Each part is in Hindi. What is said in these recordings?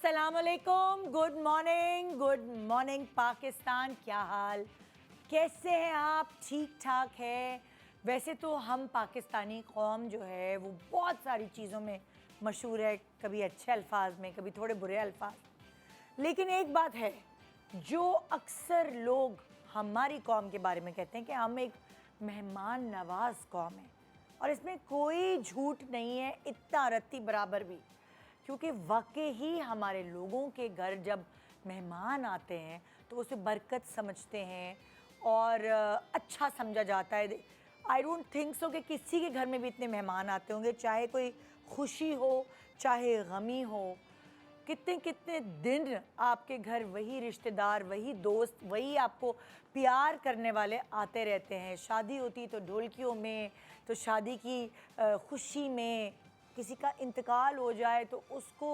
अस्सलामुअलैकुम, गुड मॉर्निंग पाकिस्तान। क्या हाल, कैसे हैं आप? ठीक ठाक है। वैसे तो हम पाकिस्तानी कौम जो है वो बहुत सारी चीज़ों में मशहूर है, कभी अच्छे अल्फाज में, कभी थोड़े बुरे अल्फाज। लेकिन एक बात है जो अक्सर लोग हमारी कौम के बारे में कहते हैं कि हम एक मेहमान नवाज कौम है, और इसमें कोई झूठ नहीं है, इतना रत्ती बराबर भी। क्योंकि वाकई ही हमारे लोगों के घर जब मेहमान आते हैं तो उसे बरकत समझते हैं और अच्छा समझा जाता है। आई डोंट थिंक सो कि किसी के घर में भी इतने मेहमान आते होंगे, चाहे कोई खुशी हो चाहे गमी हो। कितने कितने दिन आपके घर वही रिश्तेदार, वही दोस्त, वही आपको प्यार करने वाले आते रहते हैं। शादी होती तो ढोलकियों में, तो शादी की खुशी में, किसी का इंतकाल हो जाए तो उसको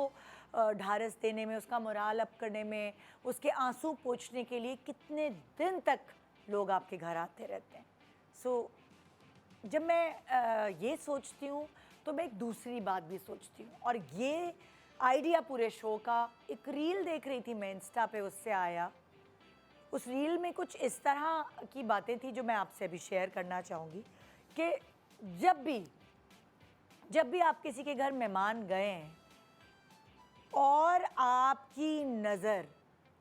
ढारस देने में, उसका मोराल अप करने में, उसके आंसू पोंछने के लिए कितने दिन तक लोग आपके घर आते रहते हैं। सो जब मैं ये सोचती हूँ तो मैं एक दूसरी बात भी सोचती हूँ, और ये आइडिया पूरे शो का, एक रील देख रही थी मैं इंस्टा पे, उससे आया। उस रील में कुछ इस तरह की बातें थी जो मैं आपसे अभी शेयर करना चाहूँगी कि जब भी आप किसी के घर मेहमान गए हैं और आपकी नज़र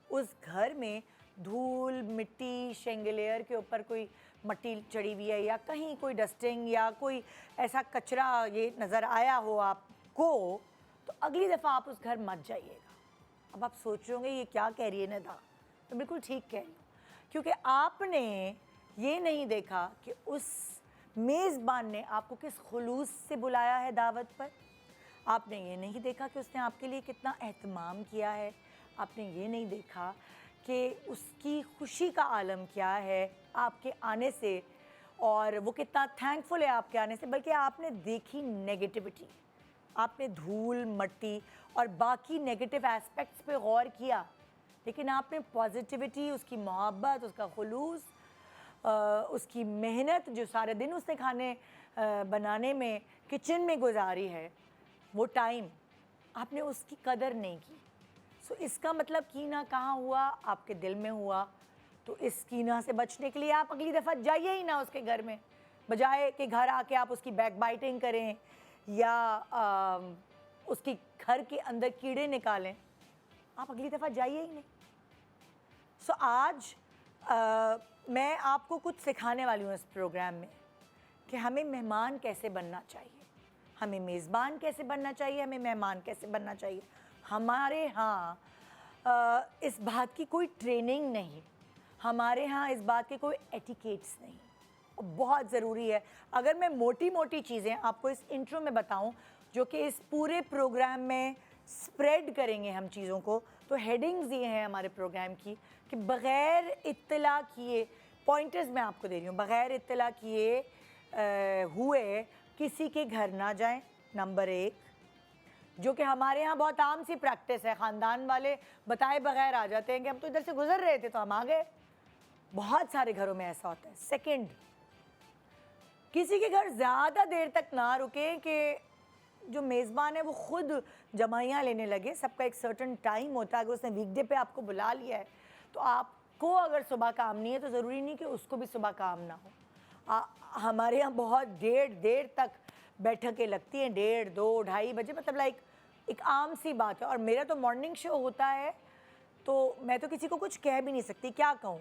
उस घर में धूल मिट्टी शेंगलेयर के ऊपर कोई मट्टी चढ़ी हुई है, या कहीं कोई डस्टिंग या कोई ऐसा कचरा ये नज़र आया हो आपको, तो अगली दफ़ा आप उस घर मत जाइएगा। अब आप सोच रहे ये क्या कह रही है निदा? तो बिल्कुल ठीक कह रही हूँ, क्योंकि आपने ये नहीं देखा कि उस मेज़बान ने आपको किस खुलूस से बुलाया है दावत पर। आपने ये नहीं देखा कि उसने आपके लिए कितना एहतमाम किया है। आपने ये नहीं देखा कि उसकी खुशी का आलम क्या है आपके आने से, और वो कितना थैंकफुल है आपके आने से। बल्कि आपने देखी नेगेटिविटी, आपने धूल मट्टी और बाकी नेगेटिव एस्पेक्ट्स पे गौर किया, लेकिन आपने पॉजिटिविटी, उसकी मोहब्बत, उसका खुलूस, उसकी मेहनत, जो सारे दिन उसने खाने बनाने में किचन में गुजारी है, वो टाइम आपने उसकी कदर नहीं की। सो इसका मतलब कीना कहाँ हुआ? आपके दिल में हुआ। तो इस कीना से बचने के लिए आप अगली दफ़ा जाइए ही ना उसके घर में, बजाय कि घर आके आप उसकी बैक बाइटिंग करें या उसकी घर के अंदर कीड़े निकालें। आप अगली दफ़ा जाइए ही नहीं। सो आज मैं आपको कुछ सिखाने वाली हूँ इस प्रोग्राम में कि हमें मेहमान कैसे बनना चाहिए, हमें मेज़बान कैसे बनना चाहिए, हमें मेहमान कैसे बनना चाहिए। हमारे यहाँ इस बात की कोई ट्रेनिंग नहीं, हमारे यहाँ इस बात के कोई एटिकेट्स नहीं। बहुत ज़रूरी है। अगर मैं मोटी मोटी चीज़ें आपको इस इंट्रो में बताऊं, जो कि इस पूरे प्रोग्राम में स्प्रेड करेंगे हम चीज़ों को, तो हेडिंग्स ये हैं हमारे प्रोग्राम की कि बग़ैर इत्तला किए, पॉइंटर्स मैं आपको दे रही हूँ, बग़ैर इत्तला किए हुए किसी के घर ना जाएं। नंबर 1, जो कि हमारे यहाँ बहुत आम सी प्रैक्टिस है, ख़ानदान वाले बताए बग़ैर आ जाते हैं कि हम तो इधर से गुज़र रहे थे तो हम आ गए। बहुत सारे घरों में ऐसा होता है। सेकंड, किसी के घर ज़्यादा देर तक ना रुकें कि जो मेज़बान है वो ख़ुद जमाइयाँ लेने लगे। सबका एक सर्टन टाइम होता है। अगर उसने वीकडे पे आपको बुला लिया है तो आपको अगर सुबह काम नहीं है तो ज़रूरी नहीं कि उसको भी सुबह काम ना हो। हमारे यहाँ बहुत देर तक बैठकें लगती हैं, 1:30, 2, 2:30 बजे, मतलब लाइक एक आम सी बात है। और मेरा तो मॉर्निंग शो होता है तो मैं तो किसी को कुछ कह भी नहीं सकती, क्या कहूँ।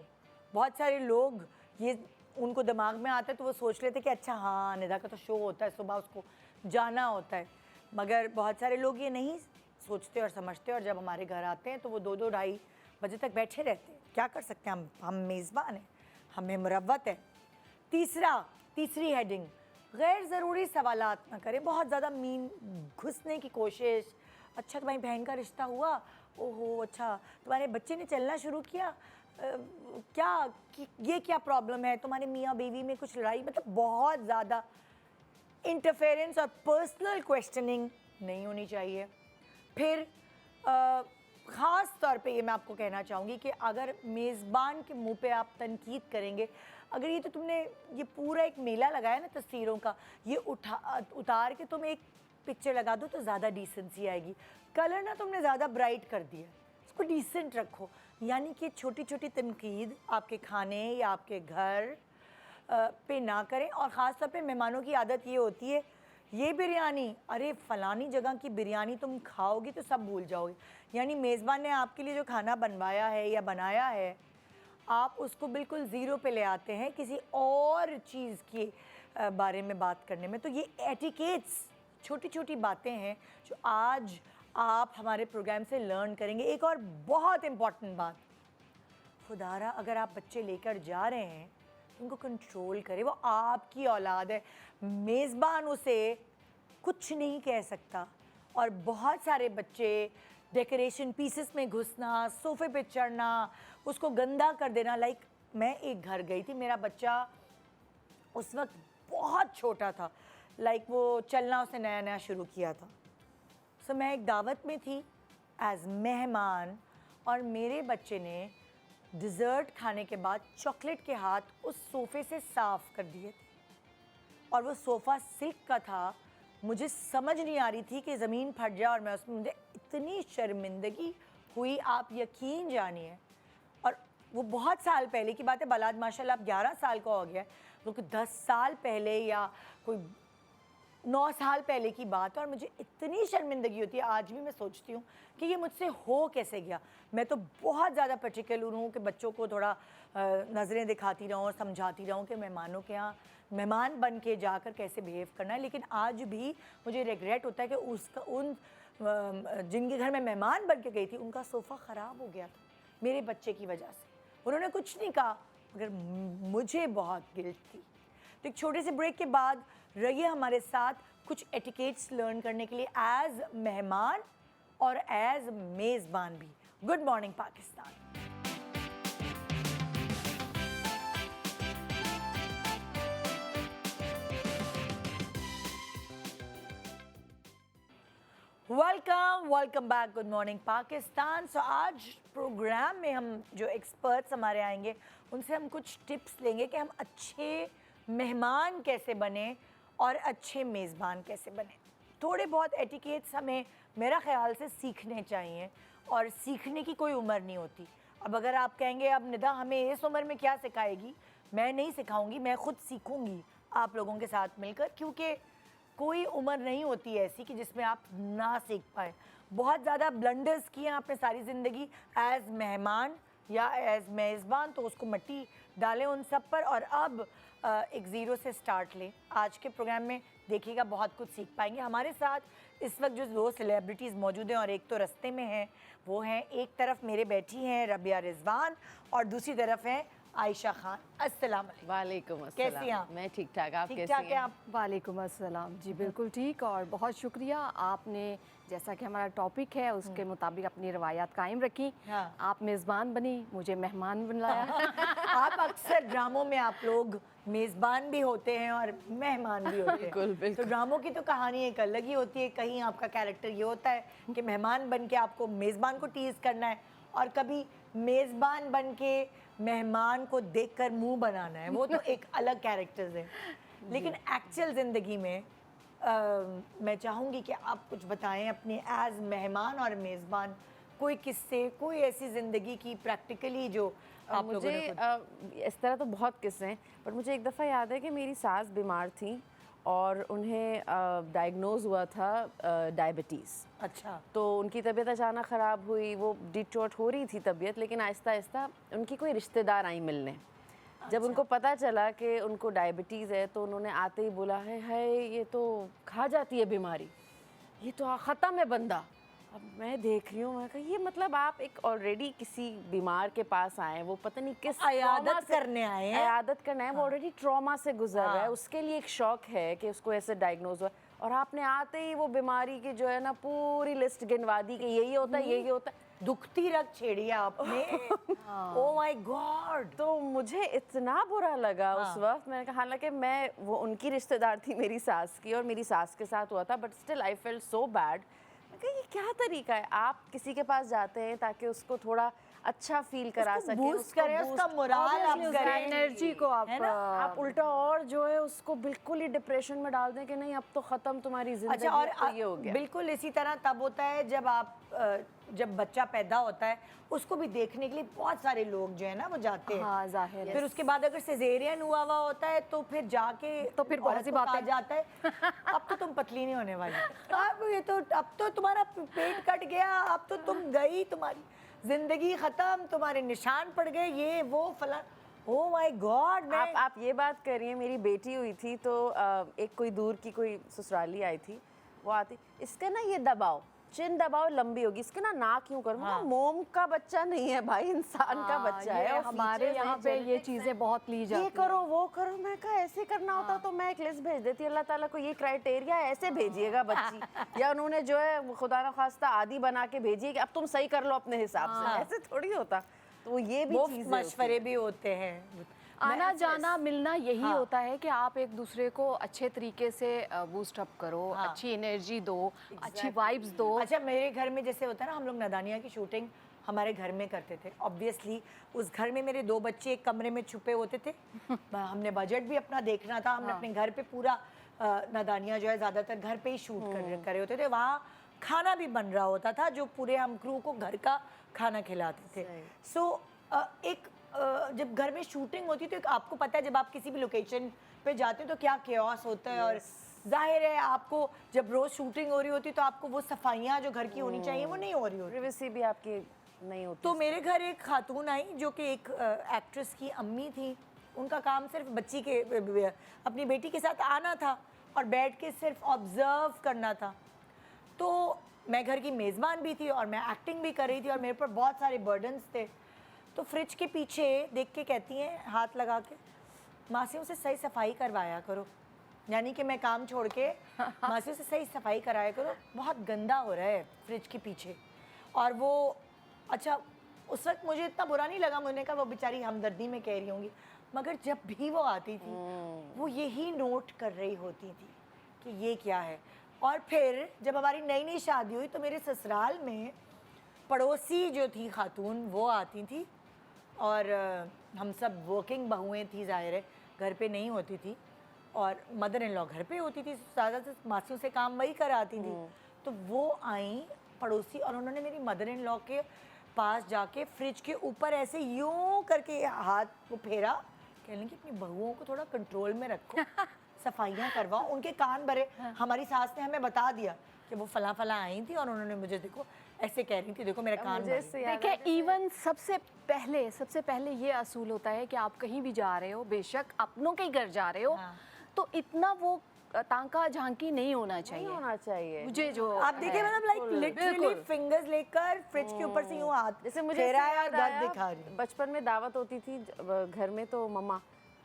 बहुत सारे लोग ये उनको दिमाग में आता है तो वो सोच लेते कि अच्छा हाँ निदा का तो शो होता है, सुबह उसको जाना होता है। मगर बहुत सारे लोग ये नहीं सोचते और समझते, और जब हमारे घर आते हैं तो वो 2-2, 2:30 बजे तक बैठे रहते हैं। क्या कर सकते हैं हम मेज़बान हैं, हमें मुरव्वत है। तीसरी हेडिंग, गैर ज़रूरी सवालात ना करें, बहुत ज़्यादा मीन घुसने की कोशिश। अच्छा तुम्हारी बहन का रिश्ता हुआ, ओहो अच्छा तुम्हारे बच्चे ने चलना शुरू किया, ये क्या प्रॉब्लम है, तुम्हारे मियाँ बीवी में कुछ लड़ाई, मतलब बहुत ज़्यादा इंटरफेरेंस और पर्सनल क्वेश्चनिंग नहीं होनी चाहिए। फिर ख़ास तौर पे ये मैं आपको कहना चाहूँगी कि अगर मेज़बान के मुंह पे आप तनकीद करेंगे, अगर ये तो तुमने ये पूरा एक मेला लगाया ना तस्वीरों का, ये उतार के तुम एक पिक्चर लगा दो तो ज़्यादा डिसेंसी आएगी। कलर ना तुमने ज़्यादा ब्राइट कर दिया, इसको डिसेंट रखो। यानी कि छोटी छोटी तनकीद आपके खाने या आपके घर पे ना करें। और ख़ास तौर पे मेहमानों की आदत ये होती है, ये बिरयानी, अरे फ़लानी जगह की बिरयानी तुम खाओगी तो सब भूल जाओगे। यानी मेज़बान ने आपके लिए जो खाना बनवाया है या बनाया है, आप उसको बिल्कुल ज़ीरो पे ले आते हैं किसी और चीज़ के बारे में बात करने में। तो ये एटिकेट्स, छोटी छोटी बातें हैं जो आज आप हमारे प्रोग्राम से लर्न करेंगे। एक और बहुत इम्पॉर्टेंट बात, खुदारा अगर आप बच्चे लेकर जा रहे हैं उनको कंट्रोल करें। वो आपकी औलाद है, मेज़बान उसे कुछ नहीं कह सकता। और बहुत सारे बच्चे डेकोरेशन पीसेस में घुसना, सोफ़े पे चढ़ना, उसको गंदा कर देना। लाइक मैं एक घर गई थी, मेरा बच्चा उस वक्त बहुत छोटा था, लाइक वो चलना उसने नया नया शुरू किया था। सो मैं एक दावत में थी एज मेहमान, और मेरे बच्चे ने डिज़र्ट खाने के बाद चॉकलेट के हाथ उस सोफ़े से साफ़ कर दिए थे। और वो सोफ़ा सिल्क का था। मुझे समझ नहीं आ रही थी कि ज़मीन फट जाए और मैं उसमें, मुझे इतनी शर्मिंदगी हुई, आप यकीन जानिए। और वो बहुत साल पहले की बात है, बलाद माशाल्लाह अब 11 साल का हो गया है, तो 10 साल पहले या कोई 9 साल पहले की बात है। और मुझे इतनी शर्मिंदगी होती है, आज भी मैं सोचती हूँ कि ये मुझसे हो कैसे गया। मैं तो बहुत ज़्यादा पर्टिकुलर हूँ कि बच्चों को थोड़ा नज़रें दिखाती रहूँ और समझाती रहूँ कि मेहमानों के यहाँ मेहमान बन के जाकर कैसे बिहेव करना है। लेकिन आज भी मुझे रिग्रेट होता है कि उसका जिनके घर में मेहमान बन के गई थी, उनका सोफ़ा ख़राब हो गया था मेरे बच्चे की वजह से। उन्होंने कुछ नहीं कहा, मगर मुझे बहुत गिल्ट थी। तो एक छोटे से ब्रेक के बाद रहिए हमारे साथ कुछ एटिकेट्स लर्न करने के लिए एज मेहमान और एज मेज़बान भी। Good morning Pakistan. Welcome back. Good morning Pakistan. So आज प्रोग्राम में हम जो एक्सपर्ट्स हमारे आएंगे उनसे हम कुछ टिप्स लेंगे कि हम अच्छे मेहमान कैसे बने और अच्छे मेज़बान कैसे बने। थोड़े बहुत एटिकेट्स हमें मेरा ख़्याल से सीखने चाहिए, और सीखने की कोई उम्र नहीं होती। अब अगर आप कहेंगे अब निदा हमें इस उम्र में क्या सिखाएगी, मैं नहीं सिखाऊंगी, मैं ख़ुद सीखूंगी आप लोगों के साथ मिलकर, क्योंकि कोई उम्र नहीं होती ऐसी कि जिसमें आप ना सीख पाए। बहुत ज़्यादा ब्लंडर्स किए आपने सारी ज़िंदगी एज़ मेहमान या एज़ मेज़बान, तो उसको मिट्टी डालें उन सब पर, और अब एक ज़ीरो से स्टार्ट लें। आज के प्रोग्राम में देखिएगा बहुत कुछ सीख पाएंगे। हमारे साथ इस वक्त जो 2 सेलिब्रिटीज़ मौजूद हैं और एक तो रास्ते में हैं, वो हैं, एक तरफ मेरे बैठी हैं रबिया रिजवान और दूसरी तरफ हैं आयशा खान। अस्सलाम वालेकुम। वालेकुम अस्सलाम। कैसी हैं आप? मैं ठीक ठाक, आप ठीक कैसी ठाक हैं? है आप? वालेकुम अस्सलाम जी, बिल्कुल ठीक। और बहुत शुक्रिया, आपने जैसा कि हमारा टॉपिक है उसके मुताबिक अपनी रवायात कायम रखी। हाँ। आप मेज़बान बनी, मुझे मेहमान बनाया। आप अक्सर ड्रामों में आप लोग मेज़बान भी होते हैं और मेहमान भी होते हैं। बिल्कुल, बिल्कुल। तो ड्रामों की तो कहानी एक अलग ही होती है। कहीं आपका कैरेक्टर ये होता है कि मेहमान बन के आपको मेज़बान को टीज़ करना है, और कभी मेज़बान बन के मेहमान को देखकर मुंह बनाना है। वो तो एक अलग कैरेक्टर्स है। लेकिन एक्चुअल ज़िंदगी में मैं चाहूँगी कि आप कुछ बताएं अपने एज मेहमान और मेज़बान, कोई किस्से, कोई ऐसी ज़िंदगी की प्रैक्टिकली जो आप लोगों मुझे ने इस तरह तो बहुत किस्से हैं, पर मुझे एक दफ़ा याद है कि मेरी सास बीमार थी और उन्हें डायग्नोज हुआ था डायबिटीज़। अच्छा, तो उनकी तबीयत अचानक ख़राब हुई, वो डिटोट हो रही थी तबीयत, लेकिन आहिस्ता आहिस्ता उनकी कोई रिश्तेदार आई मिलने। जब उनको पता चला कि उनको डायबिटीज़ है तो उन्होंने आते ही बोला है ये तो खा जाती है बीमारी, ये तो ख़त्म है बंदा। अब मैं देख रही हूँ, मैं कहा ये मतलब आप एक ऑलरेडी किसी बीमार के पास आए हैं, वो पता नहीं किस अयादत करने आए हैं। अयादत करना है, वो ऑलरेडी ट्रॉमा से गुजर रहा है, हाँ। उसके लिए एक शौक है कि उसको ऐसे डायग्नोज हुआ, और आपने आते ही वो बीमारी की जो है ना पूरी लिस्ट गिनवा दी कि यही होता है, यही होता है। दुखती रग छेड़ी आपने। Oh my God. तो मुझे इतना बुरा लगा हाँ। उस वक्त। मैंने कहा, हालांकि मैं वो उनकी रिश्तेदार थी मेरी सास की, और मेरी सास के साथ हुआ था, but still I felt so bad. मैं कहा ये क्या तरीका है, आप किसी के पास जाते हैं ताकि उसको थोड़ा अच्छा फील करा उसको सके, boost करें, उसका मोराल आप करें, एनर्जी को आप है ना? आप उल्टा और जो है उसको बिल्कुल ही डिप्रेशन में डाल दें कि नहीं अब तो खत्म तुम्हारी जिंदगी, अच्छा, और तो ये हो गया। बिल्कुल इसी तरह तब होता है जब बच्चा पैदा होता है, उसको भी देखने के लिए बहुत सारे लोग जो है ना वो जाते हैं। हाँ, जाहिर है। फिर उसके बाद अगर सिजेरियन हुआ होता है तो फिर जाके तो फिर बहुत औरत सी को बातें। कहा जाता है अब तो तुम पतली नहीं होने वाली, अब तो तुम्हारा पेट कट गया, अब तो तुम गई, तुम्हारी जिंदगी खत्म, तुम्हारे निशान पड़ गए, ये वो फला। Oh my God. आप ये बात करिए, मेरी बेटी हुई थी तो एक कोई दूर की कोई ससुराली आई थी, वो आती, इसका ना ये दबाओ, चिन दबाओ, लंबी होगी, इसके ना नाक यूं करो। हाँ। मोम का बच्चा नहीं है भाई, इंसान का बच्चा है। और हमारे features यहाँ हैं, पे ये genetics चीजें हैं। बहुत ली जाती ये करो वो करो, मैं कहा ऐसे करना होता तो मैं एक लिस्ट भेज देती, अल्लाह ताला को ये क्राइटेरिया है, ऐसे भेजिएगा बच्ची। या उन्होंने जो है खुदा ना खास्ता आदि बना के भेजिए कि अब तुम सही कर लो अपने हिसाब से, ऐसे थोड़ी होता। तो ये भी वो चीजें मशवरे भी होते हैं। आना जाना मिलना यही होता है कि आप एक दूसरे को अच्छे तरीके से बूस्ट अप करो, अच्छी एनर्जी दो, अच्छी वाइब्स दो। अच्छा, मेरे घर में जैसे होता है ना, हम लोग नदानिया की शूटिंग हमारे घर में करते थे। ऑब्वियसली उस घर में मेरे 2 बच्चे एक कमरे में छुपे होते थे। हमने बजट भी अपना देखना था, हमने अपने घर पे पूरा नदानिया जो है ज़्यादातर घर पे ही शूट कर रहे होते थे। वहाँ खाना भी बन रहा होता था जो पूरे हम क्रू को घर का खाना खिलाते थे। सो जब घर में शूटिंग होती है तो एक आपको पता है जब आप किसी भी लोकेशन पे जाते हो तो क्या केओस होता है। और जाहिर है आपको जब रोज शूटिंग हो रही होती तो आपको वो सफाइयाँ जो घर की होनी चाहिए वो नहीं हो रही होती। प्रिवेसी भी आपकी नहीं होती। तो मेरे घर एक खातून आई जो कि एक एक्ट्रेस की अम्मी थी। उनका काम सिर्फ बच्ची के अपनी बेटी के साथ आना था और बैठ के सिर्फ ऑब्जर्व करना था। तो मैं घर की मेज़बान भी थी और मैं एक्टिंग भी कर रही थी और मेरे पर बहुत सारे बर्डन्स थे। तो फ्रिज के पीछे देख के कहती हैं हाथ लगा के, मासियों से सही सफाई करवाया करो। यानी कि मैं काम छोड़ के मासियों से सही सफाई कराया करो, बहुत गंदा हो रहा है फ्रिज के पीछे। और वो अच्छा उस वक्त मुझे इतना बुरा नहीं लगा, मैंने कहा वो बेचारी हमदर्दी में कह रही होंगी। मगर जब भी वो आती थी वो यही नोट कर रही होती थी कि ये क्या है। और फिर जब हमारी नई नई शादी हुई तो मेरे ससुराल में पड़ोसी जो थी खातून वो आती थी और हम सब वर्किंग बहुएं थी, ज़ाहिर है घर पे नहीं होती थी और मदर इन लॉ घर पे होती थी, ज़्यादातर मासियों से काम वही कराती थी। तो वो आई पड़ोसी और उन्होंने मेरी मदर इन लॉ के पास जाके फ्रिज के ऊपर ऐसे यूं करके हाथ को फेरा, कहने की अपनी बहुओं को थोड़ा कंट्रोल में रखो, सफाइयाँ करवाओ। उनके कान भरे। हमारी सास ने हमें बता दिया कि वो फला फला आई थी और उन्होंने मुझे देखो ऐसे कह रही थी, देखो मेरे कान भरे। देखिए इवन सबसे पहले ये असूल होता है कि आप कहीं भी जा रहे हो, बेशक अपनों के ही घर जा रहे हो, तो इतना वो तांका झांकी नहीं होना चाहिए। होना चाहिए। मुझे जो आप देखिए मतलब लाइक लिटरली फिंगर्स लेकर फ्रिज के ऊपर से यूं हाथ जैसे मुझे फेरा इससे है और याद दर्द आया, दिखा रही। बचपन में दावत होती थी घर में तो मम्मा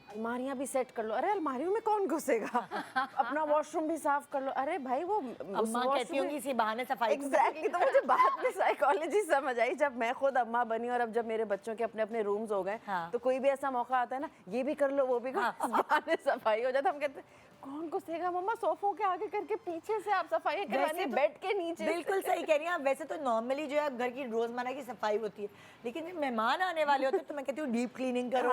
अलमारियां भी सेट कर लो, अरे अलमारियों में कौन घुसेगा, अपना वॉशरूम भी साफ कर लो। अरे भाई वो अम्मा कहती होंगी इसी बहाने सफाई को। एग्जैक्टली। तो मुझे बाद में साइकोलॉजी समझ आई जब मैं खुद अम्मा बनी और अब जब मेरे बच्चों के अपने अपने रूम्स हो गए। हाँ। तो कोई भी ऐसा मौका आता है ना, ये भी कर लो वो भी कर लो, बहाने सफाई हो जाता। हम कहते हैं कौन घुसेगा मम्मा, सोफों के आगे करके पीछे से आप सफाई करवानी, बेड के नीचे। बिल्कुल सही कह रही हैं आप। वैसे तो नॉर्मली जो है घर की रोजमर्रा की सफाई होती है, लेकिन जब मेहमान आने वाले होते हैं तो मैं कहती हूँ डीप क्लीनिंग करो,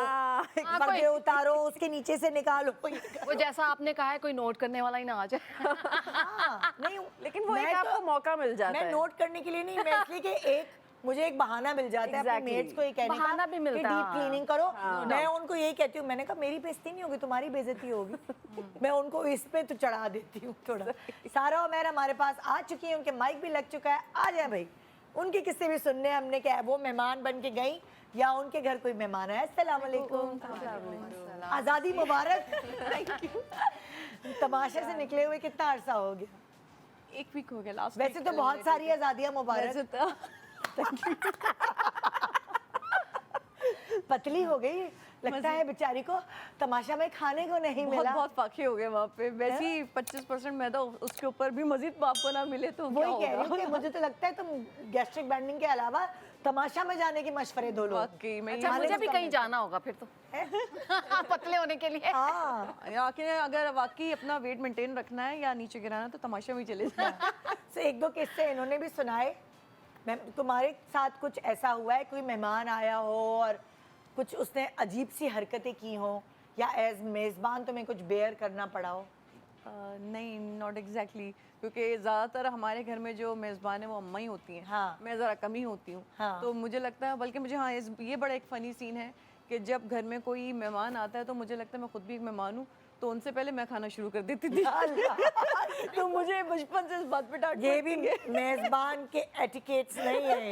पर्दे उतारो, उसके नीचे से निकालो। वो जैसा आपने कहा है कोई नोट करने वाला ही ना आ जाए। हाँ, नहीं लेकिन वो मैं एक आपको मौका मिल जाता मैं है। नोट करने के लिए नहीं, मैं इसलिए कि मुझे एक बहाना मिल जाता है अपने Exactly. मेट्स को ये कहने का बहाना भी कि मिलता है, डीप हाँ। क्लीनिंग करो। मैं उनको यही कहती हूँ, मैंने कहा मेरी बेइज्जती नहीं होगी, तुम्हारी बेइज्जती होगी। मैं उनको इस पे तो चढ़ा देती हूँ थोड़ा। सारा और मैं हमारे पास आ चुकी है, उनके माइक भी लग चुका है, आ जाए भाई। उनके किस्से भी सुनने हमने, क्या वो मेहमान बन के गई या उनके घर कोई मेहमान आया। अस्सलाम वालेकुम, आज़ादी मुबारक। तमाशा से निकले हुए कितना अरसा हो गया? 1 वीक हो गया लास्ट। वैसे तो बहुत सारी आज़ादियाँ मुबारक। पतली हो गई लगता है बेचारी को, तमाशा में खाने को नहीं मिला। बहुत फाके हो गए वहाँ पे। वैसे ही 25% मैदा उसके ऊपर भी मजीद आपको ना मिले तो क्या वही कह रही होगा? हूँ कि मुझे तो लगता है तुम गैस्ट्रिक बैंडिंग के अलावा तमाशा में जाने के मशवरे दो लोग। वाकई में अच्छा, मुझे भी कहीं जाना होगा फिर तो पतले होने के लिए। हाँ, आखिर अगर वाकई अपना वेट मेंटेन रखना है या नीचे गिराना है तो तमाशा में ही चले जाए। तो 1-2 किस्से इन्होंने भी सुनाए मैं तुम्हारे साथ कुछ ऐसा हुआ है, कोई मेहमान आया हो और कुछ उसने अजीब सी हरकतें की हो, या एज मेज़बान तुम्हें कुछ बेयर करना पड़ा हो? नहीं, नॉट एग्जैक्टली क्योंकि ज़्यादातर हमारे घर में जो मेज़बान है वो अम्मा ही होती हैं। हाँ। मैं ज़रा कम ही होती हूँ। हाँ। तो मुझे लगता है, बल्कि मुझे हाँ ये बड़ा एक फ़नी सीन है कि जब घर में कोई मेहमान आता है तो मुझे लगता है मैं खुद भी एक मेहमान हूँ, तो उनसे पहले मैं खाना शुरू कर देती थी। तो मुझे बचपन से इस बात पे डांट ये भी पड़ती है। मेज़बान के एटिकेट्स नहीं है।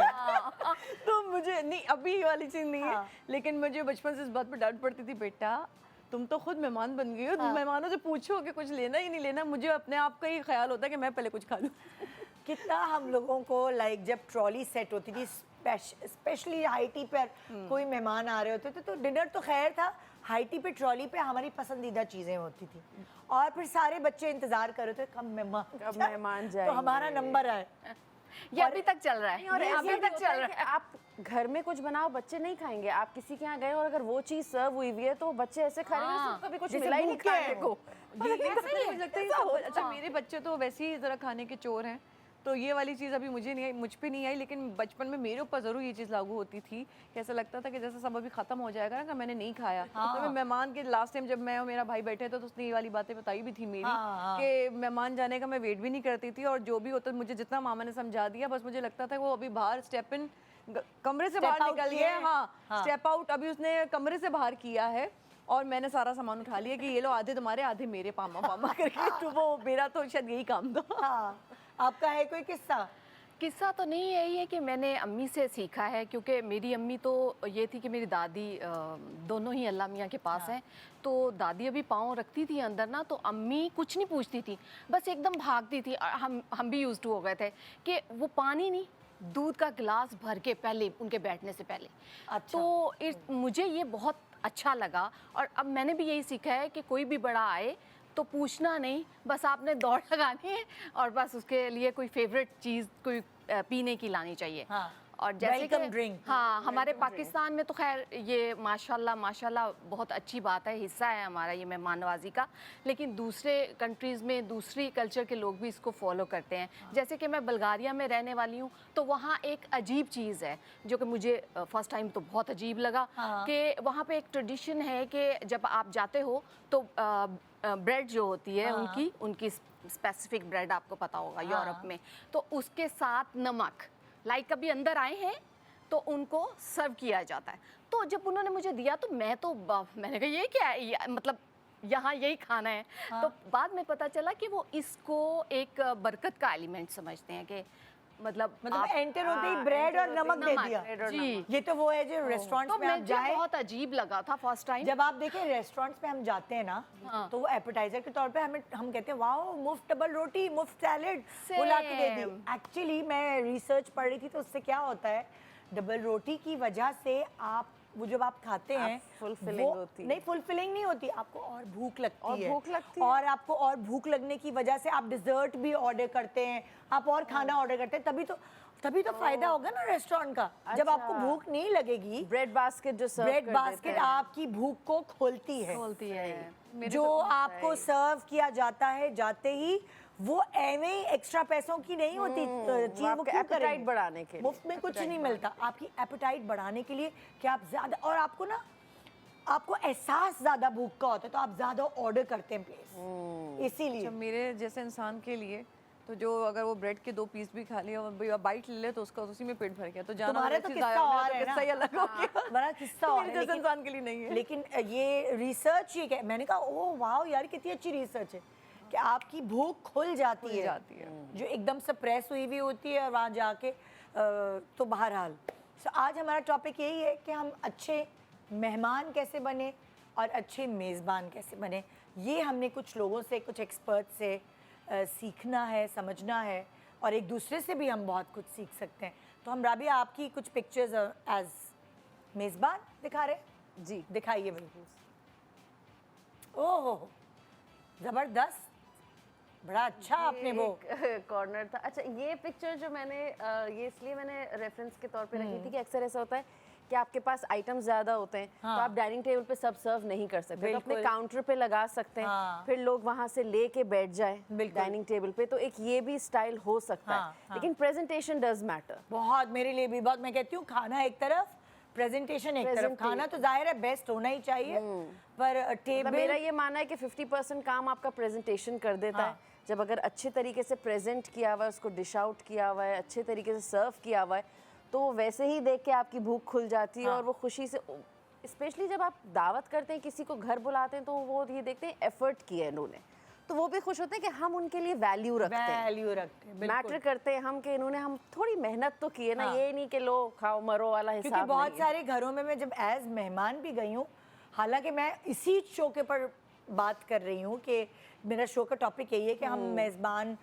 तो मुझे नहीं, अभी ये वाली चीज़ नहीं है, हाँ। लेकिन मुझे बचपन से इस बात पे डांट पड़ती थी, बेटा तुम तो खुद मेहमान बन गई हो, तुम मेहमानों से पूछो कि कुछ लेना ही नहीं लेना। मुझे अपने आप का ही ख्याल होता है कि मैं पहले कुछ खा लूँ। कितना हम लोगों को लाइक जब ट्रॉली सेट होती थी, स्पेशली हाई टी पर कोई मेहमान आ रहे होते थे, तो डिनर तो खैर था, हाई टी पे ट्रॉली पे हमारी पसंदीदा चीज़ें होती थी, और फिर सारे बच्चे इंतजार कर रहे थे कब मेहमान जाएंगे। तो हमारा नंबर आए। ये अभी तक चल रहा है, और ये ऐसे अभी भी तक होता चल है रहा कि है। आप घर में कुछ बनाओ, बच्चे नहीं खाएंगे। आप किसी के यहाँ गए और अगर वो चीज़ सर्व हुई हुई है तो बच्चे ऐसे खा रहे हैं जैसे कभी कुछ जैसे मिला ही नहीं भूखे हैं खाने वो। को। ये पता है, मुझे लगता है ये सब अच्छा, मेरे बच्चे तो वैसे ही ज़रा खाने के चोर हैं, तो ये वाली चीज़ अभी मुझे नहीं आई, मुझ पे नहीं आई, लेकिन बचपन में मेरे ऊपर ज़रूर ये चीज़ लागू होती थी कि ऐसा लगता था कि जैसे सब अभी ख़त्म हो जाएगा ना, कि मैंने नहीं खाया। तो मैं मेहमान के लास्ट टाइम जब मैं और मेरा भाई बैठे थे तो उसने ये वाली बातें बताई भी थी मेरी, कि मेहमान जाने का मैं वेट भी नहीं करती थी, और जो भी होता मुझे जितना मामा ने समझा दिया, बस मुझे लगता था वो अभी बाहर स्टेप इन, कमरे से बाहर out निकल किया गया है। है। हाँ, स्टेप आउट अभी उसने कमरे से बाहर किया है, और मैंने सारा सामान उठा लिया कि ये लो आधे तुम्हारे आधे मेरे, पामा पामा करके। तो वो मेरा तो शायद यही काम था। हाँ, आपका है कोई किस्सा? किस्सा तो नहीं, यही है कि मैंने अम्मी से सीखा है, क्योंकि मेरी अम्मी तो ये थी कि मेरी दादी दोनों ही अल्लाह मियाँ के पास हैं, तो दादी अभी पाँव रखती थी अंदर ना, तो अम्मी कुछ नहीं पूछती थी, बस एकदम भागती थी। और हम भी यूज़ टू हो गए थे कि वो पानी नहीं, दूध का गिलास भर के पहले उनके बैठने से पहले। अच्छा। तो मुझे ये बहुत अच्छा लगा, और अब मैंने भी यही सीखा है कि कोई भी बड़ा आए तो पूछना नहीं, बस आपने दौड़ लगानी है, और बस उसके लिए कोई फेवरेट चीज़ कोई पीने की लानी चाहिए। हाँ, और जैसे कि welcome drink। हाँ, हमारे पाकिस्तान में तो खैर ये माशाल्लाह माशाल्लाह बहुत अच्छी बात है, हिस्सा है हमारा ये मेहमान नवाजी का, लेकिन दूसरे कंट्रीज़ में दूसरी कल्चर के लोग भी इसको फॉलो करते हैं। जैसे कि मैं बल्गारिया में रहने वाली हूँ, तो वहाँ एक अजीब चीज़ है जो कि मुझे फ़र्स्ट टाइम तो बहुत अजीब लगा, कि वहाँ पे एक ट्रेडिशन है कि जब आप जाते हो तो ब्रेड जो होती है उनकी स्पेसिफिक ब्रेड आपको पता होगा यूरोप में, तो उसके साथ नमक लाइक कभी अंदर आए हैं तो उनको सर्व किया जाता है। तो जब उन्होंने मुझे दिया तो मैंने कहा ये क्या है, मतलब यहाँ यही खाना है। तो बाद में पता चला कि वो इसको एक बरकत का एलिमेंट समझते हैं, कि मतलब एंटर होते ही ब्रेड और नमक दे दिया। जी, ये तो वो है जो रेस्टोरेंट्स तो में आप मुझे जाए, बहुत अजीब लगा था फर्स्ट टाइम। जब आप देखें रेस्टोरेंट्स में हम जाते हैं ना, तो वो एपेटाइजर के तौर पे हम कहते हैं वाओ मुफ्त डबल रोटी, मुफ्त सैलेड वो ला के दे दी। एक्चुअली मैं रिसर्च पढ़ रही थी, तो उससे क्या होता है, डबल रोटी की वजह से आप वो जब आप खाते हैं fulfilling होती है। नहीं, फुलफिलिंग नहीं होती, आपको और भूख लगती है, भूख लगती है। और आपको और भूख लगने की वजह से आप डिजर्ट भी ऑर्डर करते हैं, आप और खाना ऑर्डर करते हैं, तभी तो फायदा होगा ना रेस्टोरेंट का। जब आपको भूख नहीं लगेगी, ब्रेड बास्केट जो सर्व ब्रेड बास्केट आपकी भूख को खोलती है। जो आपको सर्व किया जाता है जाते ही, वो एवे ही एक्स्ट्रा पैसों की नहीं होती चीज, वो क्यों एपेटाइट करेंगे? बढ़ाने के लिए। मुफ्त में कुछ नहीं मिलता, आपकी एपेटाइट बढ़ाने के लिए कि आप ज्यादा, और आपको एहसास ज्यादा भूख का होता है, तो आप ज्यादा ऑर्डर करते हैं प्लीज। इसीलिए अच्छा, मेरे जैसे इंसान के लिए तो जो अगर वो ब्रेड के 2 पीस भी खा लिया और बाइट ले ले तो उसका उसी में पेट भर गया, तो जाना तुम्हारे तो चीज़ किस्सा आया, मेरा और तो है ना, किस्सा ही अलग हो गया। बड़ा किस्सा और मेरे है, जैसे इंसान के लिए नहीं है। लेकिन ये रिसर्च ये क्या, मैंने कहा ओह वाओ यार कितनी अच्छी रिसर्च है कि आपकी भूख खुल जाती है, जो एकदम सप्रेस हुई हुई होती है वहाँ जाके। तो बहरहाल आज हमारा टॉपिक यही है कि हम अच्छे मेहमान कैसे बने और अच्छे मेज़बान कैसे बने। ये हमने कुछ लोगों से, कुछ एक्सपर्ट से सीखना है, समझना है, और एक दूसरे से भी हम बहुत कुछ सीख सकते हैं। तो हम राबिया आपकी कुछ पिक्चर्स एज मेज़बान दिखा रहे जी, दिखाइए बिल्कुल। ओह ज़बरदस्त, बड़ा अच्छा आपने वो कॉर्नर था। अच्छा, ये पिक्चर जो मैंने ये इसलिए मैंने रेफरेंस के तौर पे रखी थी कि अक्सर ऐसा होता है कि आपके पास आइटम्स ज़्यादा होते हैं तो आप डाइनिंग टेबल पे सब सर्व नहीं कर सकते, तो अपने बिल्कुल। काउंटर पे लगा सकते हैं, हाँ। फिर लोग वहाँ से लेके बैठ जाए बिल्कुल। डाइनिंग टेबल पे, तो एक ये भी स्टाइल हो सकता हाँ, है। लेकिन प्रेजेंटेशन डज मैटर। बहुत, मेरे लिए भी बहुत। मैं कहती हूँ खाना एक तरफ, प्रेजेंटेशन एक तरफ। खाना तो जाहिर है बेस्ट होना ही चाहिए, पर मतलब टेबल मेरा ये मानना है कि 50% काम आपका प्रेजेंटेशन कर देता है। जब अगर अच्छे तरीके से प्रेजेंट किया हुआ है, उसको डिश आउट किया हुआ है, अच्छे तरीके से सर्व किया हुआ है, तो वैसे ही देख के आपकी भूख खुल जाती है और वो खुशी से, स्पेशली जब आप दावत करते हैं, किसी को घर बुलाते हैं, तो वो ये देखते हैं एफर्ट किया है इन्होंने, तो वो भी खुश होते हैं कि हम उनके लिए वैल्यू रखते हैं, वैल्यू रखते हैं, बिल्कुल। मैटर करते हैं हम कि इन्होंने हम थोड़ी मेहनत तो की है ना, ये नहीं कि लो खाओ मरो वाला क्योंकि हिसाब बहुत नहीं है। सारे घरों में मैं जब एज मेहमान भी गई हूँ, हालांकि मैं इसी शो के पर बात कर रही हूँ कि मेरा शो का टॉपिक यही है कि हम मेज़बान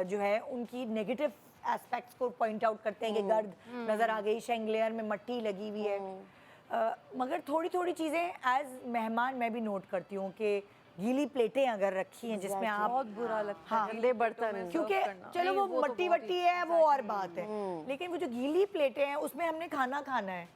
जो है उनकी नेगेटिव एस्पेक्ट्स को पॉइंट आउट करते हैं कि गर्द नज़र आ गई, शैंगलियर में मट्टी लगी हुई है। मगर थोड़ी थोड़ी चीज़ें एज मेहमान मैं भी नोट करती हूँ कि गीली प्लेटें अगर रखी हैं जिसमें आप, बहुत बुरा लगता है गंदे बर्तन, क्योंकि चलो वो मट्टी वट्टी है वो और बात है, लेकिन वो जो गीली प्लेटें हैं उसमें हमने खाना खाना है,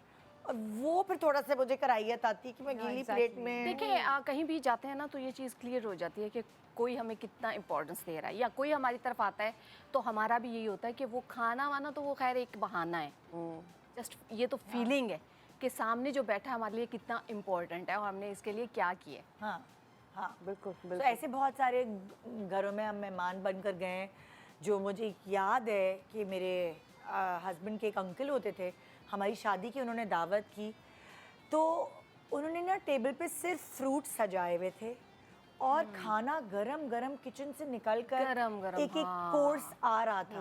और वो फिर थोड़ा सा मुझे कराहियत आती है कि मैं गीली प्लेट में। देखिए कहीं भी जाते हैं ना तो ये चीज़ क्लियर हो जाती है कि कोई हमें कितना इम्पोर्टेंस दे रहा है, या कोई हमारी तरफ आता है तो हमारा भी यही होता है कि वो खाना वाना तो वो खैर एक बहाना है, जस्ट ये तो फीलिंग है कि सामने जो बैठा है हमारे लिए कितना इम्पोर्टेंट है और हमने इसके लिए क्या किया है। हाँ हाँ, बिल्कुल तो बिल्कुल। ऐसे बहुत सारे घरों में हम मेहमान बनकर गए हैं, जो मुझे याद है कि मेरे हस्बैंड के एक अंकल होते थे, हमारी शादी की उन्होंने दावत की, तो उन्होंने ना टेबल पे सिर्फ फ्रूट सजाए हुए थे और खाना गरम गरम किचन से निकल कर गरम-गरम, एक एक हाँ। कोर्स आ रहा था,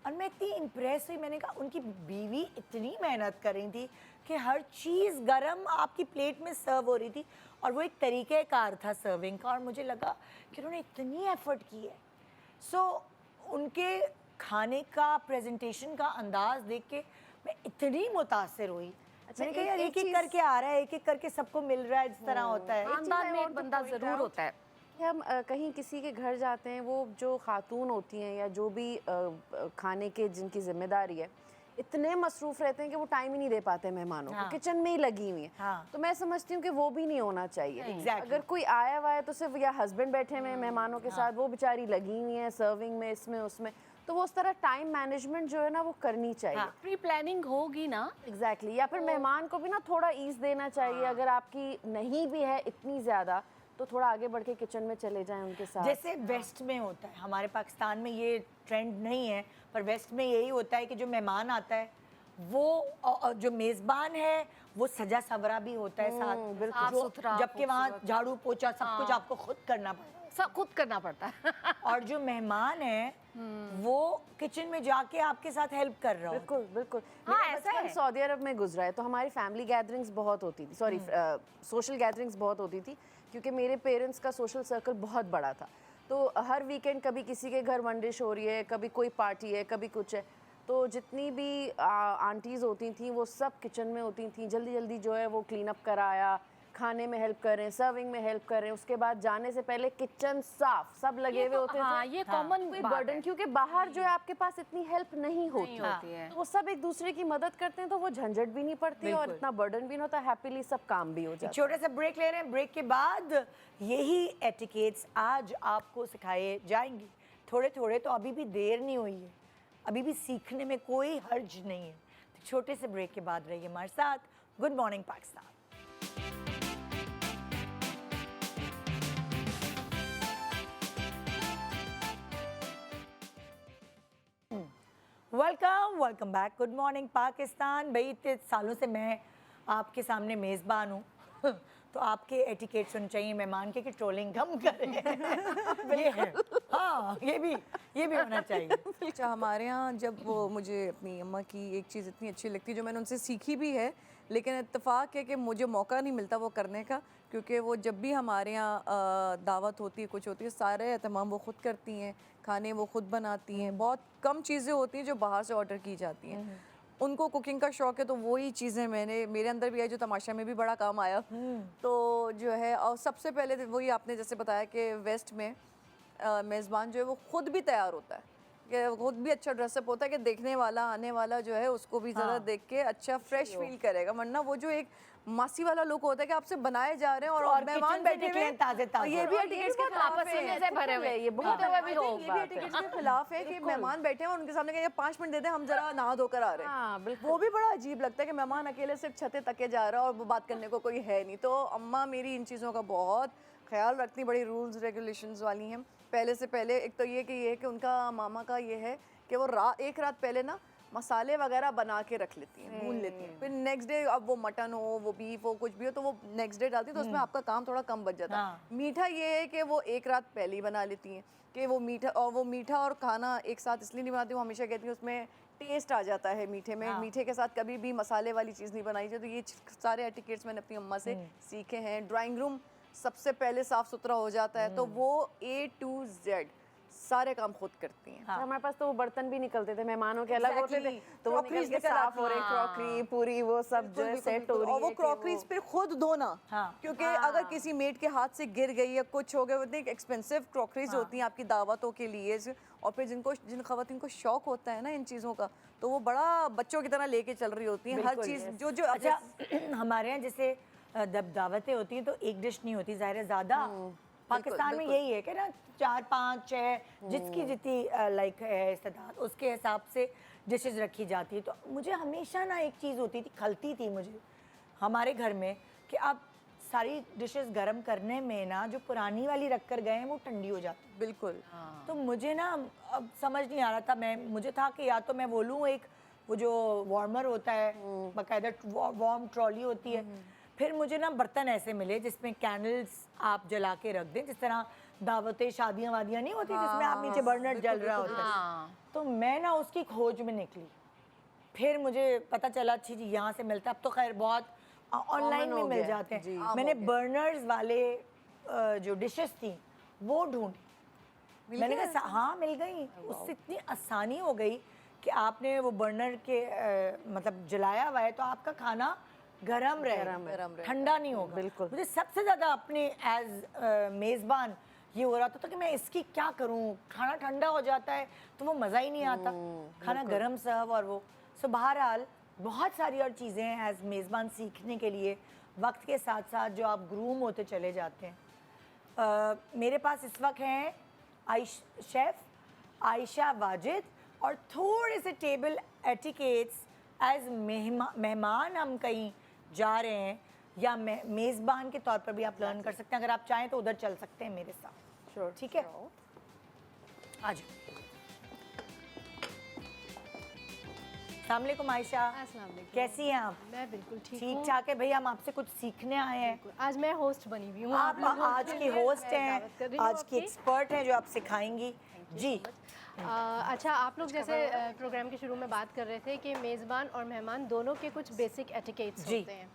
और मैं इतनी इम्प्रेस हुई। मैंने कहा उनकी बीवी इतनी मेहनत कर रही थी कि हर चीज़ गरम आपकी प्लेट में सर्व हो रही थी, और वो एक तरीक़ेकार था सर्विंग का, और मुझे लगा कि उन्होंने इतनी एफर्ट की है। सो उनके खाने का, प्रेजेंटेशन का अंदाज देख के मैं इतनी मुतासिर हुई। अच्छा, मैंने कहा यार एक एक एक करके आ रहा है, एक एक करके सबको मिल रहा है, इस तरह होता है। खानदान में एक बंदा ज़रूर होता है। कि हम कहीं किसी के घर जाते हैं, वो जो खातून होती हैं या जो भी खाने के जिनकी जिम्मेदारी है, इतने मसरूफ़ रहते हैं कि वो टाइम ही नहीं दे पाते मेहमानों को, किचन में ही लगी हुई है। हाँ। तो मैं समझती हूँ कि वो भी नहीं होना चाहिए। Exactly. अगर कोई आया हुआ है तो सिर्फ या हस्बैंड बैठे हुए हैं मेहमानों के साथ, वो बेचारी लगी हुई है सर्विंग में, इसमें उसमें, तो वो उस तरह टाइम मैनेजमेंट जो है ना वो करनी चाहिए। प्री प्लानिंग होगी ना, एग्जैक्टली या फिर मेहमान को भी ना थोड़ा ईज देना चाहिए। अगर आपकी नहीं भी है इतनी ज़्यादा, तो थोड़ा आगे बढ़ के किचन में चले जाएं उनके साथ। जैसे वेस्ट में होता है, हमारे पाकिस्तान में ये ट्रेंड नहीं है, पर वेस्ट में यही होता है कि जो मेहमान आता है वो जो मेज़बान है वो सजा सवरा भी होता है साथ, साफ सुथरा, जबकि वहाँ झाड़ू पोछा सब कुछ आपको खुद करना पड़ता सब खुद करना पड़ता है। है, और जो मेहमान है वो किचन में जाके आपके साथ हेल्प कर रहा हो। बिल्कुल बिल्कुल। हाँ, मेरा ऐसा बचपन है। सऊदी अरब में गुजरा है, तो हमारी फैमिली गैदरिंग्स बहुत होती थी, सॉरी सोशल गैदरिंग्स बहुत होती थी, क्योंकि मेरे पेरेंट्स का सोशल सर्कल बहुत बड़ा था। तो हर वीकेंड कभी किसी के घर वन डिश हो रही है, कभी कोई पार्टी है, कभी कुछ है, तो जितनी भी आंटीज़ होती थी वो सब किचन में होती थी। जल्दी जल्दी जो है वो क्लीन अप कराया, खाने में हेल्प कर रहे हैं, सर्विंग में हेल्प कर रहे हैं, उसके बाद जाने से पहले किचन साफ, सब लगे हुए होते हाँ, थे। ये कॉमन कोई बात बर्डन, है। क्योंकि बाहर जो है आपके पास इतनी हेल्प नहीं होती होती है। तो वो सब एक दूसरे की मदद करते हैं, तो वो झंझट भी नहीं पड़ती और बिल्कुल। इतना बर्डन भी नहीं होता, हैप्पीली सब काम भी हो एक जाता है। छोटा सा ब्रेक ले रहे हैं, ब्रेक के बाद यही एटिकेट्स आज आपको सिखाए जाएंगे थोड़े थोड़े, तो अभी भी देर नहीं हुई है, अभी भी सीखने में कोई हर्ज नहीं है। तो छोटे से ब्रेक के बाद रहिए हमारे साथ। Good morning Pakistan. Welcome back. Good morning Pakistan. भाई इतने सालों से मैं आपके सामने मेज़बान हूँ तो आपके एटिकेट सुनने चाहिए मेहमान के कि ट्रोलिंग कम करें। ये है, हाँ ये भी होना चाहिए। अच्छा, हमारे यहाँ जब वो मुझे अपनी अम्मा की एक चीज़ इतनी अच्छी लगती है जो मैंने उनसे सीखी भी है, लेकिन इत्तेफाक है कि मुझे मौका नहीं मिलता वो करने का, क्योंकि वो जब भी हमारे यहाँ दावत होती है, कुछ होती है, सारे एहतमाम वो खुद करती हैं, खाने वो खुद बनाती हैं। बहुत कम चीज़ें होती हैं जो बाहर से ऑर्डर की जाती हैं। उनको कुकिंग का शौक़ है, तो वही चीज़ें मेरे अंदर भी आई जो तमाशा में भी बड़ा काम आया। तो जो है, और सबसे पहले वही आपने जैसे बताया कि वेस्ट में मेज़बान जो है वो ख़ुद भी तैयार होता है, कि खुद भी अच्छा ड्रेसअप होता है कि देखने वाला आने वाला जो है उसको भी ज़रा देख के अच्छा फ्रेश फील करेगा, वरना वो जो एक मासी वाला लुक होता है कि आपसे बनाए जा रहे हैं और मेहमान किचन से बैठे निकले हुए ताज़े और ताज़े। ये भी एटिकेट्स के खिलाफ पसीने है, से भरे हुए ये बहुत हाँ। भी हो ये भी एटिकेट्स के खिलाफ है कि मेहमान बैठे हैं और उनके सामने कहें 5 मिनट दे दें हम जरा नहा धोकर आ रहे हैं। हाँ, बिल्कुल। वो भी बड़ा अजीब लगता है कि मेहमान अकेले सिर्फ छते तके जा रहा है और वो बात करने को कोई है नहीं। तो अम्मा मेरी इन चीज़ों का बहुत ख्याल रखती, बड़ी रूल्स रेगुलेशंस वाली हैं। पहले से पहले एक तो ये कि उनका मामा का ये है कि वो एक रात पहले ना मसाले वगैरह बना के रख लेती हैं, भून लेती हैं, फिर नेक्स्ट डे अब वो मटन हो, वो बीफ हो, कुछ भी हो तो वो नेक्स्ट डे डालती है, तो उसमें आपका काम थोड़ा कम बच जाता है। मीठा ये है कि वो एक रात पहले ही बना लेती हैं कि वो मीठा और खाना एक साथ इसलिए नहीं बनाती, वो हमेशा कहती हैं उसमें टेस्ट आ जाता है मीठे में। मीठे के साथ कभी भी मसाले वाली चीज़ नहीं बनाई जाती। तो ये सारे एटिकेट्स मैंने अपनी अम्मा से सीखे हैं। ड्राइंग रूम सबसे पहले साफ़ सुथरा हो जाता है, तो वो A to Z सारे काम खुद करती हैं। हमारे पास तो वो बर्तन भी निकलते थे, मेहमानों के अलग होते थे, Exactly. तो वो Crockeries निकल के निकल साफ आती हो रहे, हैं। क्रॉकरी पूरी वो सब जो है सेट हो रही और वो है कि क्रॉकरीज पे खुद धोना, हाँ। क्योंकि अगर किसी मेड के हाथ से गिर गई या कुछ हो गया, इतनी एक्सपेंसिव क्रॉकरीज होती हैं आपकी दावतों के लिए, और फिर जिन खवातीन को शौक होता है ना इन चीज़ों का, तो वो बड़ा बच्चों की तरह लेके चल रही होती हैं हर चीज़ जो अच्छा हमारे यहाँ जैसे जब दावतें होती हैं तो एक डिश नहीं होती, ज़ाहिर है ज़्यादा पाकिस्तान में यही है कि ना 4, 5, 6 जिसकी जितनी लाइक है इस्तेदाद उसके हिसाब से डिशेस रखी जाती है। तो मुझे हमेशा ना एक चीज़ होती थी, खलती थी मुझे हमारे घर में कि अब सारी डिशेस गर्म करने में ना जो पुरानी वाली रख कर गए हैं वो ठंडी हो जाती है। बिल्कुल। तो मुझे ना अब समझ नहीं आ रहा था, मुझे था कि या तो मैं बोलूँ एक वो जो वार्मर होता है, बाकायदा वार्म ट्रॉली होती है, फिर मुझे ना बर्तन ऐसे मिले जिसमें कैंडल्स आप जला के रख दें, जिस तरह दावतें शादियाँ वादियाँ नहीं होती जिसमें आप नीचे बर्नर जल रहा होता है। तो मैं ना उसकी खोज में निकली, फिर मुझे पता चला अच्छी जी यहाँ से मिलता है, अब तो खैर बहुत ऑनलाइन में मिल जाते हैं। मैंने बर्नर्स वाले जो डिशेस थी वो ढूंढी, मैंने कहा हाँ मिल गई। उससे इतनी आसानी हो गई कि आपने वो बर्नर के मतलब जलाया हुआ है तो आपका खाना गरम रहे, ठंडा नहीं होगा। बिल्कुल। मुझे सबसे ज़्यादा अपने एज मेज़बान ये हो रहा था कि मैं इसकी क्या करूं, खाना ठंडा हो जाता है तो वो मज़ा ही नहीं आता, खाना गरम सर्व और वो सो बहरहाल बहुत सारी और चीज़ें हैं एज मेज़बान सीखने के लिए वक्त के साथ साथ जो आप ग्रूम होते चले जाते हैं। मेरे पास इस वक्त हैं शेफ़ आयशा वाजिद और थोड़े से टेबल एटिकेट्स एज मेहमान हम कहीं जा रहे हैं या मेज़बान के तौर पर भी आप लर्न कर सकते हैं। अगर आप चाहें तो उधर चल सकते हैं मेरे साथ। श्योर, ठीक है, आ जाओ। अस्सलाम वालेकुम आयशा, अस्सलाम वालेकुम। कैसी हैं आप? मैं बिल्कुल ठीक ठीक हूँ। ठाक है भाई, हम आपसे कुछ सीखने आए हैं। आज मैं होस्ट बनी हुई हूँ। आप लोगों आज के की लिए होस्ट मैं हैं, दावत कर रही हूँ आज की आपकी। एक्सपर्ट हैं जो आप सिखाएंगी जी। अच्छा, आप लोग जैसे प्रोग्राम के शुरू में बात कर रहे थे कि मेज़बान और मेहमान दोनों के कुछ बेसिक एटिकेट्स जी। होते हैं,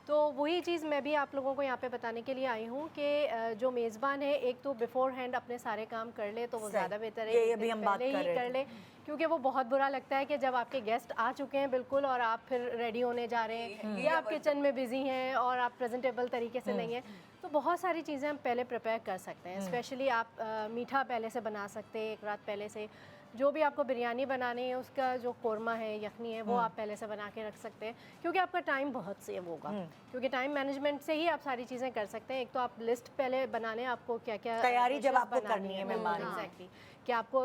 तो वही चीज़ मैं भी आप लोगों को यहाँ पे बताने के लिए आई हूँ कि जो मेज़बान है एक तो बिफोर हैंड अपने सारे काम कर ले तो वो सही। ज़्यादा बेहतर है। ये एक अभी दिन हम बात पहले कर ही रहे कर थे। ले, क्योंकि वो बहुत बुरा लगता है कि जब आपके गेस्ट आ चुके हैं बिल्कुल और आप फिर रेडी होने जा रहे हैं या आप किचन में बिजी हैं और आप प्रेजेंटेबल तरीके से नहीं हैं, तो बहुत सारी चीज़ें हम पहले प्रिपेयर कर सकते हैं। स्पेशली आप मीठा पहले से बना सकते हैं, एक रात पहले से जो भी आपको बिरयानी बनानी है उसका जो कोरमा है, यखनी है, वो आप पहले से बना के रख सकते हैं, क्योंकि आपका टाइम बहुत सेव होगा। क्योंकि टाइम मैनेजमेंट से ही आप सारी चीज़ें कर सकते हैं। एक तो आप लिस्ट पहले बनाने, आपको क्या क्या तैयारी जब आपको करनी है मेहमान की। एग्जैक्टली कि आपको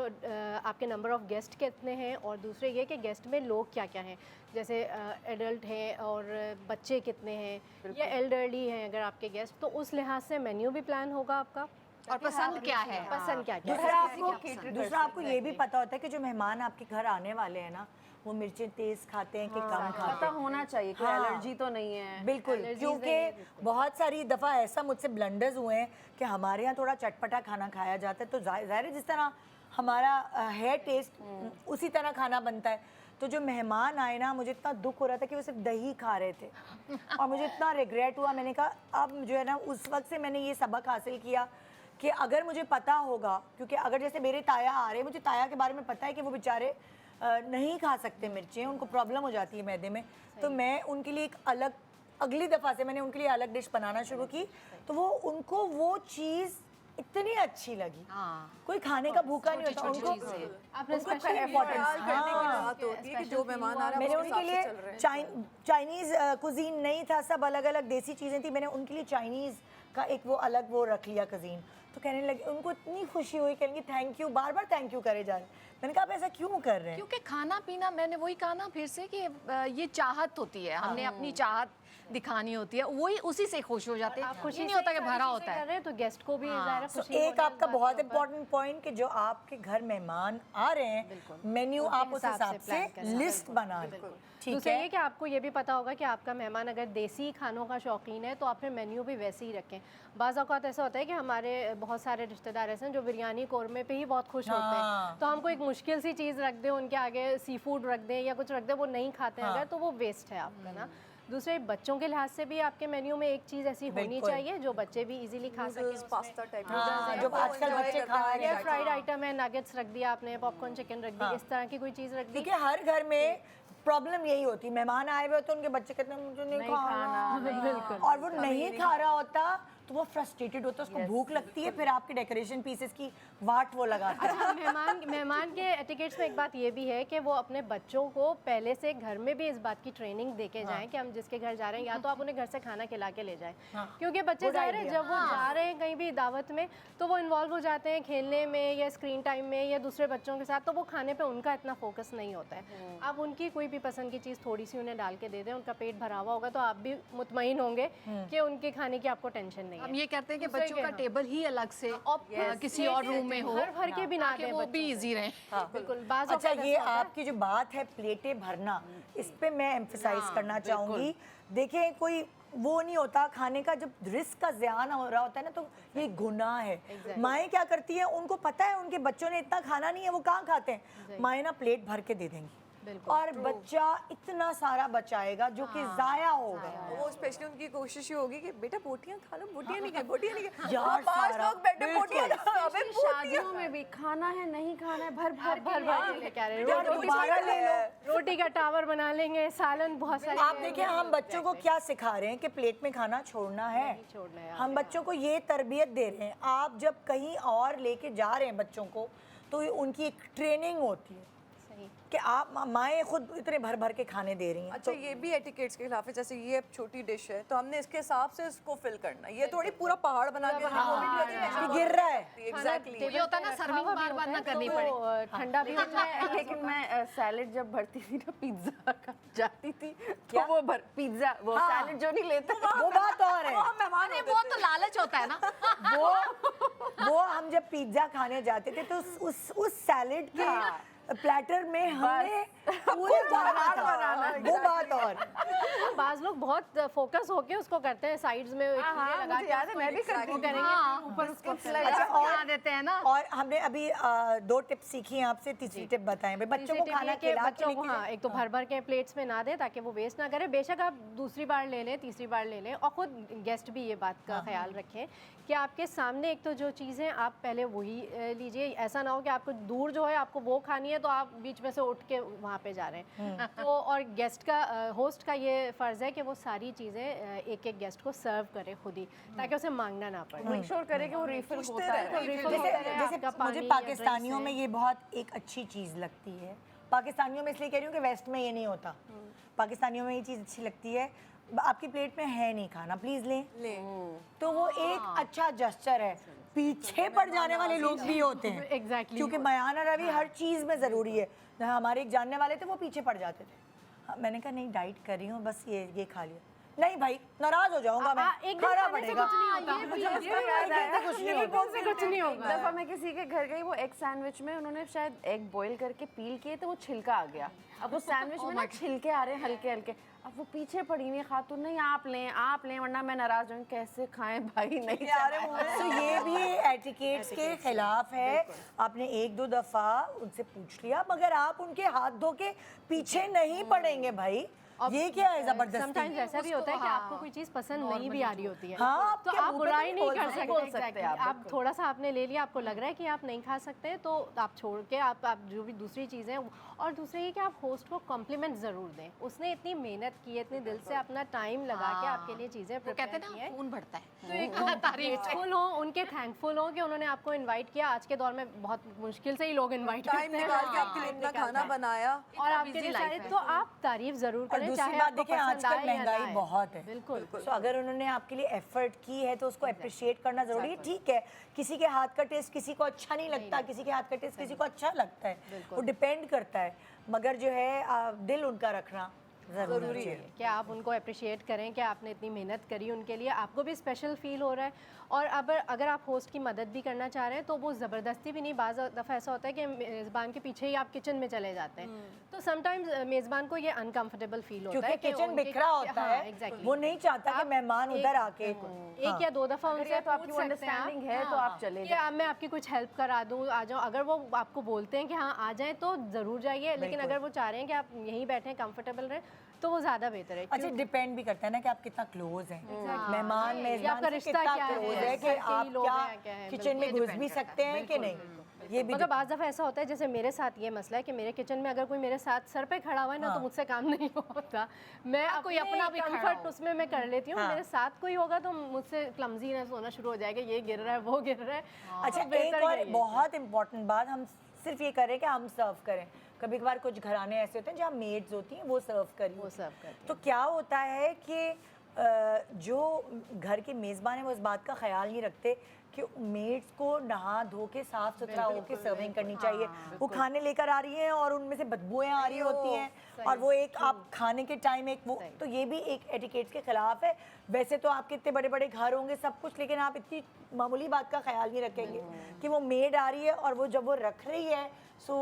आपके नंबर ऑफ गेस्ट कितने हैं, और दूसरे ये कि गेस्ट में लोग क्या क्या हैं, जैसे एडल्ट हैं और बच्चे कितने हैं या एल्डरली हैं अगर आपके गेस्ट, तो उस लिहाज से मेन्यू भी प्लान होगा आपका और पसंद क्या है। पसंद क्या क्या दूसरा आपको ये भी पता होता है कि जो मेहमान आपके घर आने वाले हैं ना वो मिर्चें तेज खाते हैं कि कम खाते पता हैं। होना चाहिए कोई हाँ। एलर्जी तो नहीं है। बिल्कुल, क्योंकि बहुत सारी दफ़ा ऐसा मुझसे ब्लंडर्स हुए हैं कि हमारे यहाँ थोड़ा चटपटा खाना खाया जाता है, तो जाहिर है जिस तरह हमारा है टेस्ट उसी तरह खाना बनता है। तो जो मेहमान आए ना, मुझे इतना दुख हो रहा था कि वो सिर्फ दही खा रहे थे और मुझे इतना रिग्रेट हुआ। मैंने कहा अब जो है ना, उस वक्त से मैंने ये सबक हासिल किया कि अगर मुझे पता होगा, क्योंकि अगर जैसे मेरे ताया आ रहे, मुझे ताया के बारे में पता है कि वो बेचारे नहीं खा सकते मिर्चें, उनको प्रॉब्लम हो जाती है मैदे में, तो मैं उनके लिए एक अगली दफ़ा से मैंने उनके लिए अलग डिश बनाना शुरू की, तो वो उनको वो चीज़ इतनी अच्छी लगी। हाँ। कोई खाने का भूखा नहीं होता, उनको आपने उनको स्पेशली इम्पोर्टेंस करने की बात होती है कि जो मेहमान आ रहा है मैंने वो उनके हिसाब से लिए चल रहे हैं। चाइनीज कुजीन नहीं था, सब अलग अलग देसी चीज़ें थी। मैंने उनके लिए चाइनीज का एक वो अलग वो रख लिया कुजीन। तो कहने लगे, उनको इतनी खुशी हुई, कहेंगे thank you, bar bar thank you करे जा रहे। मैंने कहा आप ऐसा क्यों कर रहे हैं? क्योंकि खाना पीना, मैंने वही कहा ना फिर से कि ये चाहत होती है, हमने अपनी चाहत दिखानी होती है, वही उसी से खुश हो जाते हैं। आप खुशी ये नहीं से होता कि सारी भरा चीज़ें होता कर है। रहे हैं तो गेस्ट को भी ज़ाहिर है So, खुशी एक होगी आपका इस बहुत बात के ऊपर। इंपॉर्टेंट पॉइंट कि जो आपके घर मेहमान आ रहे हैं, मेन्यू उनके आप उस हिसाब से हिसाब plan से करना। लिस्ट बना लें। ठीक दूसरा ये है। कि आपको ये भी पता होगा कि आपका मेहमान अगर देसी खानों का शौकीन है तो आप फिर मेन्यू भी वैसे ही रखें। बाज़ औक़ात ऐसा होता है कि हमारे बहुत सारे रिश्तेदार ऐसे हैं जो बिरयानी कौरमे पे ही बहुत खुश होते हाँ। हैं, तो हम कोई एक मुश्किल सी चीज़ रख दें उनके आगे, सी फूड रख दें या कुछ रख दें, वो नहीं खाते हैं अगर, तो वो वेस्ट है आपका ना। दूसरे बच्चों के लिहाज से भी आपके मेन्यू में एक चीज़ ऐसी होनी बिल्कुल। चाहिए जो बच्चे भी इजीली खा सकें। पास्ता टाइप हाँ, जो आजकल बच्चे खा रहे या हैं। फ्राइड आइटम है, नगेट्स रख दिया आपने, पॉपकॉर्न चिकन रख दी, इस तरह की कोई चीज़ रख दी। क्योंकि हर घर में प्रॉब्लम यही होती है, मेहमान आए हुए होते हैं, उनके बच्चे कहते हैं मुझे नहीं खाना, और वो नहीं खा रहा होता तो वो फ्रस्ट्रेटेड होता है, उसको भूख लगती है, फिर आपके डेकोरेशन पीसेस की वाट वो लगाता है। अच्छा, मेहमान के एटिकेट्स में एक बात ये भी है कि वो अपने बच्चों को पहले से घर में भी इस बात की ट्रेनिंग दे के जाएं कि हम जिसके घर जा रहे हैं या तो आप उन्हें घर से खाना खिला के ले जाएं, क्योंकि बच्चे Good ज़ाहिर है idea। जब वो जा रहे हैं कहीं भी दावत में तो वो इन्वॉल्व हो जाते हैं खेलने में या स्क्रीन टाइम में या दूसरे बच्चों के साथ, तो वो खाने पर उनका इतना फोकस नहीं होता है। आप उनकी कोई भी पसंद की चीज़ थोड़ी सी उन्हें डाल के दे दें, उनका पेट भरा हुआ होगा तो आप भी मुतमईन होंगे कि उनके खाने की आपको टेंशन नहीं हम है। ये कहते हैं कि दूसरे बच्चों के का हाँ। टेबल ही अलग से किसी और रूम में हो, भर भर के भी ना ताकि दें वो बच्चों भी को। इजी रहे। बिल्कुल। बाज़ अच्छा, औक़ात ये ऐसा होता है- आपकी जो बात है प्लेटें भरना, इस पे मैं एम्फसाइज करना चाहूँगी। देखें, कोई वो नहीं होता खाने का, जब रिस्क का ज़ियान हो रहा होता है ना तो ये गुनाह है। माएँ क्या करती हैं, उनको पता है उनके बच्चों ने इतना खाना नहीं है, वो कहाँ खाते हैं, माएँ ना प्लेट भर के दे देंगी और बच्चा इतना सारा बचाएगा जो कि ज़ाया होगा। वो स्पेशली उनकी कोशिश ये होगी कि बेटा बोटियां खा लो, बोटियां नहीं खाए, बोटियां नहीं खाए। यार, और 5 सारा, लोग बैठे बिल्कुल। बोटियां खा, अबे शादियों में भी खाना है नहीं खाना है, भर भर भर भर के लेके आ रहे हैं। यार, दोबारा ले लो। रोटी का टावर बना लेंगे, सालन बहुत सारे आप देखिए, हम बच्चों को क्या सिखा रहे हैं कि प्लेट में खाना छोड़ना है। छोड़ना है। हम बच्चों को ये तरबियत दे रहे हैं। आप जब कहीं और लेके जा रहे हैं बच्चों को, तो ये उनकी एक ट्रेनिंग होती है सही। कि आप माएँ खुद इतने भर भर के खाने दे रही हैं। अच्छा, ये भी एटिकेट्स के खिलाफ है। जैसे ये अब छोटी डिश है तो हमने इसके हिसाब से इसको फिल करना है। ये थोड़ी पूरा पहाड़ बना के ये गिर रहा है। एग्जैक्टली। ये होता है ना, सर्विंग बार बार ना करनी पड़े। ठंडा भी होता है। लेकिन मैं सैलेड जब भरती थी ना, पिज्जा का जाती थी तो वो पिज्जा वो सैलेड जो नहीं लेते वो बात और है। अरे वो तो लालच होता है ना। वो हम जब पिज्जा खाने जाते थे तो उस सैलेड के प्लेटर में हमने पूरे भरना था। वो बात और। बाज लोग बहुत फोकस होके उसको करते हैं, साइड्स में एक हाँ, चीज़ें लगा मुझे के याद है, उसको मैं भी एक साथ करती वो थी। करेंगे, हाँ, ऊपर उसको अच्छा, बना देते हैं ना। और हमने अभी 2 टिप्स सीखी हैं आपसे, तीसरी टिप बताएं भाई। बच्चों को खाना खिला के बच्चों को लेके हाँ, एक तो भर भर के प्लेट्स में ना दें ताकि वो वेस्ट ना करें। बेशक आप दूसरी बार ले लें, तीसरी बार ले लें, और ख़ुद गेस्ट भी ये बात का ख्याल रखें कि आपके सामने एक तो जो चीज़ें आप पहले वही लीजिए। ऐसा ना हो कि आपको दूर जो है आपको वो खानी है तो आप बीच में से उठ के वहाँ पे जा रहे हैं। तो और गेस्ट का, होस्ट का ये फ़र्ज़ है कि वो सारी चीज़ें एक एक गेस्ट को सर्व करे खुद ही, ताकि उसे मांगना ना पड़े। मेक श्योर करे कि वो रिफिल होता है। रिफिल जैसे होता है, जैसे आपका मुझे पानी या पाकिस्तानियों drinks में है। ये बहुत एक अच्छी चीज़ लगती है। पाकिस्तानियों में इसलिए कह रही हूँ कि वेस्ट में ये नहीं होता। पाकिस्तानियों में ये चीज़ अच्छी लगती है, आपकी प्लेट में है नहीं खाना, प्लीज़ लें। तो वो एक अच्छा जस्चर है। पीछे पड़ जाने वाले लोग भी होते हैं। Exactly। क्योंकि बयान और रवि हर चीज़ में ज़रूरी है। हमारे एक जानने वाले थे, वो पीछे पड़ जाते थे। मैंने कहा नहीं, डाइट कर रही हूँ, बस ये खा लिया। नहीं भाई, नाराज हो जाऊंगा मैं, एक दिन खाना खाने से पड़ेगा। कुछ नहीं होता। मुझे ये उसका भी याद याद है, आया। कुछ नहीं ये होगा। भी कुछ नहीं होगा। एक दफा मैं किसी के घर गई, वो एग सैंडविच में उन्होंने शायद एग बॉईल करके पील किए तो वो छिलका आ गया। अब वो सैंडविच में ना छिलके आ रहे हैं हल्के हल्के। अब वो पीछे पड़ी हुई खातून, नहीं आप लें वरना मैं नाराज हूँ। कैसे खाएं भाई, नहीं तो ये भी एटिकेट्स के खिलाफ है। आपने 1-2 दफ़ा उनसे पूछ लिया, मगर आप उनके हाथ धो के पीछे नहीं पड़ेंगे भाई। ये क्या है जबरदस्ती? समटाइम्स ऐसा भी होता है कि आपको कोई चीज़ पसंद नहीं भी आ रही होती है, हाँ, तो आपके आप मुंह पे बुराई तो नहीं बोल कर सकते, सकते। बोल सकते Exactly. आप, आप थोड़ा सा आपने ले लिया, आपको लग रहा है कि आप नहीं खा सकते, तो आप छोड़ के आप जो भी दूसरी चीज़ें, और दूसरा ये कि आप होस्ट को कॉम्प्लीमेंट ज़रूर दें। उसने इतनी मेहनत की है, इतनी दिल से अपना टाइम लगा के आपके लिए चीज़ें वो कहते प्रिपेयर हैं की ना हैं, खून बढ़ता है तो एक तो ग्रेटफुल हो, उनके थैंकफुल हो कि उन्होंने आपको इनवाइट किया। आज के दौर में बहुत मुश्किल से ही लोग इनवाइट करते हैं, टाइम निकाल के आपके लिए इतना खाना बनाया। और आपके लिए सारे, तो आप तारीफ जरूर और करें, दूसरी चाहे बात आपको देखिए, पसंद आजकल आए या ना महंगाई आए। बहुत है। बिल्कुल। तो अगर उन्होंने आपके लिए एफर्ट की है तो उसको अप्रिशिएट करना जरूरी है। ठीक है, किसी के हाथ का टेस्ट किसी को अच्छा नहीं लगता, किसी के हाथ का टेस्ट किसी को अच्छा लगता है, वो डिपेंड करता है, मगर जो है दिल उनका रखना जरूरी है। कि आप उनको अप्रिशिएट करें कि आपने इतनी मेहनत करी उनके लिए, आपको भी स्पेशल फील हो रहा है। और अब अगर आप होस्ट की मदद भी करना चाह रहे हैं तो वो ज़बरदस्ती भी नहीं, बाज़ दफ़ा ऐसा होता है कि मेज़बान के पीछे ही आप किचन में चले जाते हैं, तो समटाइम्स मेज़बान को ये अनकंफर्टेबल फील होता है क्योंकि किचन बिखरा होता है, एग्जैक्टली, वो नहीं चाहता कि मेहमान उधर आके एक या दो दफ़ा उनसे तो आपकी पूछ सकते हैं अंडरस्टैंडिंग है तो आप चले कि मैं आपकी कुछ हेल्प करा दूँ, आ जाओ। अगर वो आपको बोलते हैं कि हाँ आ जाएं तो ज़रूर जाइए, लेकिन अगर वो चाह रहे हैं कि आप यहीं बैठें कंफर्टेबल रहें तो वो ज़्यादा बेहतर है। अच्छा, डिपेंड भी करता है ना कि आप कितना क्लोज हैं, मेहमान या मेजबान आपका से रिश्ता कितना क्या क्लोज है, है कि घर के ही आप लोग हैं, क्या क्या है, किचन में घुस भी सकते हैं कि नहीं, ये भी मगर बाज़ दफ़ा ऐसा होता है, जैसे मेरे साथ ये मसला है कि मेरे किचन में अगर कोई मेरे साथ सर पे खड़ा हुआ है ना तो मुझसे काम नहीं होता। मैं कोई अपना भी कंफर्ट उसमें मैं कर लेती हूँ, मेरे साथ कोई होगा तो मुझसे क्लमजीनेस होना शुरू हो जाएगा, ये गिर रहा है, वो गिर रहा है। अच्छा, एक और बहुत इंपॉर्टेंट बात, हम सिर्फ ये करें कि हम सर्व करें। कभी कभार कुछ घराने ऐसे होते हैं जहाँ मेड्स होती हैं, वो सर्व करें, तो क्या होता है कि जो घर के मेज़बान हैं वो इस बात का ख्याल नहीं रखते कि मेड्स को नहा धो के साफ सुथरा होकर सर्विंग करनी चाहिए। वो खाने लेकर आ रही हैं और उनमें से बदबूएं आ रही होती हैं, और वो एक आप खाने के टाइम एक वो, तो ये भी एक एटिकेट्स के खिलाफ है। वैसे तो आपके इतने बड़े बड़े घर होंगे सब कुछ, लेकिन आप इतनी मामूली बात का ख्याल नहीं रखेंगे कि वो मेड आ रही है और वो जब वो रख रही है सो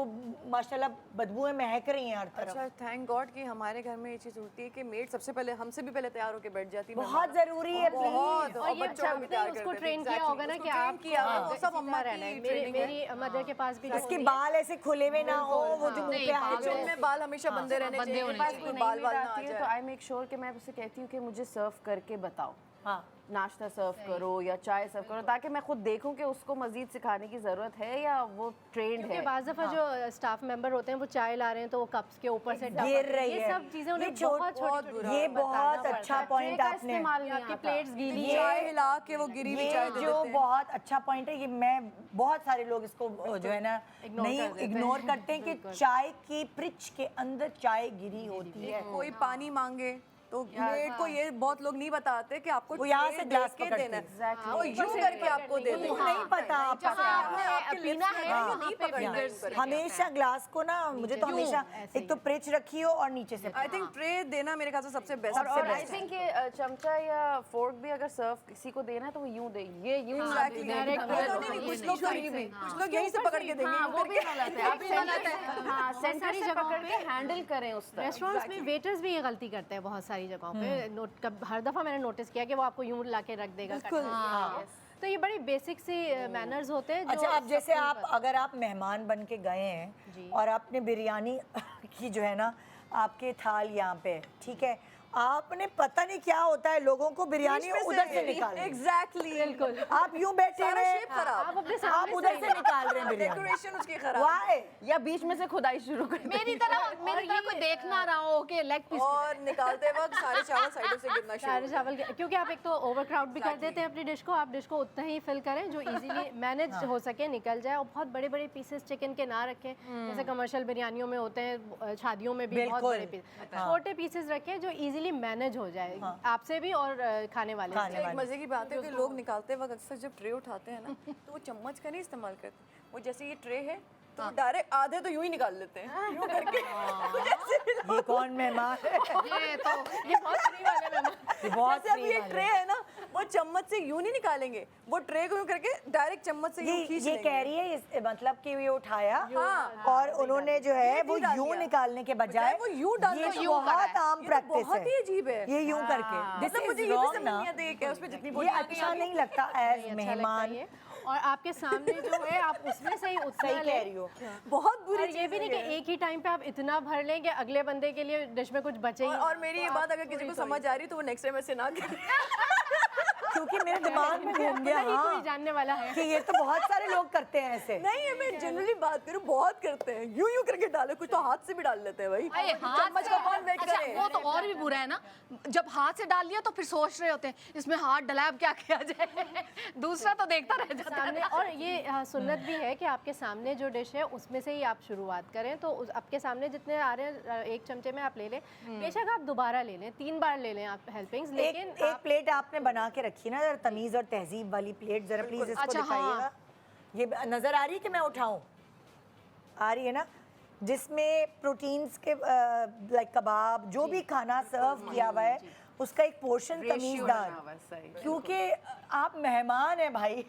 माशाल्लाह बदबूएं महक रही हैं हर तरफ। अच्छा, थैंक गॉड कि हमारे घर में ये चीज़ होती है कि मेड सबसे पहले, हमसे भी पहले तैयार होकर बैठ जाती है। बहुत जरूरी है, बहुत, प्लीज। और बच्चों को भी तैयार उसको कर ट्रेन देती है। किया होगा ना Exactly, कि उसको आप train किया होगा, वो सब अम्मा रहना है। की ट्रेनिंग है। मेरी मदर के पास भी इसके बाल ऐसे खुले हुए ना हो, वो जो मुंह पे आए किचन में बाल हमेशा बंदे रहने चाहिए, होने पास कोई बाल वाल ना आ आती है तो जाए। आई मेक श्योर कि मैं उसे कहती हूँ कि मुझे सर्व करके बताओ, हाँ, नाश्ता सर्व करो या चाय सर्व करो, ताकि मैं खुद देखूं कि उसको मजीद सिखाने की ज़रूरत है या वो ट्रेंड क्योंकि है। बाज़ दफ़ा जो स्टाफ मेंबर होते हैं वो चाय ला रहे हैं तो वो कप्स के ऊपर से गिर रही ये है। सब चीज़ें उन्हें ये छोट- बहुत छोटी ये बहुत अच्छा पॉइंट आपने, इस्तेमाल नहीं आपकी आता। प्लेट्स गीली ये- चाय हिला के वो गिरी हुई चाय ये दे जो देते हैं। बहुत अच्छा पॉइंट है, ये मैं बहुत सारे लोग इसको जो है ना नहीं इग्नोर करते हैं कि चाय की फ्रिज के अंदर चाय गिरी होती है। कोई पानी मांगे तो मेड को ये बहुत लोग नहीं बताते कि आपको वो यहाँ से ट्रे ग्लास दे के पकड़ते देना है। हैं। Exactly. वो यूं करके आपको दे उनको देंगे। नहीं पता आप आपके पीना lips में है, वो नहीं पकड़ना है यूं करके। हमेशा ग्लास को ना, मुझे तो हमेशा एक तो फ्रिज रखी हो और नीचे से आई थिंक ट्रे देना मेरे ख्याल से सबसे बेस्ट और आई थिंक ये चमचा या फोर्क भी अगर सर्व किसी को देना है तो वो यूं दे, ये यूं Exactly. direct नहीं, कुछ लोग भी कुछ लोग यहीं से पकड़ के देंगे हाँ, यूं वो भी करके। गलत है। आप सेंटर, हाँ, सेंटर से पकड़ के हैंडल करें उस तरह। रेस्टोरेंट्स में वेटर्स भी ये गलती करते हैं बहुत सारी जगहों पे। हर दफ़ा मैंने नोटिस किया कि वो आपको यूं ला के रख देगा। तो ये बड़ी बेसिक सी मैनर्स होते हैं। अच्छा, अब जैसे आप अगर आप मेहमान बन के गए हैं और आपने बिरयानी की जो है ना आपके थाल यहाँ पे, ठीक है, आपने पता नहीं क्या होता है लोगों को बिरयानी उधर से निकालना। एग्जैक्टली, बिल्कुल। आप यूं बैठे सारा हैं, शेप खराब, आप अपने आप सामने उधर से निकाल रहे हैं बिरयानी। डेकोरेशन उसकी खराब। Why? या बीच में से खुदाई शुरू कर दे। मेरी तरह कोई देख ना रहा हो कि लेग पीस और निकालते वक्त सारे चावल साइडों से गिरना शुरू सारे चावल क्योंकि आप एक तो ओवर क्राउड भी कर देते हैं अपनी डिश को। आप डिश को उतना ही फिल करें जो इजीली मैनेज हो सके, निकल जाए, और बहुत बड़े बड़े पीसेस चिकन के ना रखें जैसे कमर्शियल बिरयानियों में होते हैं, शादियों में भी बहुत बड़े पीस, छोटे पीसेस रखें जो इजीली मैनेज हो जाए आपसे भी और खाने वाले से। एक मजे की बात है कि लोग निकालते वक्त अक्सर जब ट्रे उठाते हैं ना तो वो चम्मच का नहीं इस्तेमाल करते, वो जैसे ये ट्रे है तो डायरेक्ट आधे तो यूं ही निकाल लेते हैं यूं करके कुछ ऐसे भी लोग- ये कौन मेहमान है? ये बहुत फ्री वाले मेहमान। ये बहुत जैसे अब free ये वाले। ट्रे है ना वो चम्मच से यूं नहीं निकालेंगे, वो ट्रे को यूं करके डायरेक्ट चम्मच से यूं खींच ये लेंगे। कह रही है मतलब कि ये उठाया हाँ। और उन्होंने जो है ये वो भी डाल यूं दिया। निकालने के बजाय वो यूं डालना ये यूं करा बहुत है। आम ये तो प्रैक्टिस बहुत ही है, अजीब है। ये यूं करके। मतलब मुझे ये भी समझ नहीं आता है कि उसमें जितनी ये बोली अच्छा नहीं लगता एज मेहमान। और आपके सामने जो है आप उसमें से ही उतना सही कह लें। रही हो। बहुत बुरी और ये भी नहीं कि एक ही टाइम पे आप इतना भर लें कि अगले बंदे के लिए डिश में कुछ बचे ही और मेरी ये बात अगर किसी को समझ आ रही तो वो नेक्स्ट टाइम ऐसे ना करे। क्योंकि मेरे दिमाग में घूम गया नहीं कोई हाँ जानने वाला है। कि ये तो बहुत सारे लोग करते हैं ऐसे। नहीं मैं जनरली बात करूं बहुत करते हैं, यूं यूं करके डाले, कुछ तो हाथ से भी डाल लेते हैं भाई। अरे हाथ चम्मच का कौन वेट अच्छा, करे। वो तो और भी बुरा है ना, जब हाथ से डाल लिया तो फिर सोच रहे होते हैं इसमें हाथ डला अब क्या किया जाए। दूसरा तो देखता रह जाता है। सामने और ये सुन्नत भी है कि आपके सामने जो डिश है उसमें से ही आप शुरुआत करें। तो आपके सामने जितने आ रहे हैं एक चमचे में आप ले लें, बेशक आप दोबारा ले लें, 3 बार ले लें आप हेल्पिंग्स, लेकिन एक प्लेट आपने बना के रखी ना, जरा तमीज और तहजीब वाली प्लेट, जरा प्लीज इसको अच्छा, दिखाइएगा। ये नजर आ रही है कि मैं उठाऊं? आ रही है ना, जिसमें प्रोटीन्स के लाइक कबाब जो भी खाना सर्व किया हुआ है उसका एक पोर्शन तमीजदार, क्योंकि आप मेहमान हैं भाई।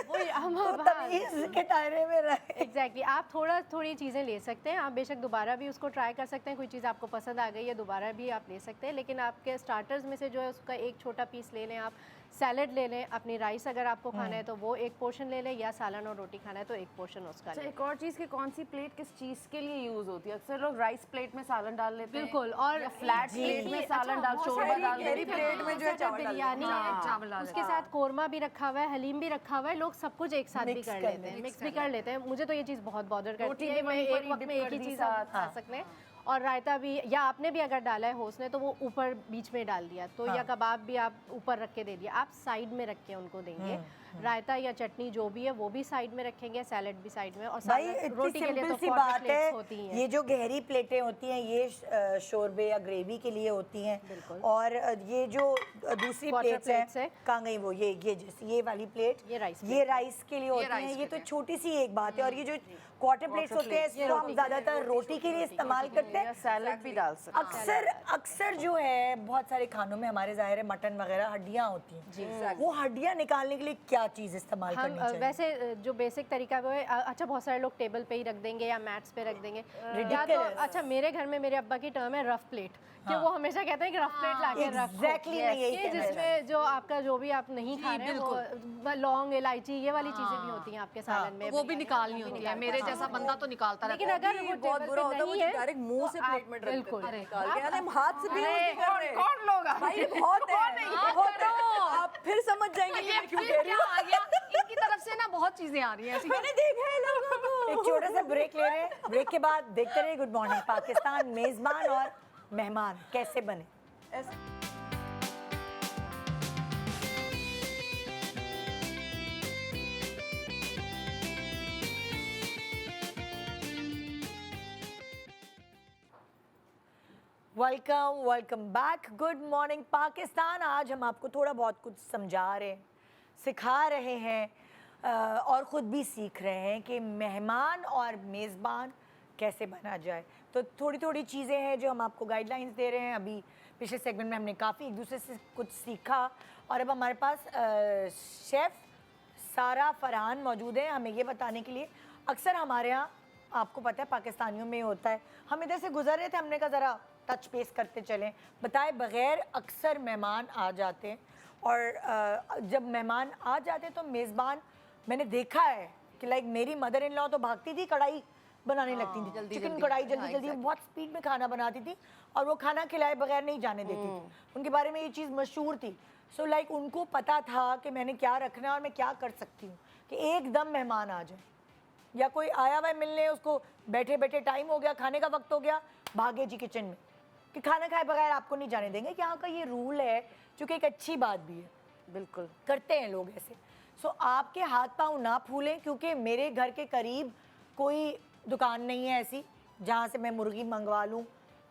वही हम तो तमीज के दायरे में रहे। एग्जैक्टली आप थोड़ी चीज़ें ले सकते हैं। आप बेशक दोबारा भी उसको ट्राई कर सकते हैं, कोई चीज़ आपको पसंद आ गई है दोबारा भी आप ले सकते हैं। लेकिन आपके स्टार्टर्स में से जो है उसका एक छोटा पीस ले लें, आप सैलेड ले लें, अपनी राइस अगर आपको खाना है तो वो एक पोर्शन ले लें, या सालन और रोटी खाना है तो एक पोर्शन उसका अच्छा, लें। एक और चीज़ कि कौन सी प्लेट किस चीज़ के लिए यूज़ होती है? अक्सर लोग राइस प्लेट में सालन डाल लेते हैं, बिल्कुल। और फ्लैट प्लेट में सालन डाल, शोरबा डाल गहरी देते हैं। प्लेट में जो है चावल डाल बिरयानी है, चावल डाल उसके साथ कोरमा भी रखा हुआ है, हलीम भी रखा हुआ है, लोग सब कुछ एक साथ भी Mix कर कर लेते हैं, मिक्स भी कर लेते हैं। मुझे तो ये चीज़ बहुत बॉदर करती रोटी है। भी मैं वहीं एक पर ही वक्त में dip एक कर ही दी चीज़ आप खा सकते हैं। और रायता भी, या आपने भी अगर डाला है होस्ट ने तो वो ऊपर बीच में डाल दिया, तो या कबाब भी आप ऊपर रख के दे दिया, आप साइड में रख के उनको देंगे। रायता या चटनी जो भी है वो भी साइड में रखेंगे, सैलेड भी साइड में। और भाई सालन- इतनी रोटी के लिए सिंपल तो सी 40 बात प्लेट्स होती है, हैं। ये जो गहरी प्लेटें होती हैं ये शोरबे या ग्रेवी के लिए होती हैं, और ये जो दूसरी Quarter प्लेट्स plates हैं है। कहाँ गई वो, ये जैसे ये वाली प्लेट, ये राइस ये राइस के लिए होती हैं। राइस ये के तो लिए। छोटी सी एक बात है। और ये जो क्वार्टर प्लेट्स होते हैं इसको हम ज़्यादातर रोटी के लिए इस्तेमाल करते हैं। या सैलेड भी डाल सकते हैं। अक्सर जो है बहुत सारे खानों में हमारे ज़ाहिर है मटन वगैरह हड्डियाँ होती हैं, वो हड्डियाँ निकालने के लिए क्या चीज़ इस्तेमाल हम करनी चाहिए? वैसे जो बेसिक तरीका वो है, अच्छा बहुत सारे लोग टेबल पे ही रख देंगे या मैट्स पे रख देंगे, या तो Ridiculous. अच्छा मेरे घर में मेरे अब्बा की टर्म है रफ प्लेट, कि वो हमेशा कहते हैं कि रफ प्लेट लाके रखो। Exactly, मैं यही कि कहना जिसमें जो आपका जो भी आप नहीं खा रहे हैं वो लौंग इलायची ये वाली चीजें भी होती हैं आपके सालन में, वो भी निकालनी होती है। मेरे जैसा बंदा तो निकालता रहता लेकिन अगर वो बहुत टेबल बुरा पे होता है, वो नहीं है डायरेक्ट मुंह से तो आप- प्लेट में रख बिल्कुल। देते हैं निकाल के। अरे हम हाथ से भी यूज नहीं कर रहे। कौन लोग आ भाई बहुत है, बहुत है। आप फिर समझ जाएंगे कि है। मैं क्यों फिर कह रही क्या हूँ। आ गया, इनकी तरफ से ना बहुत चीजें आ रही हैं ऐसी। मैंने देखा है लोगों को। एक छोटा सा ब्रेक ले रहे हैं, ब्रेक के बाद देखते रहे गुड मॉर्निंग पाकिस्तान। मेजबान और मेहमान कैसे बने? Welcome back, good morning Pakistan. आज हम आपको थोड़ा बहुत कुछ समझा रहे हैं, सिखा रहे हैं और ख़ुद भी सीख रहे हैं कि मेहमान और मेज़बान कैसे बना जाए। तो थोड़ी थोड़ी चीज़ें हैं जो हम आपको गाइडलाइंस दे रहे हैं। अभी पिछले सेगमेंट में हमने काफ़ी एक दूसरे से कुछ सीखा, और अब हमारे पास शेफ़ सारा फरहान मौजूद है हमें ये बताने के लिए। अक्सर हमारे यहाँ आपको पता है पाकिस्तानियों में होता है, हम इधर से गुजर रहे थे, हमने कहा ज़रा टच बेस करते चलें, बताए बगैर अक्सर मेहमान आ जाते हैं। और जब मेहमान आ जाते हैं तो मेज़बान, मैंने देखा है कि लाइक मेरी मदर इन लॉ तो भागती थी, कढ़ाई बनाने लगती थी, चिकन कढ़ाई जल्दी जल्दी, बहुत स्पीड में खाना बनाती थी और वो खाना खिलाए बगैर नहीं जाने देती थी। उनके बारे में ये चीज़ मशहूर थी। सो लाइक उनको पता था कि मैंने क्या रखना है और मैं क्या कर सकती हूँ कि एकदम मेहमान आ जाए या कोई आया हुआ है मिलने, उसको बैठे बैठे टाइम हो गया, खाने का वक्त हो गया, भागे जी किचन में कि खाना खाए बगैर आपको नहीं जाने देंगे। यहाँ का ये रूल है, जो कि एक अच्छी बात भी है, बिल्कुल करते हैं लोग ऐसे। सो आपके हाथ पाँव ना फूलें, क्योंकि मेरे घर के करीब कोई दुकान नहीं है ऐसी जहाँ से मैं मुर्गी मंगवा लूँ,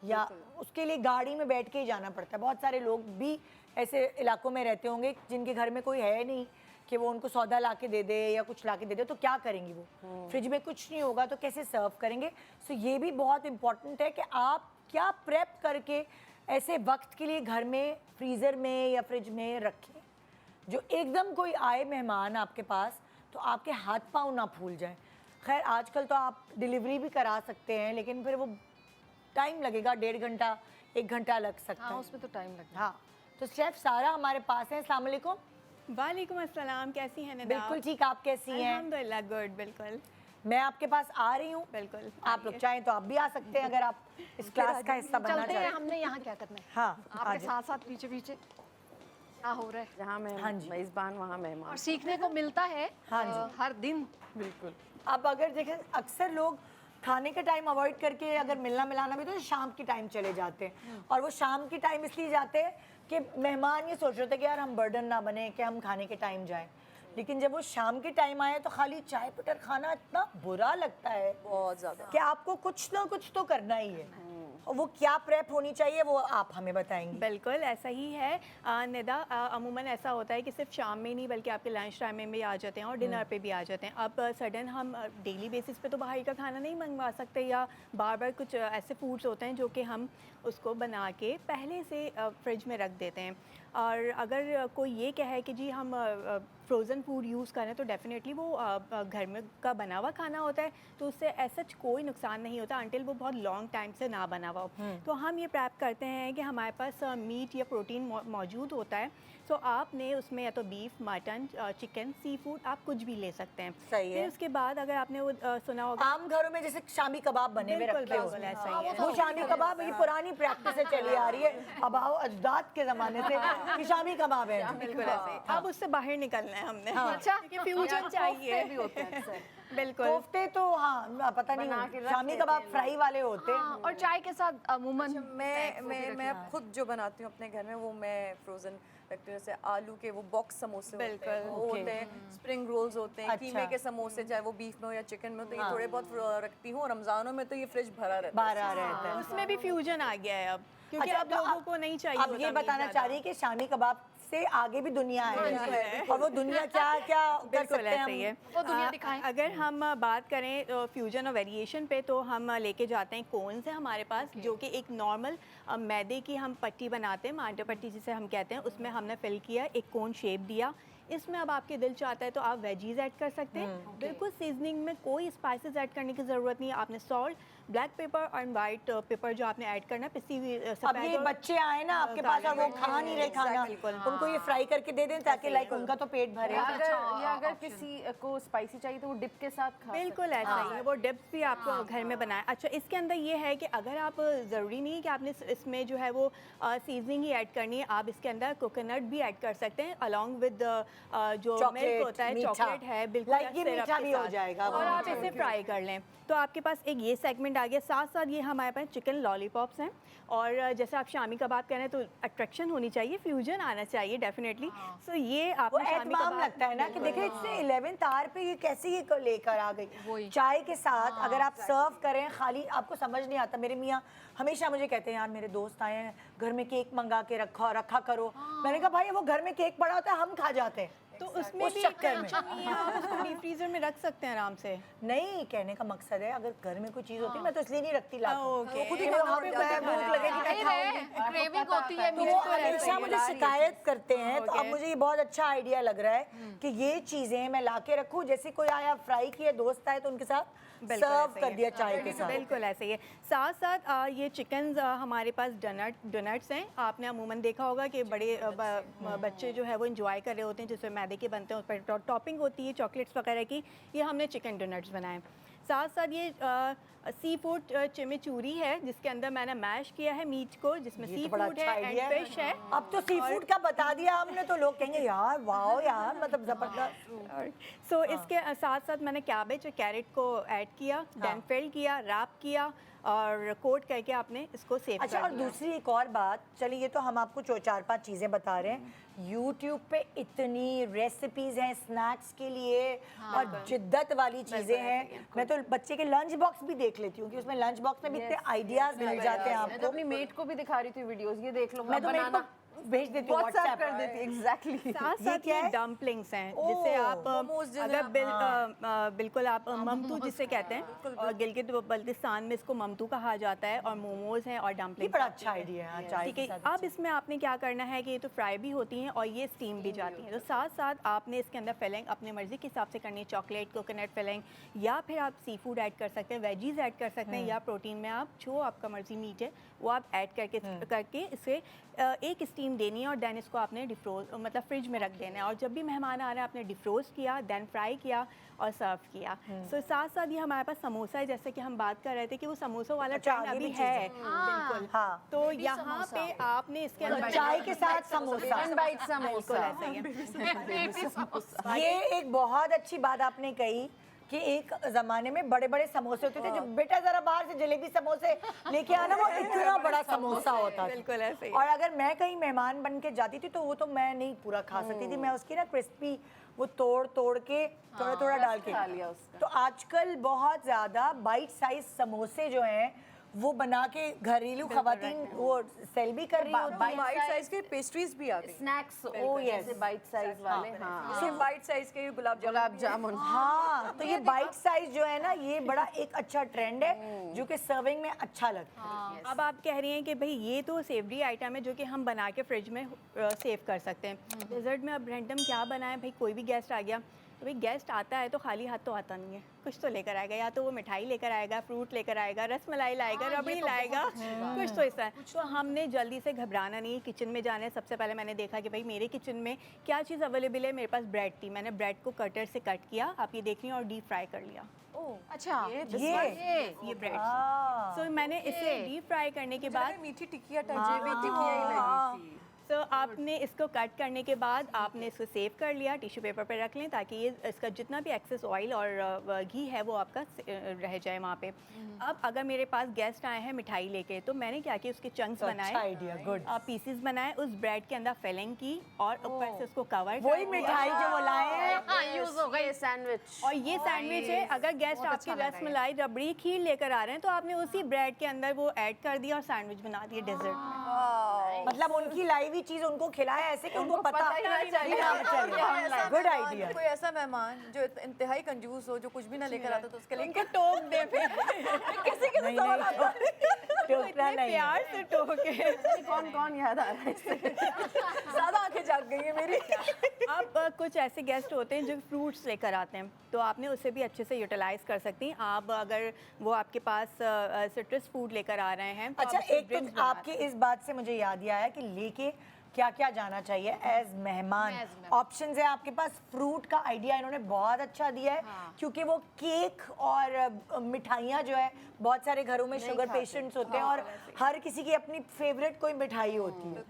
या उसके लिए गाड़ी में बैठ के ही जाना पड़ता है। बहुत सारे लोग भी ऐसे इलाकों में रहते होंगे जिनके घर में कोई है नहीं कि वो उनको सौदा ला के दे दे या कुछ ला के दे दे, तो क्या करेंगी वो? फ्रिज में कुछ नहीं होगा तो कैसे सर्व करेंगे? सो ये भी बहुत इंपॉर्टेंट है कि आप क्या प्रेप करके ऐसे वक्त के लिए घर में फ्रीज़र में या फ्रिज में रखें, जो एकदम कोई आए मेहमान आपके पास तो आपके हाथ पाँव ना फूल जाए। खैर आजकल तो आप डिलीवरी भी करा सकते हैं, लेकिन फिर वो टाइम लगेगा, 1.5 घंटा 1 घंटा लग सकता है। हाँ, उसमें तो टाइम लगता है। हाँ, तो शेफ़ सारा हमारे पास है। अस्सलाम वालेकुम। वालेकुम अस्सलाम, कैसी हैं निदा? बिल्कुल ठीक, आप कैसी हैं? अल्हम्दुलिल्लाह गुड, बिल्कुल मैं आपके पास आ रही हूँ, बिल्कुल। आप लोग चाहें तो आप भी आ सकते हैं अगर आप इस क्लास का हिस्सा बनना चलते हैं, चाहें। हमने यहाँ क्या करना है? हाँ, आ आपके जाओ। साथ साथ पीछे पीछे क्या हो रहा है? जहाँ मैं हाँ जी। मेज़बान वहाँ मेहमान। और सीखने को मिलता है हाँ जी। हर दिन। बिल्कुल। अब अगर देखें, अक्सर लोग खाने का टाइम अवॉइड करके अगर मिलना मिलाना भी तो शाम की टाइम चले जाते हैं, और वो शाम की टाइम इसलिए जाते हैं कि मेहमान ये सोच रहे थे कि यार हम बर्डन ना बने कि हम खाने के टाइम जाएं, लेकिन जब वो शाम के टाइम आए तो खाली चाय पटर खाना इतना बुरा लगता है बहुत ज़्यादा। कि आपको कुछ ना कुछ तो करना ही है, और वो क्या प्रेप होनी चाहिए वो आप हमें बताएंगी। बिल्कुल ऐसा ही है निदा। अमूमन ऐसा होता है कि सिर्फ शाम में नहीं बल्कि आपके लंच टाइम में भी आ जाते हैं और डिनर पे भी आ जाते हैं। अब सडन हम डेली बेसिस पे तो बाहर का खाना नहीं मंगवा सकते, या बार बार कुछ ऐसे फूड्स होते हैं जो कि हम उसको बना के पहले से फ्रिज में रख देते हैं। और अगर कोई ये कहे कि जी हम फ्रोज़न फूड यूज़ करें तो डेफ़िनेटली वो घर में का बना हुआ खाना होता है, तो उससे ऐसा कोई नुकसान नहीं होता अंटिल वो बहुत लॉन्ग टाइम से ना बना हुआ हो। तो हम ये प्रैप करते हैं कि हमारे पास मीट या प्रोटीन मौजूद होता है, तो आपने उसमें या तो beef, mutton, chicken, sea food आप कुछ भी ले सकते हैं। सही है। फिर उसके बाद अगर आपने वो सुना होगा आम घरों में जैसे शामी कबाब बने हुए बिल्कुल, रखे होते बिल्कुल हैं। ऐसा ही है। वो शामी कबाब ये पुरानी प्रैक्टिस से चली आ रही है, अब आओ अजदाद के ज़माने से कि शामी कबाब है। बिल्कुल ऐसे ही। अब उससे बाहर निकलना है हमने। अच्छा, क्योंकि फ्यूजन चाहिए भी होते हैं अक्सर। बिल्कुल। कोफ्ते तो हाँ पता बना के नहीं, रख शामी लेते कबाब हैं फ्राई वाले होते हैं। हाँ, और चाय के साथ अमूमन मैं खुद जो बनाती हूँ अपने घर में वो मैं फ्रोजन रखती हूँ, जैसे आलू के वो बॉक्स समोसे होते हैं, बिल्कुल, वो होते हैं, स्प्रिंग रोल्स होते हैं, अच्छा। कीमे के समोसे, चाहे वो बीफ में हो या चिकन में हो, तो ये थोड़े बहुत रखती हूँ। रमज़ानों में तो ये फ्रिज भरा रहता है। बारह रहता है। उसमें भी फ्यूजन आ गया है अब, क्योंकि अच्छा, अब तो लोगों को नहीं चाहिए अब ये होता मीट बताना ज़्यादा। चाह रही है कि शामी कबाब से आगे भी दुनिया है, और वो दुनिया क्या क्या कर बिल्कुल सकते हैं ऐसे ही है। हम। वो दुनिया दिखाएं। अगर हम बात करें फ्यूजन और वेरिएशन पे, तो हम लेके जाते हैं कोन्स है हमारे पास, जो कि एक नॉर्मल मैदे की हम पट्टी बनाते हैं, मांडा पट्टी जिसे हम कहते हैं, उसमें हमने फिल किया, एक कोन शेप दिया। इसमें अब आपके दिल चाहता है तो आप वेजीज ऐड कर सकते हैं। बिल्कुल सीजनिंग में कोई स्पाइसेस ऐड करने की ज़रूरत नहीं है। आपने सॉल्ट, ब्लैक पेपर और वाइट पेपर जो आपने ऐड करना है, पिसी हुई अब सफ़ेद ये और बच्चे आए ना आपके पास और वो खा नहीं रहे खाना, उनको ये फ्राई करके दे दें ताकि लाइक उनका तो पेट भरे। या अगर किसी को स्पाइसी चाहिए तो वो डिप के साथ खा बिल्कुल ऐसा ही है। वो डिप्स भी आपको घर में बनाए। अच्छा, इसके अंदर ये है कि अगर आप ज़रूरी नहीं है कि आपने इसमें जो है वो सीजनिंग ही ऐड करनी है, आप इसके अंदर कोकोनट भी ऐड कर सकते हैं अलॉन्ग विद जो मिल्क होता है, मीठा। चॉकलेट है, बिल्कुल Like ये syrup मीठा के भी हो साथ। जाएगा, और वो आप मीठा इसे फ्राई कर लें तो आपके पास एक ये सेगमेंट आ गया। साथ साथ ये हमारे पास चिकन लॉलीपॉप्स हैं, और जैसे आप शामी कबाब कह रहे हैं तो अट्रैक्शन होनी चाहिए, फ्यूजन आना चाहिए डेफिनेटली। सो ये वो आपने शामी एहतमाम कबाब लगता है ना कि देखिए इससे 11th आवर पे ये कैसे ये लेकर आ गई चाय के साथ। अगर आप सर्व करें खाली, आपको समझ नहीं आता। मेरे मियाँ हमेशा मुझे कहते हैं यार मेरे दोस्त आए हैं, घर में केक मंगा के रखा करो। मैंने कहा भाई वो घर में केक पड़ा होता है, हम खा जाते हैं। तो उसमें उस भी चक्कर में। टेंशन नहीं है, आप उसको डीप फ्रीजर में रख सकते हैं आराम से। नहीं, कहने का मकसद है अगर घर में कोई चीज होती है मैं तो इसलिए नहीं रखती लाकर। ओके। खुद ही वहाँ पे भूख लगेगी मैं खाऊंगी। क्रेविंग होती है तो वो हमेशा मुझे शिकायत करते हैं, तो अब मुझे ये बहुत अच्छा आइडिया लग रहा है कि ये चीजें मैं लाके रखूं। जैसे कोई आया फ्राई किए, दोस्त आए तो उनके साथ सर्व कर दिया चाय के साथ। बिल्कुल ऐसे ही है। साथ साथ ये चिकन हमारे पास डोनट्स हैं। आपने अमूमन देखा होगा कि बड़े बच्चे जो है वो इंजॉय कर रहे होते हैं, जिसमें मैदे के बनते हैं, उस पर टॉपिंग होती है चॉकलेट्स वगैरह की। ये हमने चिकन डोनट्स बनाए। साथ साथ ये सी फूड चिमिचूरी है, जिसके अंदर मैंने मैश किया है मीट को, जिसमें ये सी तो बड़ा फूड अच्छा है आइडिया एंड है। फिश है। अब तो सी फूड का बता दिया हमने तो लोग कहेंगे यार वाओ यार, मतलब जबरदस्त। सो इसके साथ साथ मैंने कैबेज और कैरेट को ऐड किया, देन फिल किया, रैप किया और कोट करके आपने इसको सेव अच्छा, कर और दिया। दूसरी एक और बात, चलिए ये तो हम आपको 4-5 चीज़ें बता रहे हैं। YouTube पे इतनी रेसिपीज़ हैं स्नैक्स के लिए और जिद्दत वाली चीज़ें हैं। मैं तो बच्चे के लंच बॉक्स भी देख लेती हूँ कि उसमें लंच बॉक्स में भी इतने आइडियाज़ मिल जाते हैं मैं तो आपको। अपनी मेट को भी दिखा रही थी वीडियोस, ये देख लो मैं तो मेरे को भेज देती हूँ व्हाट्सएप व्हाट्सएप कर देती एग्जैक्टली। साथ ये साथ क्या ये है? डम्पलिंग्स हैं, ओह, जिसे आप मोमोज जिन्हें बिल्कुल आप ममतू जिसे कहते हैं, और गिलगित बल्तिस्तान में इसको ममतू कहा जाता है, और मोमोज हैं और ये डम्पलिंग्स। बड़ा अच्छा आइडिया है चाय ठीक के है। साथ। अब इसमें आपने क्या करना है कि ये तो फ्राई भी होती हैं और ये स्टीम भी जाती हैं, तो साथ साथ आपने इसके अंदर फिलिंग अपनी मर्ज़ी के हिसाब से करनी है। चॉकलेट, कोकोनट फिलिंग, या फिर आप सी फूड ऐड कर सकते हैं, वेजीज ऐड कर सकते हैं, या प्रोटीन में आप जो आपका मर्ज़ी मीट है वो आप ऐड करके इसे एक स्टीम स्टीम देनी है और देन इसको आपने डिफ्रोज मतलब फ्रिज में रख देना है, और जब भी मेहमान आ रहे हैं आपने डिफ्रोज किया, देन फ्राई किया और सर्व किया। सो साथ साथ ये हमारे पास समोसा है, जैसे कि हम बात कर रहे थे कि वो समोसों वाला ट्रेंड ये अभी भी चीज़ है। है। बिल्कुल। हाँ। तो यहाँ पे आपने इसके अंदर चाय के साथ समोसा, वन बाइट समोसा। ऐसे ही है। ये एक बहुत अच्छी बात आपने कही कि एक जमाने में बड़े बड़े समोसे होते थे, जो बेटा जरा बाहर से जलेबी समोसे लेके आना, वो इतना बड़ा समोसा होता था। बिल्कुल ऐसे ही। और अगर मैं कहीं मेहमान बन के जाती थी तो वो तो मैं नहीं पूरा खा सकती थी, मैं उसकी ना क्रिस्पी वो तोड़ तोड़ के थोड़ा थोड़ा डाल के खा लिया उसका। तो आजकल बहुत ज्यादा बाइट साइज समोसे जो हैं वो बना के घरेलू खवातीन वो सेल भी कर रही होती हैं। बाइट साइज के पेस्ट्रीज भी आती हैं। Snacks oh yes bite size वाले। हाँ सिर्फ बाइट साइज के गुलाब जामुन। हाँ, तो ये बाइट साइज जो है ना, ये बड़ा एक अच्छा ट्रेंड है जो कि सर्विंग में अच्छा लगता है। अब आप कह रही हैं कि भाई ये तो सेवरी आइटम है जो कि हम बना के फ्रिज में सेव कर सकते हैं। डेजर्ट में अब रैंडम क्या बनाएं, भाई कोई भी गेस्ट आ गया तो भाई गेस्ट आता है तो खाली हाथ तो आता नहीं है, कुछ तो लेकर आएगा, या तो वो मिठाई लेकर आएगा, फ्रूट लेकर आएगा, रसमलाई लाएगा, रबड़ी लाएगा, कुछ तो ऐसा है। तो हमने जल्दी से घबराना नहीं, किचन में जाना है। सबसे पहले मैंने देखा कि भाई मेरे किचन में क्या चीज़ अवेलेबल है। मेरे पास ब्रेड थी, मैंने ब्रेड को कटर से कट किया, आप ये देख रही हैं, और डीप फ्राई कर लिया। अच्छा ये ब्रेड सो मैंने इसे डीप फ्राई करने के बाद मीठी टिकिया टाइप टिकिया ही लगी थी। तो आपने इसको कट करने के बाद आपने इसको सेव कर लिया, टिश्यू पेपर पे रख लें ताकि ये इसका जितना भी एक्सेस ऑयल और घी है वो आपका रह जाए वहाँ पे। अब अगर मेरे पास गेस्ट आए हैं मिठाई लेके, तो मैंने क्या किया, उसके चंक्स बनाए, अच्छा आइडिया, गुड। पीसेस बनाए, उस ब्रेड के अंदर फिलिंग की और ऊपर से उसको कवर वही मिठाई जो वो लाए हैं। यूज हो गई सैंडविच। और ये सैंडविच है। अगर गेस्ट आपके रसमलाई, रबड़ी, खीर लेकर आ रहे हैं तो आपने उसी ब्रेड के अंदर वो ऐड कर दिया और सैंडविच बना दिया डेजर्ट में। मतलब उनकी लाई हुई चीज उनको खिलाया ऐसे कि उनको पता ही नहीं चले। Good idea. कोई ऐसा मेहमान जो इंतहाई कंजूस हो, जो कुछ भी ना लेकर आता, तो उसके लिए उनको टोक दे फिर किसी के सवाल आता है। टोकना नहीं। प्यार से टोके। कौन कौन याद आ रहा है इससे? ज्यादा आंखें जाग गई है मेरी। अब कुछ ऐसे गेस्ट होते हैं जो फ्रूट्स लेकर आते हैं, तो आपने उसे भी अच्छे से यूटिलाइज कर सकती हैं। आप अगर वो आपके पास सिट्रस फूड लेकर आ रहे हैं तो अच्छा, आप उससे एक drinks तो बना आपके इस बात से मुझे याद ही आया कि लेके क्या क्या जाना चाहिए एज मेहमान। ऑप्शंस है आपके पास। फ्रूट का आइडिया इन्होंने बहुत अच्छा दिया है, क्योंकि वो केक और मिठाइयाँ जो है, बहुत सारे घरों में शुगर पेशेंट्स होते हैं और हर किसी की अपनी फेवरेट कोई मिठाई होती है।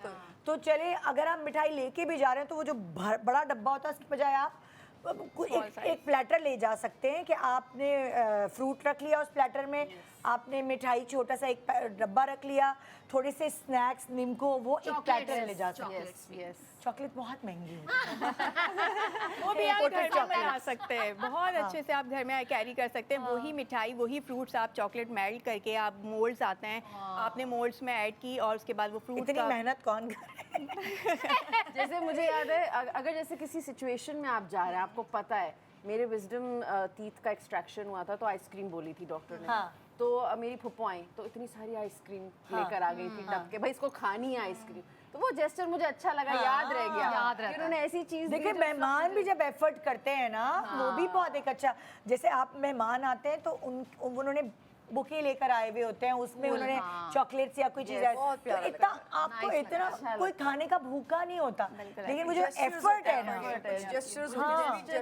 तो चले, अगर आप मिठाई लेके भी जा रहे हैं तो वो जो बड़ा डब्बा होता है उसके बजाय आप एक प्लेटर ले जा सकते हैं कि आपने फ्रूट रख लिया, उस प्लेटर में आपने मिठाई छोटा सा एक डब्बा रख लिया, थोड़े से स्नैक्स, निम्को, वो एक प्लेटर ले जा सकते हैं। चॉकलेट बहुत महंगी है। वो भी आप घर में बना सकते हैं, बहुत अच्छे से आप घर में कैरी कर सकते हैं। वही मिठाई, वही फ्रूट्स आप चॉकलेट मेल्ट करके, आप मोल्ड्स आते हैं, आपने मोल्ड्स में ऐड की और उसके बाद वो फ्रूट इतनी मेहनत कौन करे। जैसे मुझे याद है, अगर जैसे किसी सिचुएशन में आप जा रहे हैं, आपको पता है मेरे विजडम टीथ का एक्सट्रैक्शन हुआ था, तो आइसक्रीम बोली थी डॉक्टर ने। हाँ। तो मेरी फुप्पो आई तो इतनी सारी आइसक्रीम लेकर आ गई थी टप के, भाई इसको खानी है आइसक्रीम। तो वो जेस्चर मुझे अच्छा लगा, याद रह गया। याद रहता है। उन्होंने ऐसी चीज देखिए, मेहमान भी जब एफर्ट करते हैं ना, वो भी बहुत एक अच्छा। जैसे आप मेहमान आते हैं तो उन्होंने बुके लेकर आए हुए होते हैं, उसमें उन्होंने चॉकलेट्स या कोई चीज़ है, तो इतना आपको इतना कोई खाने का भूखा नहीं होता, लेकिन वो जो एफर्ट है ना,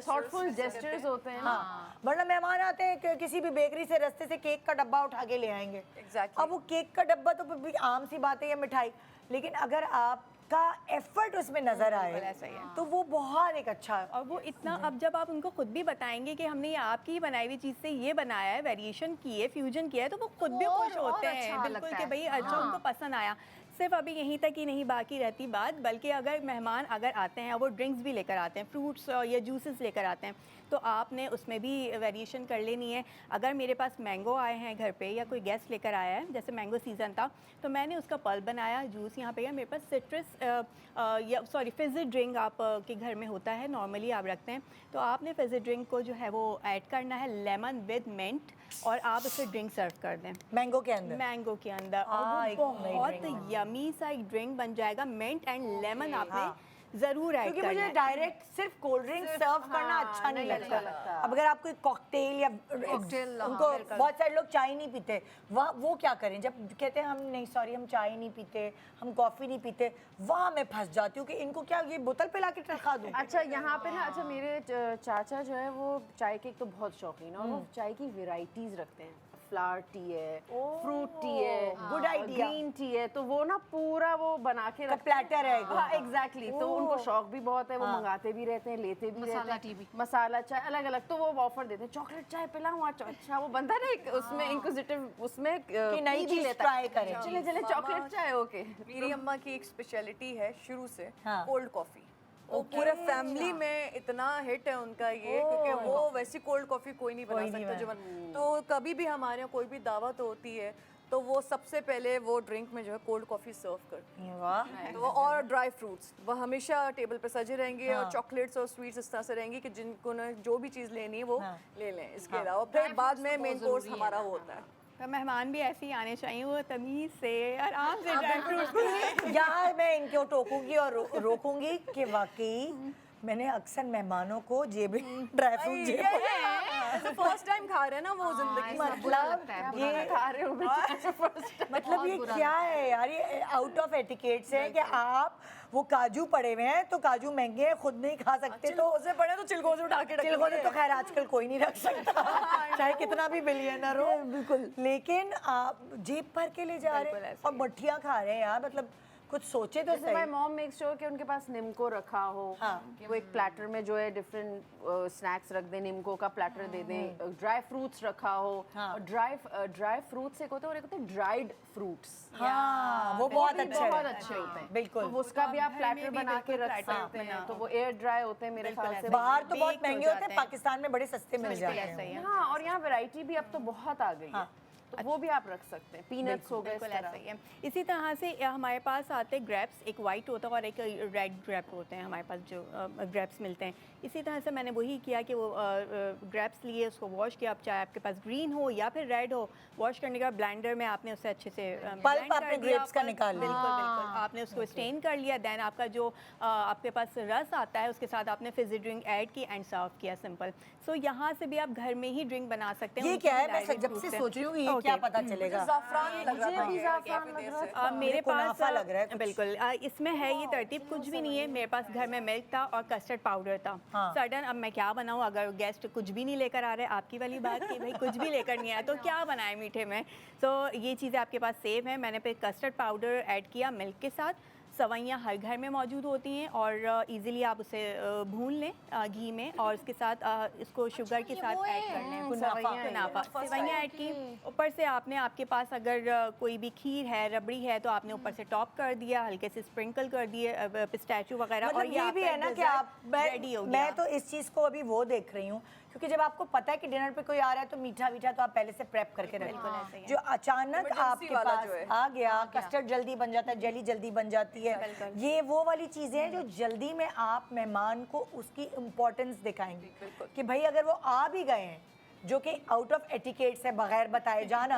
थॉटफुल जेस्चर्स होते हैं। हाँ, वरना मेहमान आते हैं कि किसी भी बेकरी से रास्ते से केक का डब्बा उठा के ले आएंगे। अब वो केक का डब्बा तो भी आम सी बात है, या मिठाई, लेकिन अगर आपका एफर्ट उसमें नजर आए तो वो बहुत एक अच्छा है। और वो इतना, अब जब आप उनको खुद भी बताएंगे कि हमने ये आपकी ही बनाई हुई चीज़ से ये बनाया है, वेरिएशन की है, फ्यूजन किया है, तो वो खुद भी खुश होते हैं बिल्कुल कि भाई अच्छा उनको पसंद आया। सिर्फ अभी यहीं तक ही नहीं बाकी रहती बात, बल्कि अगर मेहमान अगर आते हैं और वो ड्रिंक्स भी लेकर आते हैं, फ्रूट्स या जूसेस लेकर आते हैं, तो आपने उसमें भी वेरिएशन कर लेनी है। अगर मेरे पास मैंगो आए हैं घर पे या कोई गेस्ट लेकर आया है, जैसे मैंगो सीज़न था, तो मैंने उसका पल्प बनाया, जूस यहाँ पे है। मेरे पास सिट्रस या सॉरी फिज़ी ड्रिंक आप के घर में होता है, नॉर्मली आप रखते हैं, तो आपने फिज़ी ड्रिंक को जो है वो ऐड करना है, लेमन विद मिंट, और आप उसे ड्रिंक सर्व कर दें मैंगो के अंदर। मैंगो के अंदर, और वो बहुत यमी सा एक ड्रिंक बन जाएगा। मिंट एंड लेमन आपने ज़रूर ऐड क्योंकि करना मुझे है। डायरेक्ट सिर्फ कोल्ड ड्रिंक सर्व करना अच्छा नहीं लगता। अब अगर आप कोई कॉकटेल या उनको बहुत सारे लोग चाय नहीं पीते, वो क्या करें जब कहते हैं हम नहीं सॉरी हम चाय नहीं पीते, हम कॉफ़ी नहीं पीते, वहाँ मैं फंस जाती हूँ कि इनको क्या ये बोतल पे ला के रखा दूँ। अच्छा यहाँ पे ना, अच्छा मेरे चाचा जो है वो चाय के एक तो बहुत शौकीन है और वो चाय की वेराइटीज रखते हैं। फ्लावर टी है, फ्रूट टी है, गुड आइडिया। ग्रीन टी है, तो वो ना पूरा वो बना के रखते हैं। प्लेटर है हाँ एग्जैक्टली, तो उनको शौक भी बहुत है, वो मंगाते भी रहते हैं, लेते भी रहते मसाला हैं। टी भी। मसाला चाय अलग अलग, तो वो ऑफर देते हैं, चॉकलेट चाय पिलाऊं आज। अच्छा वो बनता है ना एक उसमें इंक्विजिटिव, उसमें कि नई टी भी चीज लेता है। ट्राई करें। चले चले चॉकलेट चाय, ओके। मेरी अम्मा की एक स्पेशलिटी है शुरू से हाँ। Cold coffee. वो पूरे फैमिली में इतना हिट है उनका ये, क्योंकि वो वैसी कोल्ड कॉफी कोई नहीं बना सकता जो तो कभी भी हमारे यहाँ कोई भी दावत होती है तो वो सबसे पहले वो ड्रिंक में जो है कोल्ड कॉफी सर्व करती है। वाह। तो और ड्राई फ्रूट्स वो हमेशा टेबल पे सजे रहेंगे और चॉकलेट्स और स्वीट्स इस तरह से रहेंगी कि जिनको ना जो भी चीज़ लेनी है वो ले लें। इसके अलावा फिर बाद में मेन कोर्स हमारा वो होता है। तो मेहमान भी ऐसे ही आने चाहिए, वो तमीज़ से आराम से ड्राई फ्रूट्स यहाँ मैं इनको टोकूंगी और रोकूंगी कि वाकई मैंने अक्सर मेहमानों को जेब ड्राई फ्रूट जेब फर्स्ट टाइम खा रहे हैं ना वो जिंदगी में। मतलब ये खा रहे हो मतलब ये क्या है यार, ये आउट ऑफ एटिकेट्स है कि आप वो काजू पड़े हुए हैं तो काजू महंगे हैं, खुद नहीं खा सकते तो चिलगोजे पड़े तो चिलगोजे उठा के रखेंगे। चिलगोजे तो खैर आजकल कोई नहीं रख सकता चाहे कितना भी बिलियनर हो। बिल्कुल। लेकिन आप जेब भर के ले जा रहे हैं और मठियाँ खा रहे हैं यार, मतलब कुछ सोचे तो जैसे माय सही। मॉम मेक श्योर कि उनके पास निम्को रखा हो, कि वो एक प्लेटर में जो है डिफरेंट स्नैक्स रख दें, निम्को का प्लेटर दे दें, ड्राई फ्रूट्स रखा हो। और ड्राई फ्रूट्स एक होते हैं और एक होते हैं ड्राइड फ्रूट्स। हाँ वो बहुत अच्छे बहुत हैं। अच्छे होते हैं। बिल्कुल। तो उसका भी आप प्लेटर बना के रख सकते हैं, तो वो एयर ड्राई होते हैं मेरे ख्याल से। बाहर तो बहुत महंगे होते हैं, पाकिस्तान में बड़े सस्ते मिल जाते हैं। हाँ, और यहाँ वैरायटी भी अब तो बहुत आ गई है, तो वो भी आप रख सकते हैं। पीनट्स हो गए इस बिल्कुल तरह। ऐसा ही है। इसी तरह से हमारे पास आते हैं ग्रेप्स, एक वाइट होता है और एक रेड ग्रेप होते हैं हमारे पास जो ग्रेप्स मिलते हैं। इसी तरह से मैंने वही किया कि वो ग्रेप्स लिए, उसको वॉश किया। आप चाहे आपके पास ग्रीन हो या फिर रेड हो, वॉश करने के बाद ब्लेंडर में आपने उसे अच्छे से पल्प आपने ग्रेप्स का निकाल लिया। बिल्कुल बिल्कुल, आपने उसको स्टेन कर लिया। देन आपका जो आपके पास रस आता है उसके साथ आपने फिजी ड्रिंक ऐड की एंड सर्व किया, सिंपल। सो यहाँ से भी आप घर में ही ड्रिंक बना सकते हैं। ये क्या है, मैं जब से सोच रही हूँ ये क्या पता चलेगा। ज़ाफ़रान लग रहा था ये काफी देर से। मेरे पास लग रहा है कुछ। बिल्कुल इसमें है ये तरतीब कुछ भी नहीं है। मेरे पास घर में मिल्क था और कस्टर्ड पाउडर था। सडन अब मैं क्या बनाऊँ, अगर गेस्ट कुछ भी नहीं लेकर आ रहे, आपकी वाली बात कि भाई कुछ भी लेकर नहीं आया तो क्या बनाए मीठे में। तो ये चीज़ें आपके पास सेव है। मैंने फिर कस्टर्ड पाउडर ऐड किया मिल्क के साथ। सवैयाँ हर घर में मौजूद होती हैं और इजीली आप उसे भून लें घी में और उसके साथ इसको शुगर के साथ ऐड कर लें। कुनाफा सवैयाँ ऐड की। ऊपर से आपने, आपके पास अगर कोई भी खीर है, रबड़ी है, तो आपने ऊपर से टॉप कर दिया, हल्के से स्प्रिंकल कर दिए पिस्ताचियो वगैरह। मतलब और ये भी है ना कि आप रेडी हो गया। मैं तो इस चीज़ को अभी वो देख रही हूँ क्योंकि जब आपको पता है कि डिनर पे कोई आ रहा है तो मीठा मीठा तो आप पहले से प्रेप करके रखते हैं। जो अचानक Emergency आपके वाला पास जो है। आ गया, कस्टर्ड जल्दी बन जाता है, जेली जल्दी बन जाती है, ये वो वाली चीज़ें हैं जो जल्दी में आप मेहमान को उसकी इम्पोर्टेंस दिखाएंगे कि भाई अगर वो आ भी गए हैं, जो कि आउट ऑफ एटिकेट से बगैर बताए जाना,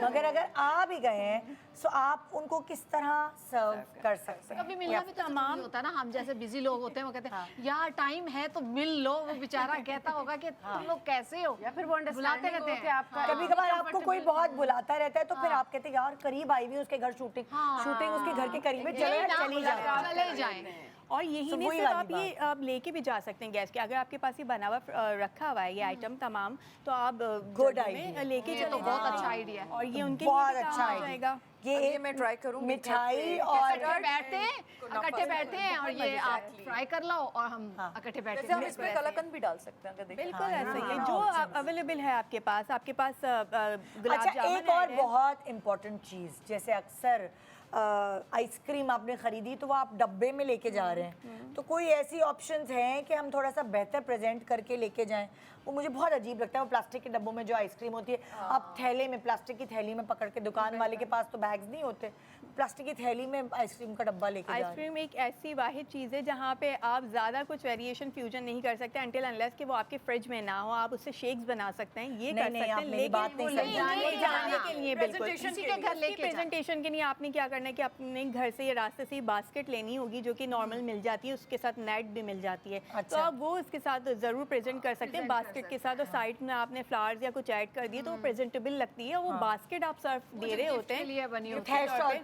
मगर अगर आ भी गए हैं तो आप उनको किस तरह सर्व कर सकते हैं। कभी मिलना भी तो तमाम होता है ना, हम जैसे बिजी लोग होते हैं वो कहते हैं यार टाइम है तो मिल लो, वो बेचारा कहता होगा कि तुम लोग कैसे हो, या फिर वो बुलाते रहते हैं। आपका कभी कभार आपको कोई बहुत बुलाता रहता है तो फिर आप कहते हैं यार करीब आई हुई उसके घर शूटिंग उसके घर के करीब है, चलो यार चली जाए। चले जाए। और यही नहीं, सिर्फ आप ये आप लेके भी जा सकते हैं गैस के। अगर आपके पास ये बना हुआ रखा हुआ है ये आइटम तमाम, तो आप Good जल्दी में idea। लेके ये तो चले बहुत जाएं। अच्छा आइडिया है। और ये उनके बहुत लिए भी अच्छा काम आ idea। जाएगा। ये मैं ट्राई करूंगी। मिठाई इकट्ठे और बैठते हैं, इकट्ठे बैठते हैं और ये आप फ्राई कर लो और हम इकट्ठे बैठते वैसे हम हैं। इसमें कलाकंद भी डाल सकते हैं अगर देखें। बिल्कुल ऐसा ही है जो अवेलेबल है आपके पास। आपके पास गुलाब अच्छा जामुन एक और है। बहुत इम्पोर्टेंट चीज़, जैसे अक्सर आइसक्रीम आपने ख़रीदी तो वो आप डब्बे में लेके जा रहे हैं, तो कोई ऐसी ऑप्शंस हैं कि हम थोड़ा सा बेहतर प्रेजेंट करके लेके जाएं? वो मुझे बहुत अजीब लगता है वो प्लास्टिक के डब्बों में जो आइसक्रीम होती है, आप थैले में, प्लास्टिक की थैली में पकड़ के, दुकान वाले के पास तो बैग्स नहीं होते, प्लास्टिक की थैली में आइसक्रीम का डब्बा लेके जा रहे हैं। आइसक्रीम एक ऐसी वाहिद चीज़ है जहाँ पे आप ज़्यादा कुछ वेरिएशन फ्यूजन नहीं कर सकते अंटिल अनलेस कि वो आपके फ्रिज में ना हो। आप उससे शेक्स बना सकते हैं, ये नहीं, कर नहीं, सकते आप हैं, मेरी बात नहीं समझ रहे। वो जाने के लिए बिल्कुल किसी के घर लेके प्रेजेंटेशन के लिए आपने क्या करना है कि अपने घर से ये रास्ते से बास्केट लेनी होगी जो कि नॉर्मल मिल जाती है, उसके साथ नेट भी मिल जाती है। तो अच्छा। आप वो उसके साथ ज़रूर प्रेजेंट कर सकते हैं बास्केट के साथ, और साइड में आपने फ्लावर्स या कुछ ऐड कर दिए तो वो प्रेजेंटेबल लगती है। वो बास्केट आप सर्व दे रहे होते हैं, लिए बनी होती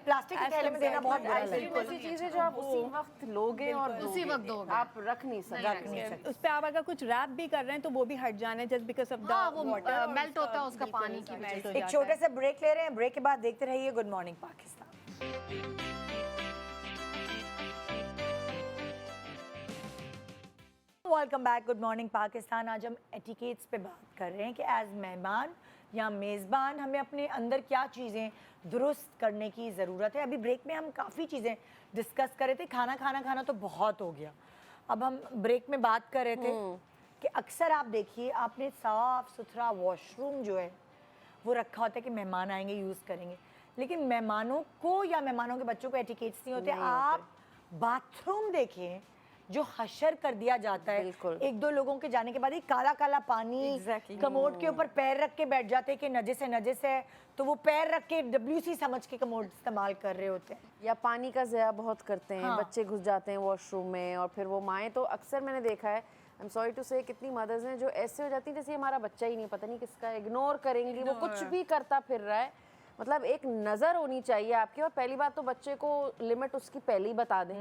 प्लास्टिक की थैली में देना बहुत बुरा आइसक्रीम लगता ऐसी चीज़ है जो आप उसी वक्त लोगे और उसी वक्त दोगे। आप रख नहीं सकते। है। उस पे आप अगर कुछ रैप भी कर रहे हैं तो वो भी हट जाना है जस्ट बिकॉज ऑफ हाँ, वो द वाटर मेल्ट होता है उसका पानी की वजह से। एक छोटे से ब्रेक ले रहे हैं, ब्रेक के बाद देखते रहिए good morning Pakistan. Welcome back, good morning Pakistan. आज हम एटिकेट्स पे बात कर रहे हैं कि एज मेहमान या मेज़बान हमें अपने अंदर क्या चीज़ें दुरुस्त करने की ज़रूरत है। अभी ब्रेक में हम काफ़ी चीज़ें डिस्कस कर रहे थे, खाना तो बहुत हो गया। अब हम ब्रेक में बात कर रहे थे कि अक्सर आप देखिए आपने साफ़ सुथरा वॉशरूम जो है वो रखा होता है कि मेहमान आएंगे यूज़ करेंगे, लेकिन मेहमानों को या मेहमानों के बच्चों को एटिकेट्स नहीं होते। आप बाथरूम देखें जो हशर कर दिया जाता है, बिल्कुल। एक दो लोगों के जाने के बाद एक काला काला पानी कमोड के ऊपर पैर रख के बैठ जाते हैं कि नजस है तो वो पैर रख के WC समझ के कमोड इस्तेमाल कर रहे होते हैं। या पानी का ज़या बहुत करते हैं, हाँ। बच्चे घुस जाते हैं वॉशरूम में और फिर वो माएँ तो अक्सर मैंने देखा है, आई एम सॉरी टू से, कितनी मदर्स हैं जो ऐसे हो जाती हैं जैसे हमारा बच्चा ही नहीं, पता नहीं किसका, इग्नोर करेंगी, वो कुछ भी करता फिर रहा है। मतलब एक नज़र होनी चाहिए आपकी। और पहली बात तो बच्चे को लिमिट उसकी पहले ही बता दें।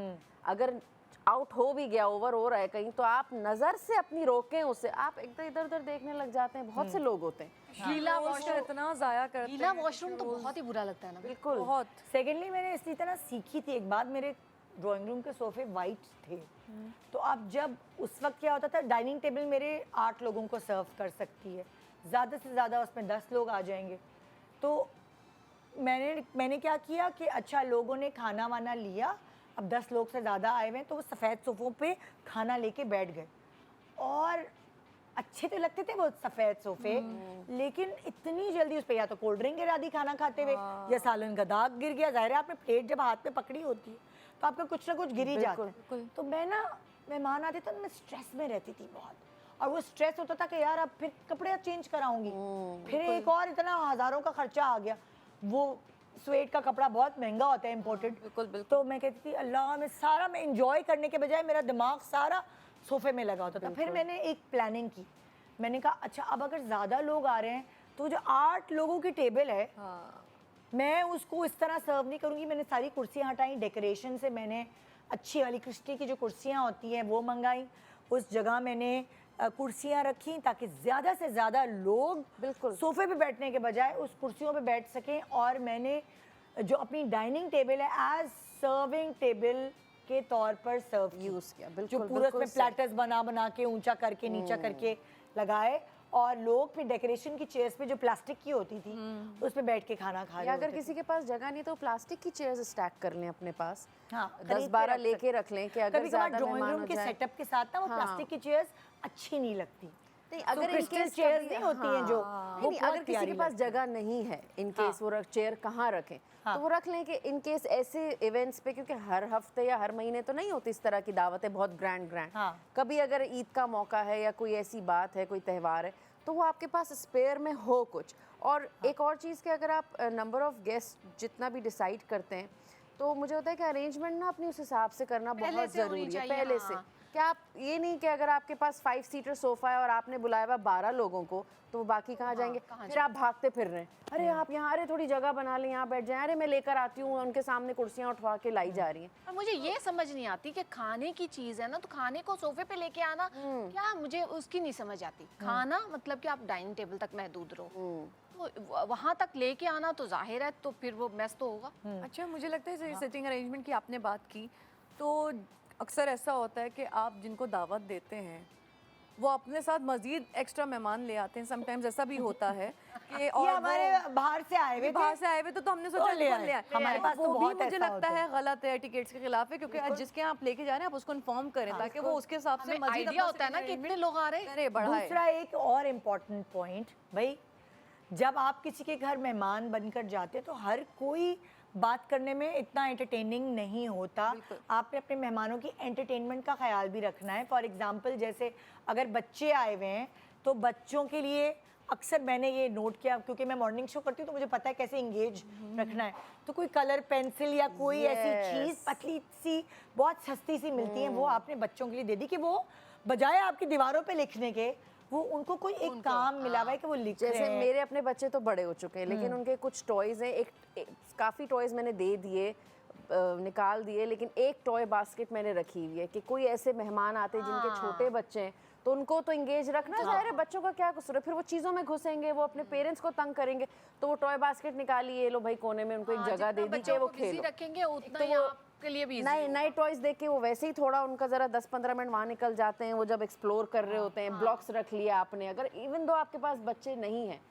अगर आउट हो भी गया, ओवर हो रहा है कहीं, तो आप नज़र से अपनी रोकें उसे। आप एकदम इधर उधर देखने लग जाते हैं, बहुत से लोग होते हैं। गीला वॉशर इतना ज़ाया करते गीला वॉशरूम तो बहुत ही बुरा लगता है ना। बिल्कुल। बहुत। सेकेंडली मैंने इसी तरह सीखी थी एक बात, मेरे ड्राइंग रूम के सोफे वाइट थे, तो अब जब उस वक्त क्या होता था, डाइनिंग टेबल मेरे 8 लोगों को सर्व कर सकती है, ज़्यादा से ज़्यादा उसमें 10 लोग आ जाएंगे। तो मैंने क्या किया कि अच्छा लोगों ने खाना वाना लिया, अब 10 लोग से ज़्यादा आए हुए हैं तो वो सफ़ेद सोफ़ों पे खाना लेके बैठ गए, और अच्छे तो लगते थे वो सफ़ेद सोफ़े, लेकिन इतनी जल्दी उस पर या तो कोल्ड ड्रिंक गिरा दी खाना खाते हुए, या सालन का दाग गिर गया। ज़ाहिर है आपने प्लेट जब हाथ में पकड़ी होती है तो आपका कुछ ना कुछ गिर ही जाता है। तो मैं ना मेहमान आते तो मैं स्ट्रेस में रहती थी बहुत, और वो स्ट्रेस होता था कि यार अब फिर कपड़े चेंज कराऊंगी, फिर एक और इतना हज़ारों का खर्चा आ गया। वो स्वेट का कपड़ा बहुत महंगा होता है इम्पोर्टेड। तो मैं कहती थी अल्लाह, मैं इंजॉय करने के बजाय मेरा दिमाग सारा सोफे में लगा होता था। फिर मैंने एक प्लानिंग की, मैंने कहा अच्छा अब अगर ज़्यादा लोग आ रहे हैं तो जो 8 लोगों की टेबल है, मैं उसको इस तरह सर्व नहीं करूँगी। मैंने सारी कुर्सियाँ हटाई, डेकोरेशन से मैंने अच्छी वाली क्रिस्टी की जो कुर्सियाँ होती हैं वो मंगाई, उस जगह मैंने कुर्सियाँ रखी ताकि ज़्यादा से ज़्यादा लोग बिल्कुल सोफे पे बैठने के बजाय उस कुर्सियों पे बैठ सकें। और मैंने जो अपनी डाइनिंग टेबल है एज सर्विंग टेबल के तौर पर सर्व यूज़ किया। जो बिल्कुल पूरा बिल्कुल उसमें प्लेटर्स बना के ऊंचा करके नीचा करके लगाए, और लोग फिर डेकोरेशन की चेयर्स पे जो प्लास्टिक की होती थी उस पे बैठ के खाना खा रहे या अगर होते थे। किसी के पास जगह नहीं तो प्लास्टिक की चेयर्स स्टैक कर लें अपने पास, हाँ, 10-12 लेके रख लें कि अगर कभी ज़्यादा ड्राइंग मेहमान रूम हो के जाए। सेटअप के साथ ना वो हाँ। प्लास्टिक की चेयर्स अच्छी नहीं लगती। नहीं, तो अगर क्रिस्टल इनकेस चेयर्स नहीं होती हैं जो, वो नहीं, बहुत अगर किसी प्यारी के पास लगती हैं। जगह नहीं है, इन केस वो चेयर कहाँ रखें, तो वो रख लें कि इन केस ऐसे इवेंट्स पे, क्योंकि हर हफ्ते या हर महीने तो नहीं होती इस तरह की दावतें बहुत ग्रैंड हाँ। कभी अगर ईद का मौका है या कोई ऐसी बात है, कोई त्यौहार है, तो वो आपके पास स्पेयर में हो कुछ। और एक और चीज़ कि अगर आप नंबर ऑफ गेस्ट जितना भी डिसाइड करते हैं, तो मुझे होता है कि अरेंजमेंट ना अपनी उस हिसाब से करना बहुत ज़रूरी है पहले से। कि आप ये नहीं कि अगर आपके पास 5 सीटर सोफ़ा है और आपने बुलाया हुआ 12 लोगों को, तो वो बाकी कहाँ जाएंगे? फिर आप भागते फिर रहे हैं, अरे आप यहाँ, अरे थोड़ी जगह बना लें, यहाँ बैठ जाएं, अरे मैं लेकर आती हूँ, उनके सामने कुर्सियाँ उठवा के लाई जा रही हैं। और मुझे ये समझ नहीं आती कि खाने की चीज़ है ना, तो खाने को सोफे पे लेके आना, क्या मुझे उसकी नहीं समझ आती। खाना मतलब कि आप डाइनिंग टेबल तक महदूद रहो, तो वहाँ तक लेके आना तो जाहिर है तो फिर वो मेस तो होगा। अच्छा, मुझे लगता है सिटिंग अरेंजमेंट की आपने बात की, तो अक्सर ऐसा होता है कि आप जिनको दावत देते हैं वो अपने साथ मजीद एक्स्ट्रा मेहमान ले आते हैं। समटाइम्स ऐसा भी होता है कि ये और हमारे बाहर से आए हुए बाहर से आए हुए तो हमने सोचा ले ले आए। हमारे पास तो वो भी बहुत मुझे ऐसा लगता होता है गलत है, टिकट्स के खिलाफ है, क्योंकि जिसके यहाँ आप लेके जा रहे हैं आप उसको इन्फॉर्म करें ताकि वो उसके हिसाब से हमें मजीद आइडिया होता है ना कितने लोग आ रहे हैं। करे बढ़ाए। दूसरा एक और इम्पॉर्टेंट पॉइंट, भाई जब आप किसी के घर मेहमान बनकर जाते हैं तो हर कोई बात करने में इतना एंटरटेनिंग नहीं होता। आपने अपने मेहमानों की एंटरटेनमेंट का ख्याल भी रखना है। फॉर एग्जांपल जैसे अगर बच्चे आए हुए हैं तो बच्चों के लिए अक्सर मैंने ये नोट किया, क्योंकि मैं मॉर्निंग शो करती हूँ तो मुझे पता है कैसे इंगेज रखना है। तो कोई कलर पेंसिल या कोई ऐसी चीज़ पतली सी बहुत सस्ती सी मिलती है, वो आपने बच्चों के लिए दे दी कि वो बजाय आपकी दीवारों पे लिखने के वो उनको कोई एक काम मिला हुआ है कि वो लिख रहे जैसे हैं। मेरे अपने बच्चे तो बड़े हो चुके हैं, लेकिन उनके कुछ टॉयज हैं। काफ़ी टॉयज मैंने दे दिए, निकाल दिए, लेकिन एक टॉय बास्केट मैंने रखी हुई है कि कोई ऐसे मेहमान आते हैं जिनके छोटे बच्चे हैं तो उनको तो इंगेज रखना ज़ाहिर है। बच्चों का क्या कसूर है, फिर वो चीज़ों में घुसेंगे, वो अपने पेरेंट्स को तंग करेंगे। तो वो टॉय बास्केट निकाली, ये लो भाई कोने में उनको एक जगह दे दी कि वो खेलो। रखेंगे उतना तो ही वो आपके लिए भी नए नए टॉयज देख के वो वैसे ही थोड़ा उनका जरा 10-15 मिनट वहाँ निकल जाते हैं, वो जब एक्सप्लोर कर रहे होते हैं। ब्लॉक्स रख लिया आपने, अगर इवन दो आपके पास बच्चे नहीं हैं,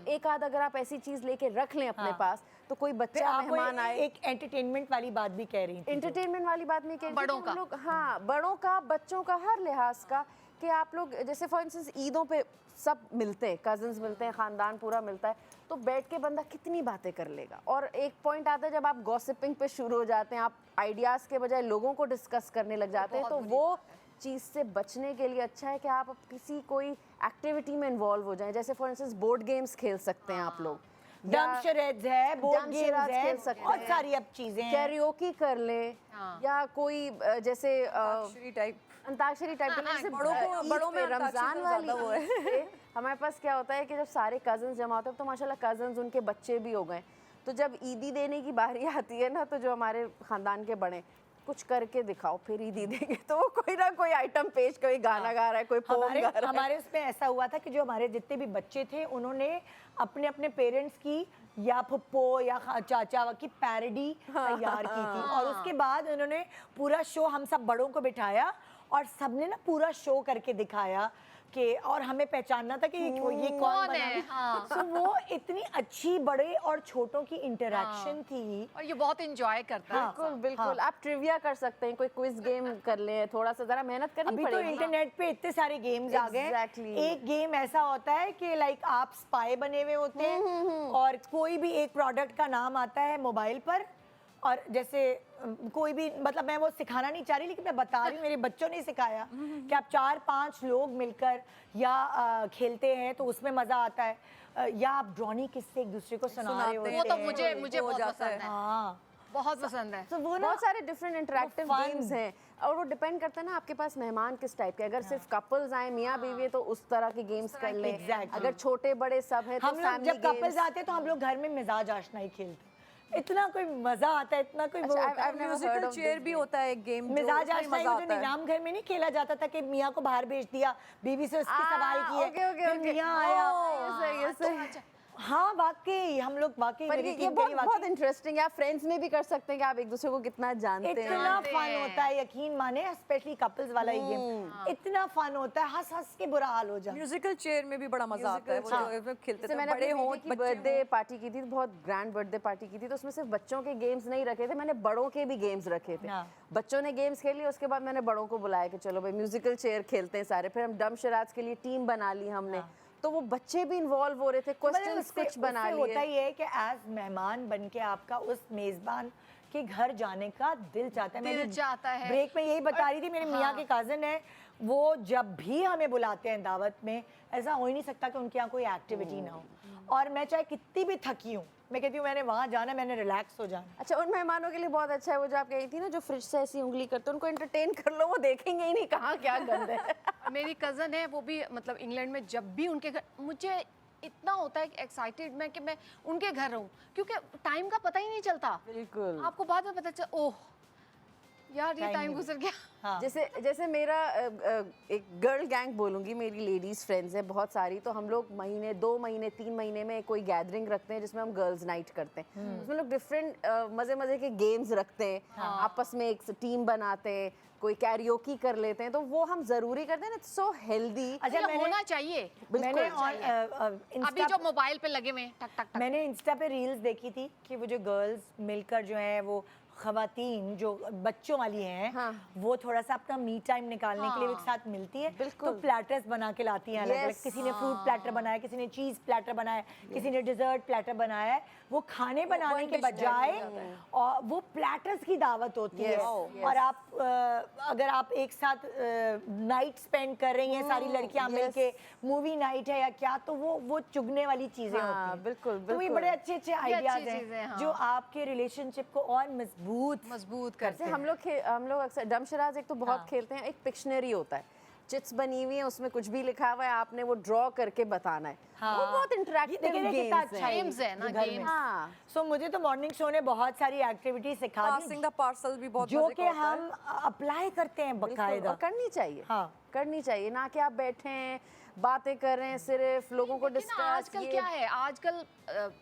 एक आध अगर आप ऐसी चीज लेके रख लें अपने पास, तो कोई फिर बच्चा आप वो मेहमान आए। एक एंटरटेनमेंट वाली बात भी कह रही थी। एंटरटेनमेंट वाली बात नहीं कह रही थी बड़ों कि का। हम लोग, हाँ, बड़ों का, बच्चों का, हर लिहाज का, कि आप लोग जैसे फॉर इंस्टेंस ईदों पे सब मिलते हैं, कजन्स मिलते हैं, खानदान पूरा मिलता है, तो बैठ के बंदा कितनी बातें कर लेगा। और एक पॉइंट आता है जब आप गॉसिपिंग पे शुरू हो जाते हैं, आप आइडियाज के बजाय लोगों को डिस्कस करने लग जाते हैं, तो वो चीज़ से बचने के लिए अच्छा है कि आप किसी कोई एक्टिविटी में इन्वॉल्व हो जाएं। जैसे फॉर इंस्टेंस बोर्ड गेम्स खेल सकते हैं आप लोग, डम शरेड्स है, बोर्ड डम गेम्स शराड्स है, खेल सकते बहुत हैं। सारी अब चीजें हैं। कैरियोकी कर लें, या कोई जैसे टाइप अंताक्षरी टाइप के, जैसे बड़ों में रमजान वाली वो है। हमारे पास क्या होता है कि जब सारे कजन्स जमा होते हैं तो माशाल्लाह कजन्स उनके बच्चे भी हो गए, तो जब ईदी देने की बारी आती है ना, तो जो हमारे खानदान के बड़े कुछ करके दिखाओ फिर ईदी देंगे, तो वो कोई ना कोई आइटम पेश, कोई गाना गा रहा है, कोई पोम गा रहा है। हमारे उसमें ऐसा हुआ था कि जो हमारे जितने भी बच्चे थे उन्होंने अपने अपने पेरेंट्स की या फुप्पो या चाचा की पैरोडी तैयार की थी, और उसके बाद उन्होंने पूरा शो हम सब बड़ों को बिठाया और सबने ना पूरा शो करके दिखाया कि, और हमें पहचानना था कि ये कौन बना है, हाँ। तो वो इतनी अच्छी बड़े और छोटों की इंटरेक्शन थी। और ये बहुत इंजॉय करता है। बिल्कुल बिल्कुल, आप ट्रिविया कर सकते हैं, कोई क्विज गेम कर लें, थोड़ा सा जरा मेहनत करनी अभी तो पड़ेगी। इंटरनेट पे इतने सारे गेम्स आ गए हैं। Exactly. एक गेम ऐसा होता है कि लाइक आप स्पाई बने हुए होते हैं और कोई भी एक प्रोडक्ट का नाम आता है मोबाइल पर, और जैसे कोई भी, मतलब मैं वो सिखाना नहीं चाह रही लेकिन मैं बता रही हूँ, मेरे बच्चों ने सिखाया कि आप 4-5 लोग मिलकर या खेलते हैं तो उसमें मजा आता है, या आप ड्रॉनी किस्से एक दूसरे को सुना रहे होते हैं। वो तो मुझे बहुत पसंद है, हाँ, बहुत पसंद है। तो वो ना बहुत सारे डिफरेंट इंटरेक्टिव fun। गेम्स हैं, और वो डिपेंड करता है ना आपके पास मेहमान किस टाइप के। अगर सिर्फ कपल्स आए, मियाँ बीवी है, तो उस तरह के गेम्स कर लें। Exactly। अगर छोटे बड़े सब हैं तो हम लोग फैमिली जब कपल्स आते हैं तो हम लोग घर में मिजाज आशना ही खेलते हैं, इतना कोई मजा आता है, इतना कोई वो होता है। म्यूजिकल चेयर भी होता है एक गेम, मिजाज आशना जो निजाम घर में नहीं खेला जाता था कि मियाँ को बाहर भेज दिया, बीवी से उसके सवाल किए, फिर मियाँ आया। सही। हाँ वाकई हम लोग वाकई पर मेरी ये टीम के लिए बहुत वाकई इंटरेस्टिंग है। आप फ्रेंड्स में भी कर सकते हैं कि आप एक दूसरे को कितना जानते हैं। इतना फन होता है, यकीन माने, स्पेशली कपल्स वाला ये गेम इतना फन होता है, हंस हंस के बुरा हाल हो जाए। म्यूजिकल चेयर में भी बड़ा मजा आता है, वो जो खेलते जैसे थे, मैंने बड़े अपनी हों बेटी की बर्थडे पार्टी की थी, बहुत ग्रैंड बर्थडे पार्टी की थी, तो उसमें सिर्फ बच्चों के गेम्स नहीं रखे थे, मैंने बड़ों के भी गेम्स रखे थे। हाँ। बच्चों ने गेम्स खेल लिए, उसके बाद मैंने बड़ों को बुलाया कि चलो भाई म्यूजिकल चेयर खेलते हैं सारे। फिर हम डम शराड्स के लिए टीम बना ली हमने, तो वो बच्चे भी इन्वॉल्व हो रहे थे, क्वेश्चंस कुछ बना लिए। होता ही है कि एज मेहमान बन के आपका उस मेजबान के घर जाने का दिल चाहता है। दिल चाहता है। ब्रेक में यही बता रही थी, मेरे मियाँ के कजन है, वो जब भी हमें बुलाते हैं दावत में, ऐसा हो ही नहीं सकता कि उनके यहाँ कोई एक्टिविटी ना हो, और मैं चाहे कितनी भी थकी हूँ, मैं कहती हूँ मैंने वहाँ जाना, मैंने रिलैक्स हो जाना। अच्छा, उन मेहमानों के लिए बहुत अच्छा है वो जो आप कही थी ना, जो फ्रिज से ऐसी उंगली करते, उनको एंटरटेन कर लो, वो देखेंगे ही नहीं कहाँ क्या गंद है। मेरी कज़न है, वो भी मतलब इंग्लैंड में, जब भी उनके घर, मुझे इतना होता है एक्साइटेड मैं कि मैं उनके घर रहूं, क्योंकि टाइम का पता ही नहीं चलता। बिल्कुल। आपको बाद में पता चल, ओह यार ये टाइम गुजर गया। हाँ। जैसे मेरा एक गर्ल गैंग बोलूँगी, मेरी लेडीज़ फ्रेंड्स हैं बहुत सारी, तो हम लोग महीने 2 महीने 3 महीने में कोई गैदरिंग रखते हैं जिसमें हम गर्ल्स नाइट करते हैं। उसमें लोग डिफरेंट मज़े के गेम्स रखते हैं, आपस में एक टीम बनाते हैं, कोई कैरियोकी कर लेते हैं, तो वो हम ज़रूरी करते हैं ना, सो हेल्दी। अच्छा, ये होना चाहिए। मैंने अभी जो मोबाइल पे लगे हुए हैं, टक टक टक, मैंने इंस्टा पे रील्स देखी थी कि वो जो गर्ल्स मिलकर जो है वो खवातीन जो बच्चों वाली हैं हाँ। वो थोड़ा सा अपना मी टाइम निकालने के लिए एक साथ मिलती है, बिल्कुल। तो प्लेटर्स बना के लाती हैं अलग अलग। Yes। किसी ने फ्रूट प्लेटर बनाया, किसी ने चीज़ प्लेटर बनाया, किसी ने डिज़र्ट प्लेटर बनाया है। वो खाने बनाने के बजाय और वो प्लेटर्स की दावत होती है। और आप अगर आप एक साथ नाइट स्पेंड कर रही हैं सारी लड़कियां मिलके, मूवी नाइट है या क्या, तो वो चुगने वाली चीजें हाँ, होती हैं। बिल्कुल, तो ये बिल्कुल। बड़े अच्छे अच्छे आइडियाज चीज़ें हैं हैं, जो आपके रिलेशनशिप को और मजबूत करते जैसे हैं। हम लोग अक्सर डमशराज एक तो बहुत खेलते हैं, एक पिक्शनरी होता है, चिट्स बनी हुई है, उसमें कुछ भी लिखा हुआ है, आपने वो ड्रॉ करके बताना है। वो बहुत इंटरेक्टिव देखिए गेम्स कितना अच्छा हैं। Games है ना, ये घर में। games। हाँ, सो मुझे तो मॉर्निंग शो ने बहुत सारी एक्टिविटी सिखा दी पासिंग द पार्सल भी बहुत जो मजे कि का होता है। हम अप्लाई करते हैं बिल्कुल, बकायदा। और करनी चाहिए। हाँ। करनी चाहिए, ना कि आप बैठे हैं बातें कर रहे हैं सिर्फ लोगों को लेकिन डिस्कस। आजकल क्या है, आजकल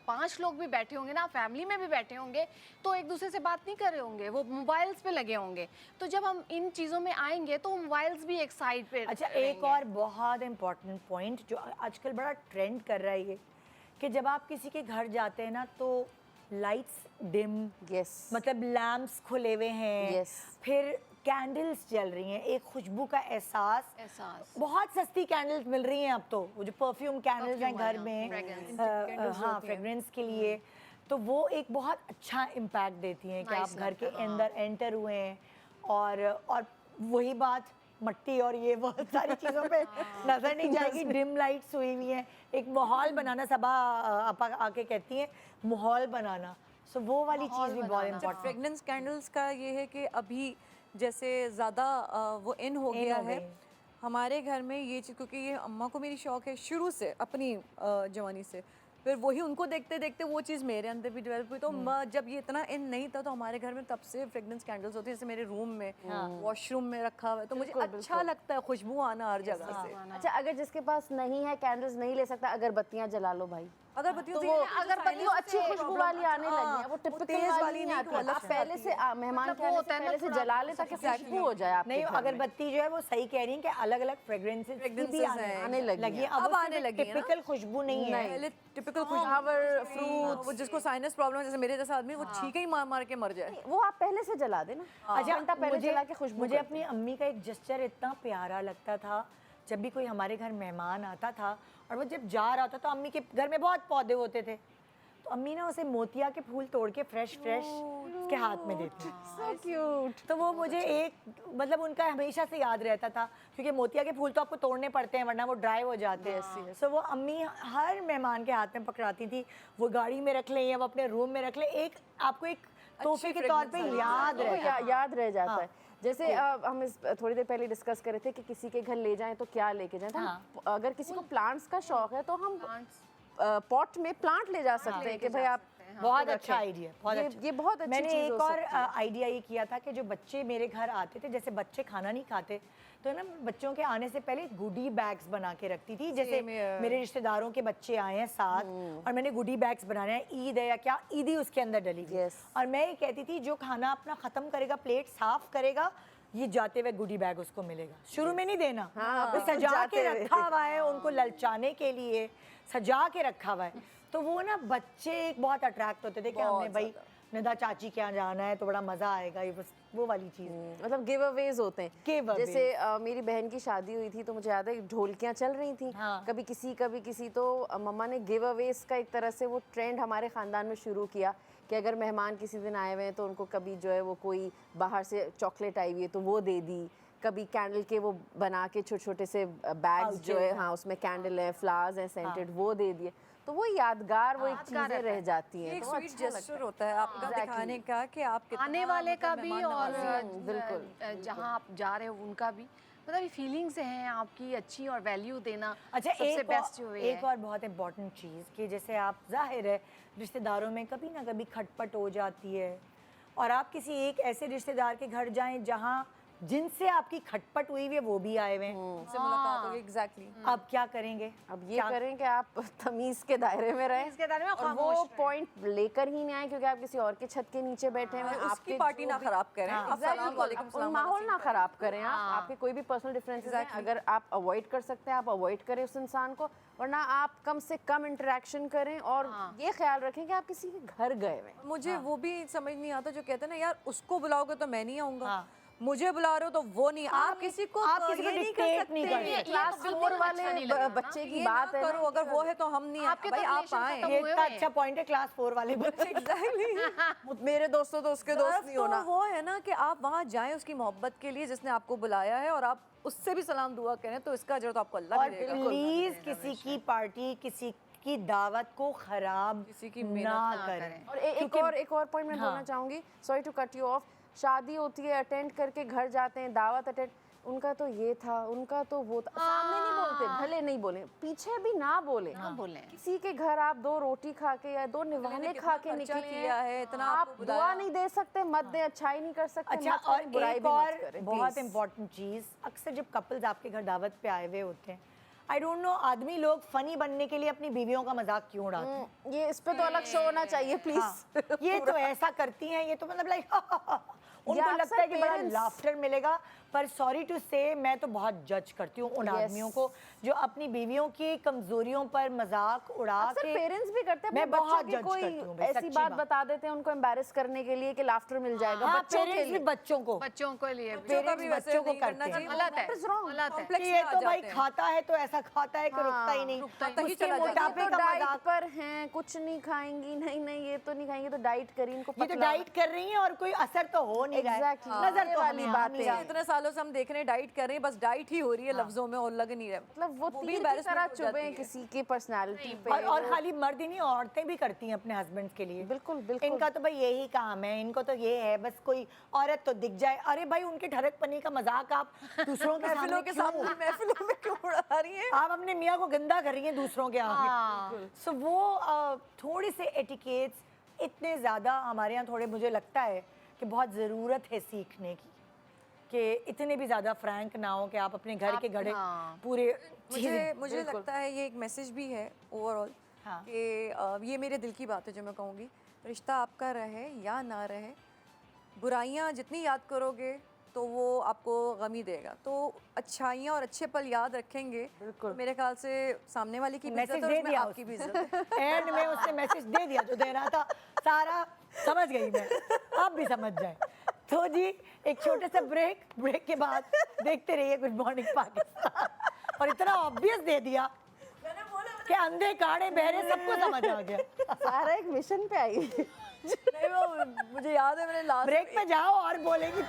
5 लोग भी बैठे होंगे ना, फैमिली में भी बैठे होंगे, तो एक दूसरे से बात नहीं कर रहे होंगे, वो मोबाइल्स पे लगे होंगे। तो जब हम इन चीज़ों में आएंगे तो मोबाइल्स भी एक साइड पे अच्छा, एक रहेंगे। और बहुत इम्पोर्टेंट पॉइंट जो आजकल बड़ा ट्रेंड कर रहा है ये, कि जब आप किसी के घर जाते हैं ना तो लाइट्स डिम, यस, मतलब लैम्प्स खुले हुए हैं, Yes। फिर कैंडल्स जल रही हैं, एक खुशबू का एहसास। बहुत सस्ती कैंडल्स मिल रही हैं अब तो, वो जो परफ्यूम कैंडल्स हैं घर में, हाँ, फ्रेगरेंस के लिए, तो वो एक बहुत अच्छा इम्पैक्ट देती हैं कि आप घर के अंदर एंटर हुए हैं। और वही बात मट्टी और ये बहुत सारी चीज़ों पे नजर नहीं जाएगी, डिम लाइट्स हुई हुई हैं, एक माहौल बनाना। सबा आपा आके कहती हैं माहौल बनाना, सो वो वाली चीज़ भी बहुत इम्पोर्टेंट। फ्रेगनेंस कैंडल्स का ये है कि अभी जैसे ज़्यादा वो इन हो गया है हमारे घर में ये चीज़, क्योंकि ये अम्मा को मेरी शौक है शुरू से अपनी जवानी से, फिर वही उनको देखते देखते वो चीज़ मेरे अंदर भी डेवलप हुई। तो जब ये इतना इन नहीं था तो हमारे घर में तब से फ्रेगनेंस कैंडल्स होती है, जैसे मेरे रूम में, वॉशरूम में रखा हुआ है, तो मुझे अच्छा लगता है खुशबू आना हर जगह से। अच्छा, अगर जिसके पास नहीं है, कैंडल्स नहीं ले सकता, अगरबत्तियां जला लो भाई। अगरबत्तियों तो से वो ये अगरबत्ती वो अच्छी खुशबू वाली आने लगी है, वो टिपिकल तेज वाली वाली नहीं नहीं, आती। वो अलग आप से पहले आती से मेहमान के आने से पहले से जला ले ताकि खुशबू हो जाए आपके नहीं, घर में। अगरबत्ती जो है वो सही कह रही हैं कि अलग अलग फ्रेग्रेंसेस भी आने लगी हैं। अब आने लगी है ना। टिपिकल खुशबू नहीं है। पहले टिपिकल फ्लावर, फ्रूट, वो जिसको साइनस प्रॉब्लम है जैसे मेरे जैसा आदमी, वो छींके ही मार मार के मर जाए। वो आप पहले से जला देना। अच्छा, घंटा पहले जला के खुशबू मुझे करते अपनी अम्मी का एक जेस्चर इतना प्यारा लगता था, जब भी कोई हमारे घर मेहमान आता था और वो जब जा रहा था तो अम्मी के घर में बहुत पौधे होते थे, तो अम्मी ना उसे मोतिया के फूल तोड़ के फ्रेश उसके हाथ में देती। So cute. तो वो मुझे एक मतलब उनका हमेशा से याद रहता था, क्योंकि मोतिया के फूल तो आपको तोड़ने पड़ते हैं वरना वो ड्राई हो जाते हैं। सो वो अम्मी हर मेहमान के हाथ में पकड़ाती थी, वो गाड़ी में रख लें या वो अपने रूम में रख लें, एक आपको एक तोहफे के तौर पे याद रहता है। याद रह जाता है। जैसे हम इस थोड़ी देर पहले डिस्कस कर रहे थे कि किसी के घर ले जाएं तो क्या लेके जाएं। तो हम अगर किसी को प्लांट्स का शौक है तो हम पॉट में प्लांट ले जा सकते हैं कि भाई आप बहुत अच्छा आइडिया, बहुत ये- अच्छा। ये बहुत अच्छी मैंने चीज़ एक हो और सकती है। आइडिया ये किया था कि जो बच्चे मेरे घर आते थे, जैसे बच्चे खाना नहीं खाते तो ना बच्चों के आने से पहले गुडी बैग्स बना के रखती थी। जैसे मेरे रिश्तेदारों के बच्चे आए हैं साथ और मैंने गुडी बैग्स बनाने हैं, ईद है या क्या, ईदी उसके अंदर डली हुई। Yes। और मैं ये कहती थी जो खाना अपना ख़त्म करेगा, प्लेट साफ करेगा, ये जाते हुए गुडी बैग उसको मिलेगा। शुरू में नहीं देना, वो सजा जाते के हुए। रखा हुआ है, उनको ललचाने के लिए सजा के रखा हुआ है। तो वो ना बच्चे एक बहुत अट्रैक्ट होते थे कि हमने भाई निदा चाची के यहाँ जाना है तो बड़ा मज़ा आएगा, ये बस वो वाली चीज़। मतलब गिव अवेज होते हैं। Giveaways। जैसे मेरी बहन की शादी हुई थी तो मुझे याद है ढोलकियाँ चल रही थी, कभी किसी, तो मम्मा ने गिव अवेज का एक तरह से वो ट्रेंड हमारे ख़ानदान में शुरू किया कि अगर मेहमान किसी दिन आए हुए हैं तो उनको कभी जो है वो कोई बाहर से चॉकलेट आई हुई है तो वो दे दी, कभी कैंडल के वो बना के छोटे छोटे से बैग्स जो है, हाँ उसमें कैंडल है, फ्लावर्स हैं सेंटेड, वो दे दिए। तो वो यादगार वो एक चीज़ें रह जाती हैं। एक तो स्वीट जेस्चर होता है आपका दिखाने का कि आप कितना आने वाले का मतलब भी मेहमान और नवाज़ी हैं। जहाँ आप जा रहे हो उनका भी, मतलब ये फीलिंग्स हैं आपकी अच्छी और वैल्यू देना अच्छा, सबसे बेस्ट जो है। एक और बहुत इम्पॉर्टेंट चीज़ कि जैसे आप जाहिर है रिश्तेदारों में कभी ना कभी खटपट हो जाती है और आप किसी एक ऐसे रिश्तेदार के घर जाएं जहां जिनसे आपकी खटपट हुई हुई है वो भी आए हुए हैं। से मुलाकात होगी एग्जैक्टली। अब क्या करेंगे? अब ये करें कि आप तमीज के दायरे में रहें इसके दायरे में और वो पॉइंट लेकर ही नहीं आए क्योंकि आप किसी और के छत के नीचे बैठे हैं। उसकी पार्टी ना खराब करें। अस्सलाम वालेकुम, आप माहौल ना खराब करें। आप आपके कोई भी पर्सनल डिफरेंसेस हैं, अगर आप अवॉइड कर सकते हैं आप अवॉइड करें उस इंसान को, वरना आप कम से कम इंटरेक्शन करें और ये ख्याल रखें कि आप किसी के घर गए हुए हैं। मुझे वो भी समझ नहीं आता जो कहते हैं ना यार उसको बुलाओगे तो मैं नहीं आऊंगा, मुझे बुला रहे हो तो वो नहीं। आप किसी को ये नहीं कर dictate नहीं कर सकते। सकते। क्लास 4 वाले बच्चे की बात है करो, अगर वो है तो हम नहीं आपके भाई तो आप relation आए। खत्म ये हुए इतना हुए हैं। अच्छा पॉइंट है, क्लास 4 वाले बच्चे। एग्जैक्टली। मेरे दोस्तों तो उसके दोस्त नहीं होना। वो है ना कि आप वहाँ जाएं उसकी मोहब्बत के लिए जिसने आपको बुलाया है और आप उससे भी सलाम दुआ करें तो इसका अजर तो आपको अल्लाह और भी देगा। प्लीज किसी की पार्टी, किसी की दावत को खराब किसी की ना करें। और एक और पॉइंट मैं बोलना चाहूंगी, sorry to cut you off. शादी होती है, अटेंड करके घर जाते हैं, दावत अटेंड, उनका तो ये था, उनका तो वो था, सामने नहीं बोलते, भले नहीं बोले, पीछे भी ना बोले। किसी के घर आप 2 रोटी खा के या 2 निवाले खा के निकले किया है, इतना आप आपको दुआ नहीं दे सकते, मत दे, अच्छाई नहीं कर सकते, अच्छा, मत और करें, बुराई एक भी और मत करें, बहुत please। इम्पोर्टेंट चीज़, अक्सर जब कपल्स आपके घर दावत पे आए हुए होते हैं, आई डोंट नो आदमी लोग फनी बनने के लिए अपनी बीवियों का मजाक क्यों उड़ाते हैं। ये इस पे तो अलग शो होना चाहिए प्लीज। हाँ, ये तो ऐसा करती हैं, ये तो मतलब लाइक उनको अक्सर लगता है कि बड़ा parents- लाफ्टर मिलेगा, पर सॉरी टू से मैं तो बहुत जज करती हूँ उन Yes. आदमियों को जो अपनी बीवियों की कमजोरियों पर मजाक उड़ा अक्सर के पेरेंट्स भी करते हैं, मैं अपने बहुत बच्चों की जज कोई करती हूँ भाई, ऐसी सच्ची बात बता देते हैं उनको एम्बैरेस करने के लिए कि लाफ्टर मिल जाएगा हाँ, बच्चों के पेरेंट्स भी लिए। बच्चों को बच्चों के लिए बच्चों का भी वैसे बच्चों को नहीं करना करते चाहिए। हैं। गलत है, What is wrong? गलत है। Complex कि में ये आ तो भाई जाते हैं। खाता है तो ऐसा खाता है कि रुकता ही नहीं, ही उसके चला जाता है। मोटापे तो का डाइट मजाक। पर हैं, कुछ नहीं खाएंगी, नहीं ये तो नहीं खाएंगी, तो डाइट करी, इनको ये तो पतला डाइट कर रही है और कोई असर तो हो नहीं रहा है। Exactly. नजर ये तो वाली हमें बात आ नहीं है। रहा। इतने सालों से हम देख रहे हैं डाइट कर रहे हैं, बस डाइट ही हो रही है लफ्जों में और लग नहीं रहा। मतलब वो भी तीर की embarrassment तरह हो जाती चुभे है। किसी की पर्सनालिटी पे। और खाली मर्द ही नहीं, औरतें भी करती हैं अपने हस्बैंड्स के लिए। बिल्कुल, बिल्कुल। इनका तो भाई यही काम है, इनको तो ये है बस कोई औरत तो दिख जाए। अरे भाई उनके ठरक पनी का मजाक आप दूसरों के महफिलों के सामने सामने महफिलों में क्यों उड़ा रही है? आप अपने मियाँ को गंदा कर रही हैं दूसरों के आगे। सो वो थोड़े से एटिकेट्स इतने ज़्यादा हमारे यहाँ थोड़े, मुझे लगता है कि बहुत ज़रूरत है सीखने की, कि इतने भी ज़्यादा फ्रैंक ना हो कि आप अपने घर के घड़े पूरे मुझे लगता है ये एक मैसेज भी है ओवरऑल हाँ। कि ये मेरे दिल की बात है जो मैं कहूँगी, रिश्ता आपका रहे या ना रहे, बुराइयाँ जितनी याद करोगे तो वो आपको गमी देगा, तो अच्छाइयाँ और अच्छे पल याद रखेंगे तो मेरे ख्याल से सामने वाले की भी इज्जत मैसेज है और दे उसमें दिया आपकी भी इज्जत है। एंड में उसने मैसेज दे दिया जो देना था, सारा समझ गई मैं, आप भी समझ जाए। तो जी एक छोटे से ब्रेक के बाद देखते रहिए गुड मॉर्निंग पाकिस्तान। और इतना ऑब्वियस दे दिया कि अंधे काड़े बहरे सबको समझ आ गया। सारा एक मिशन पे आई। नहीं वो मुझे याद है मैंने लास्ट ब्रेक पे जाओ और बोलेगी।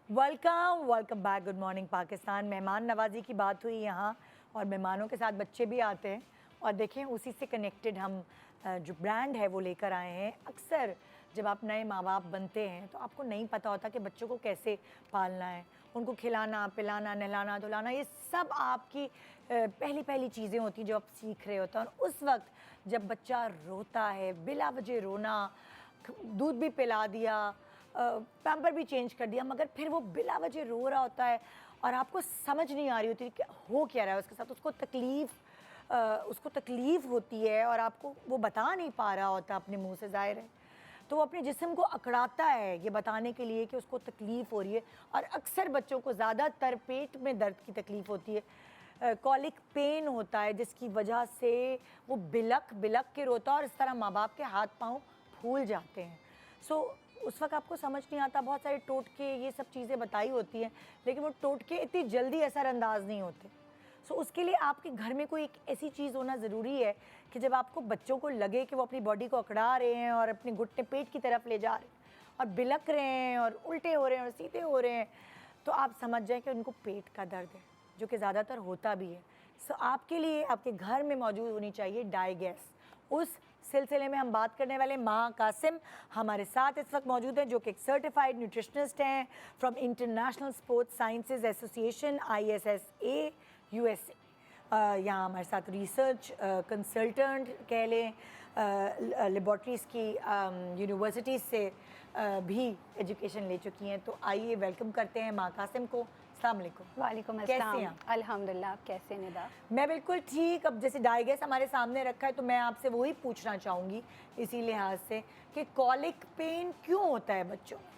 Welcome back, good morning Pakistan. मेहमान नवाजी की बात हुई यहाँ और मेहमानों के साथ बच्चे भी आते हैं और देखें उसी से कनेक्टेड हम जो ब्रांड है वो लेकर आए हैं। अक्सर जब आप नए माँ बाप बनते हैं तो आपको नहीं पता होता कि बच्चों को कैसे पालना है, उनको खिलाना पिलाना नहलाना धुलाना, ये सब आपकी पहली चीज़ें होती जो आप सीख रहे होते हैं। और उस वक्त जब बच्चा रोता है, बिला वजह रोना, दूध भी पिला दिया, पैम्पर भी चेंज कर दिया, मगर फिर वो बिला वजह रो रहा होता है और आपको समझ नहीं आ रही होती कि हो क्या रहा है उसके साथ, उसको तकलीफ़ होती है और आपको वो बता नहीं पा रहा होता अपने मुंह से, ज़ाहिर है। तो वो अपने जिस्म को अकड़ाता है ये बताने के लिए कि उसको तकलीफ़ हो रही है। और अक्सर बच्चों को ज़्यादातर पेट में दर्द की तकलीफ़ होती है, कॉलिक पेन होता है, जिसकी वजह से वो बिलक के रोता है और इस तरह माँ बाप के हाथ पाँव फूल जाते हैं। सो उस वक्त आपको समझ नहीं आता, बहुत सारे टोटके ये सब चीज़ें बताई होती हैं, लेकिन वो टोटके इतनी जल्दी असरअंदाज नहीं होते। सो उसके लिए आपके घर में कोई एक ऐसी चीज़ होना ज़रूरी है कि जब आपको बच्चों को लगे कि वो अपनी बॉडी को अकड़ा रहे हैं और अपने घुटने पेट की तरफ ले जा रहे हैं और बिलक रहे हैं और उल्टे हो रहे हैं और सीधे हो रहे हैं, तो आप समझ जाएं कि उनको पेट का दर्द है, जो कि ज़्यादातर होता भी है। सो आपके लिए आपके घर में मौजूद होनी चाहिए डाइगेस। उस सिलसिले में हम बात करने वाले माह कासिम हमारे साथ इस वक्त मौजूद हैं, जो कि एक सर्टिफाइड न्यूट्रिशनिस्ट हैं from international sports sciences association ISSA USA। यहाँ हमारे साथ रिसर्च कंसल्टेंट कह लें, लेबॉर्ट्रीज़ की यूनिवर्सिटीज़ से भी एजुकेशन ले चुकी हैं। तो आइए वेलकम करते हैं माँ कासिम को। अस्सलाम वालेकुम। वालेकुम कैसे अस्सलाम। हैं आप? अल्हम्दुलिल्लाह, आप कैसे निदा? मैं बिल्कुल ठीक। अब जैसे डायगेस हमारे सामने रखा है तो मैं आपसे वही पूछना चाहूँगी इसी लिहाज से कि कॉलिक पेन क्यों होता है बच्चों में?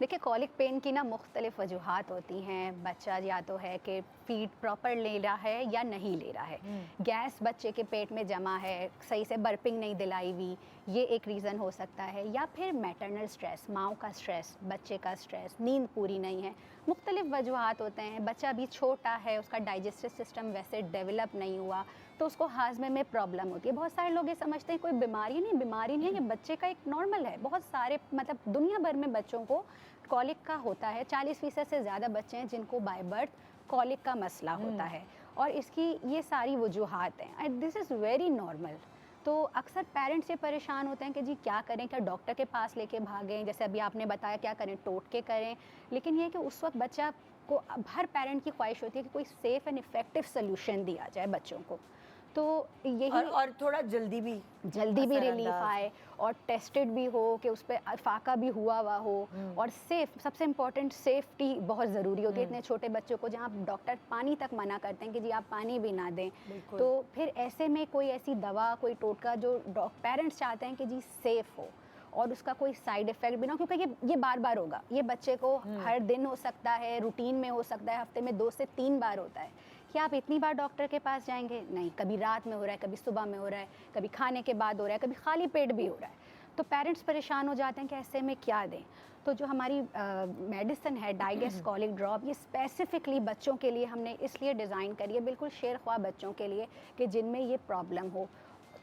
देखिए, कॉलिक पेन की ना मुख्तलिफ वजूहात होती हैं। बच्चा या तो है कि फीड प्रॉपर ले रहा है या नहीं ले रहा है, गैस बच्चे के पेट में जमा है, सही से बर्पिंग नहीं दिलाई हुई, ये एक रीज़न हो सकता है। या फिर मैटरनल स्ट्रेस, माँ का स्ट्रेस, बच्चे का स्ट्रेस, नींद पूरी नहीं है, मुख्तलिफ वजूहात होते हैं। बच्चा भी छोटा है, उसका डाइजेस्टिव सिस्टम वैसे डेवलप नहीं हुआ तो उसको हाजमे में प्रॉब्लम होती है। बहुत सारे लोग ये समझते हैं कोई बीमारी नहीं है, ये बच्चे का एक नॉर्मल है। बहुत सारे मतलब दुनिया भर में बच्चों को कॉलिक का होता है। 40% से ज़्यादा बच्चे हैं जिनको बाय बर्थ कॉलिक का मसला होता है और इसकी ये सारी वजूहात हैं and this is very normal. तो अक्सर पेरेंट्स ये परेशान होते हैं कि जी क्या करें, क्या डॉक्टर के पास लेके भागें, जैसे अभी आपने बताया क्या करें, टोटके करें। लेकिन ये है कि उस वक्त बच्चा को, हर पेरेंट की ख्वाहिश होती है कि कोई सेफ़ एंड इफ़ेक्टिव सोल्यूशन दिया जाए बच्चों को। तो यही और थोड़ा जल्दी भी रिलीफ आए और टेस्टेड भी हो कि उस पर फाका भी हुआ हो और सेफ, सबसे इम्पोर्टेंट सेफ्टी बहुत ज़रूरी होती है इतने छोटे बच्चों को, जहाँ डॉक्टर पानी तक मना करते हैं कि जी आप पानी भी ना दें। तो फिर ऐसे में कोई ऐसी दवा, कोई टोटका जो पेरेंट्स चाहते हैं कि जी सेफ़ हो और उसका कोई साइड इफ़ेक्ट भी ना हो, क्योंकि ये बार बार होगा, ये बच्चे को हर दिन हो सकता है, रूटीन में हो सकता है, हफ्ते में 2 से 3 बार होता है। क्या आप इतनी बार डॉक्टर के पास जाएंगे? नहीं, कभी रात में हो रहा है, कभी सुबह में हो रहा है, कभी खाने के बाद हो रहा है, कभी खाली पेट भी हो रहा है। तो पेरेंट्स परेशान हो जाते हैं कि ऐसे में क्या दें। तो जो हमारी मेडिसिन है डाइगेस्ट कॉलिक ड्रॉप, ये स्पेसिफिकली बच्चों के लिए हमने इसलिए डिज़ाइन करी है, बिल्कुल शेरख्वाह बच्चों के लिए कि जिनमें ये प्रॉब्लम हो।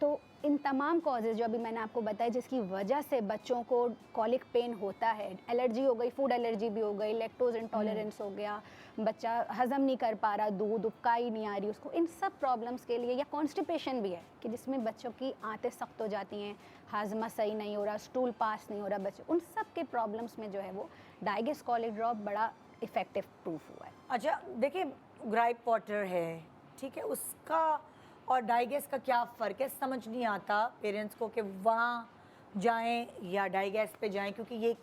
तो इन तमाम कॉजेज़ जो अभी मैंने आपको बताया जिसकी वजह से बच्चों को कॉलिक पेन होता है, एलर्जी हो गई, फूड एलर्जी भी हो गई, लैक्टोज इंटॉलरेंस हो गया, बच्चा हज़म नहीं कर पा रहा, दूध उपकाई नहीं आ रही उसको, इन सब प्रॉब्लम्स के लिए, या कॉन्स्टिपेशन भी है कि जिसमें बच्चों की आंतें सख्त हो जाती हैं, हाजमा सही नहीं हो रहा, स्टूल पास नहीं हो रहा बच्चे, उन सब के प्रॉब्लम्स में जो है वो डाइगेस्ट कॉलिक ड्रॉप बड़ा इफ़ेक्टिव प्रूफ हुआ है। अच्छा देखिए, ग्राइप वाटर है, ठीक है, उसका और डाइगेस का क्या फ़र्क है? समझ नहीं आता पेरेंट्स को कि वहाँ जाएं या डाइगेस पे जाएं, क्योंकि ये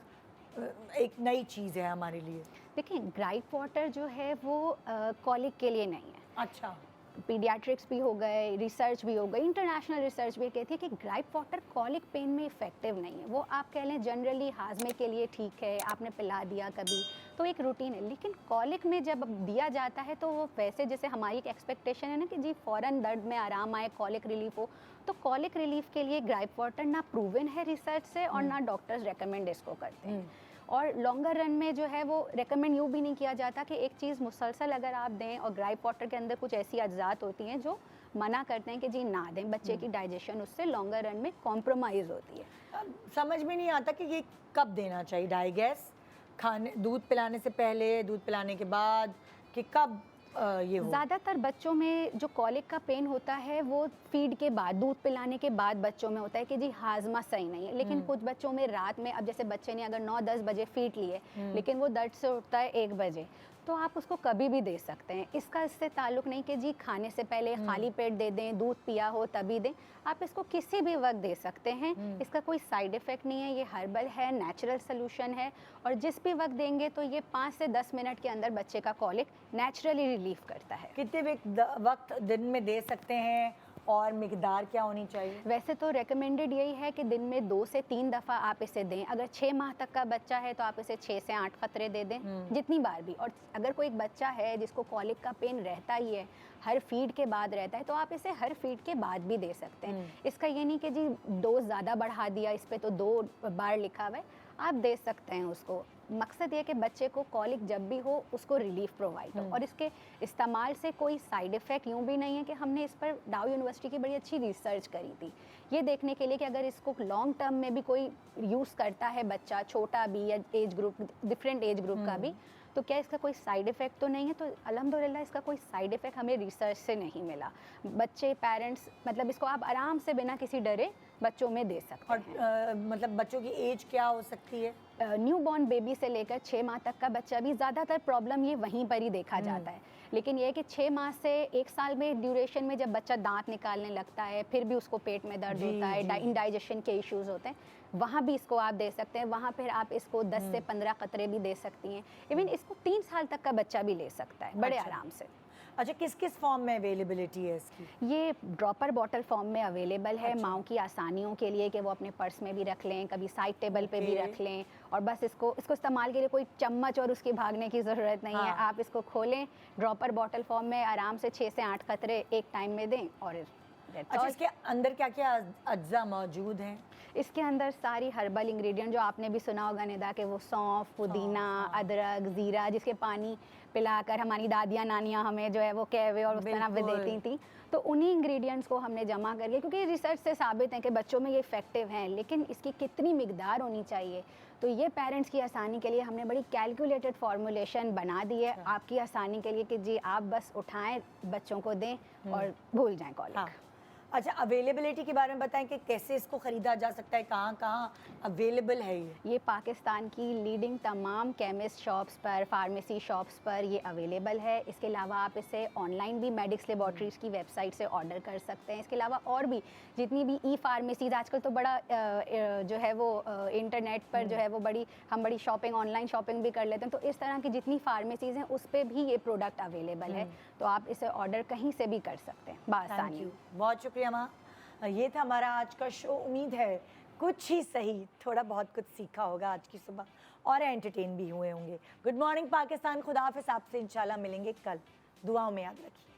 एक नई चीज़ है हमारे लिए। देखिए, ग्राइप वाटर जो है वो कॉलिक के लिए नहीं है। अच्छा, पीडियाट्रिक्स भी हो गए, रिसर्च भी हो गई, इंटरनेशनल रिसर्च भी कहती है कि ग्राइप वाटर कॉलिक पेन में इफ़ेक्टिव नहीं है। वो आप कह लें जनरली हाजमे के लिए ठीक है, आपने पिला दिया कभी तो एक रूटीन है, लेकिन कॉलिक में जब दिया जाता है तो वो वैसे जैसे हमारी एक एक्सपेक्टेशन है ना कि जी फ़ौरन दर्द में आराम आए, कॉलिक रिलीफ हो, तो कॉलिक रिलीफ के लिए ग्राइप वाटर ना प्रूवन है रिसर्च से और ना डॉक्टर्स रेकमेंड इसको करते हैं। और लॉन्गर रन में जो है वो रेकमेंड यूँ भी नहीं किया जाता कि एक चीज़ मुसलसल अगर आप दें, और ग्राइप वाटर के अंदर कुछ ऐसी अज्जात होती हैं जो मना करते हैं कि जी ना दें, बच्चे की डाइजेशन उससे लॉन्गर रन में कॉम्प्रोमाइज़ होती है। अब समझ में नहीं आता कि ये कब देना चाहिए डाइगेस, खाने, दूध पिलाने से पहले, दूध पिलाने के बाद, कि कब ये हो? ज़्यादातर बच्चों में जो कॉलिक का पेन होता है वो फीड के बाद, दूध पिलाने के बाद बच्चों में होता है कि जी हाजमा सही नहीं है। लेकिन कुछ बच्चों में रात में, अब जैसे बच्चे ने अगर 9-10 बजे फीड लिए लेकिन वो दर्द से उठता है 1 बजे, तो आप उसको कभी भी दे सकते हैं। इसका इससे ताल्लुक़ नहीं कि जी खाने से पहले खाली पेट दे दें, दूध पिया हो तभी दें, आप इसको किसी भी वक्त दे सकते हैं। इसका कोई साइड इफ़ेक्ट नहीं है, ये हर्बल है, नेचुरल सोल्यूशन है और जिस भी वक्त देंगे तो ये 5 से 10 मिनट के अंदर बच्चे का कॉलिक नेचुरली रिलीफ करता है। कितने वक्त दिन में दे सकते हैं और मिकदार क्या होनी चाहिए? वैसे तो रेकमेंडेड यही है कि दिन में 2 से 3 दफ़ा आप इसे दें। अगर 6 माह तक का बच्चा है तो आप इसे 6 से 8 क़तरे दे दें, जितनी बार भी। और अगर कोई बच्चा है जिसको कॉलिक का पेन रहता ही है, हर फीड के बाद रहता है, तो आप इसे हर फीड के बाद भी दे सकते हैं। इसका ये नहीं कि जी डोज ज़्यादा बढ़ा दिया, इस पर तो 2 बार लिखा हुआ है, आप दे सकते हैं उसको। मकसद ये कि बच्चे को कॉलिक जब भी हो उसको रिलीफ प्रोवाइड हो। और इसके इस्तेमाल से कोई साइड इफ़ेक्ट यूँ भी नहीं है कि हमने इस पर डाउ यूनिवर्सिटी की बड़ी अच्छी रिसर्च करी थी ये देखने के लिए कि अगर इसको लॉन्ग टर्म में भी कोई यूज़ करता है बच्चा, छोटा भी या age group, different age group का भी, तो क्या इसका कोई साइड इफ़ेक्ट तो नहीं है। तो अल्हम्दुलिल्लाह इसका कोई साइड इफ़ेक्ट हमें रिसर्च से नहीं मिला। बच्चे, पेरेंट्स, मतलब इसको आप आराम से बिना किसी डरे बच्चों में दे सकते और हैं। मतलब बच्चों की एज क्या हो सकती है? न्यू बॉर्न बेबी से लेकर 6 माह तक का बच्चा भी ज़्यादातर प्रॉब्लम ये वहीं पर ही देखा जाता है। लेकिन ये है कि 6 माह से 1 साल में ड्यूरेशन में जब बच्चा दांत निकालने लगता है, फिर भी उसको पेट में दर्द होता है, इंडाइजेशन के इश्यूज होते हैं, वहाँ भी इसको आप दे सकते हैं। वहाँ फिर आप इसको 10 से 15 कतरे भी दे सकती हैं। इवन इसको 3 साल तक का बच्चा भी ले सकता है बड़े आराम से। अच्छा, किस किस फॉर्म में अवेलेबिलिटी है इसकी? ये ड्रॉपर बॉटल फॉर्म में अवेलेबल है माँओं की आसानियों के लिए कि वो अपने पर्स में भी रख लें, कभी साइड टेबल पे भी रख लें, और बस इसको इस्तेमाल के लिए कोई चम्मच और उसकी भागने की ज़रूरत नहीं है। आप इसको खोलें, ड्रॉपर बॉटल फॉर्म में आराम से 6 से 8 कतरे एक टाइम में दें और अच्छा, इसके अंदर क्या क्या अज्जा मौजूद हैं? इसके अंदर सारी हर्बल इंग्रेडिएंट जो आपने भी सुना होगा निदा, के वो सौंफ, पुदीना, अदरक, ज़ीरा, जिसके पानी पिलाकर हमारी दादियाँ नानियाँ हमें जो है वो कहवे और उस तरह पे देती थी। तो उन्हीं इंग्रेडिएंट्स को हमने जमा करके, क्योंकि रिसर्च से साबित है कि बच्चों में ये इफेक्टिव हैं, लेकिन इसकी कितनी मिकदार होनी चाहिए, तो ये पेरेंट्स की आसानी के लिए हमने बड़ी कैलकुलेटेड फार्मूलेशन बना दी है आपकी आसानी के लिए कि जी आप बस उठाएं, बच्चों को दें और भूल जाएं कॉलिक। अच्छा, अवेलेबिलिटी के बारे में बताएं कि कैसे इसको ख़रीदा जा सकता है, कहाँ कहाँ अवेलेबल है ये पाकिस्तान की लीडिंग तमाम केमिस्ट शॉप्स पर, फार्मेसी शॉप्स पर ये अवेलेबल है। इसके अलावा आप इसे ऑनलाइन भी मेडिक्स लेबॉर्ट्रीज़ की वेबसाइट से ऑर्डर कर सकते हैं। इसके अलावा और भी जितनी भी ई फार्मेसीज़ आजकल तो बड़ा जो है वो इंटरनेट पर जो है वो हम बड़ी शॉपिंग, ऑनलाइन शॉपिंग भी कर लेते हैं, तो इस तरह की जितनी फार्मेसीज़ हैं उस पर भी ये प्रोडक्ट अवेलेबल है, तो आप इसे ऑर्डर कहीं से भी कर सकते हैं बासानी। बहुत शुक्रिया माँ। ये था हमारा आज का शो। उम्मीद है कुछ ही सही थोड़ा बहुत कुछ सीखा होगा आज की सुबह और एंटरटेन भी हुए होंगे। गुड मॉर्निंग पाकिस्तान, खुदा हाफिज़। आपसे इंशाल्लाह मिलेंगे कल। दुआओं में याद रखिए।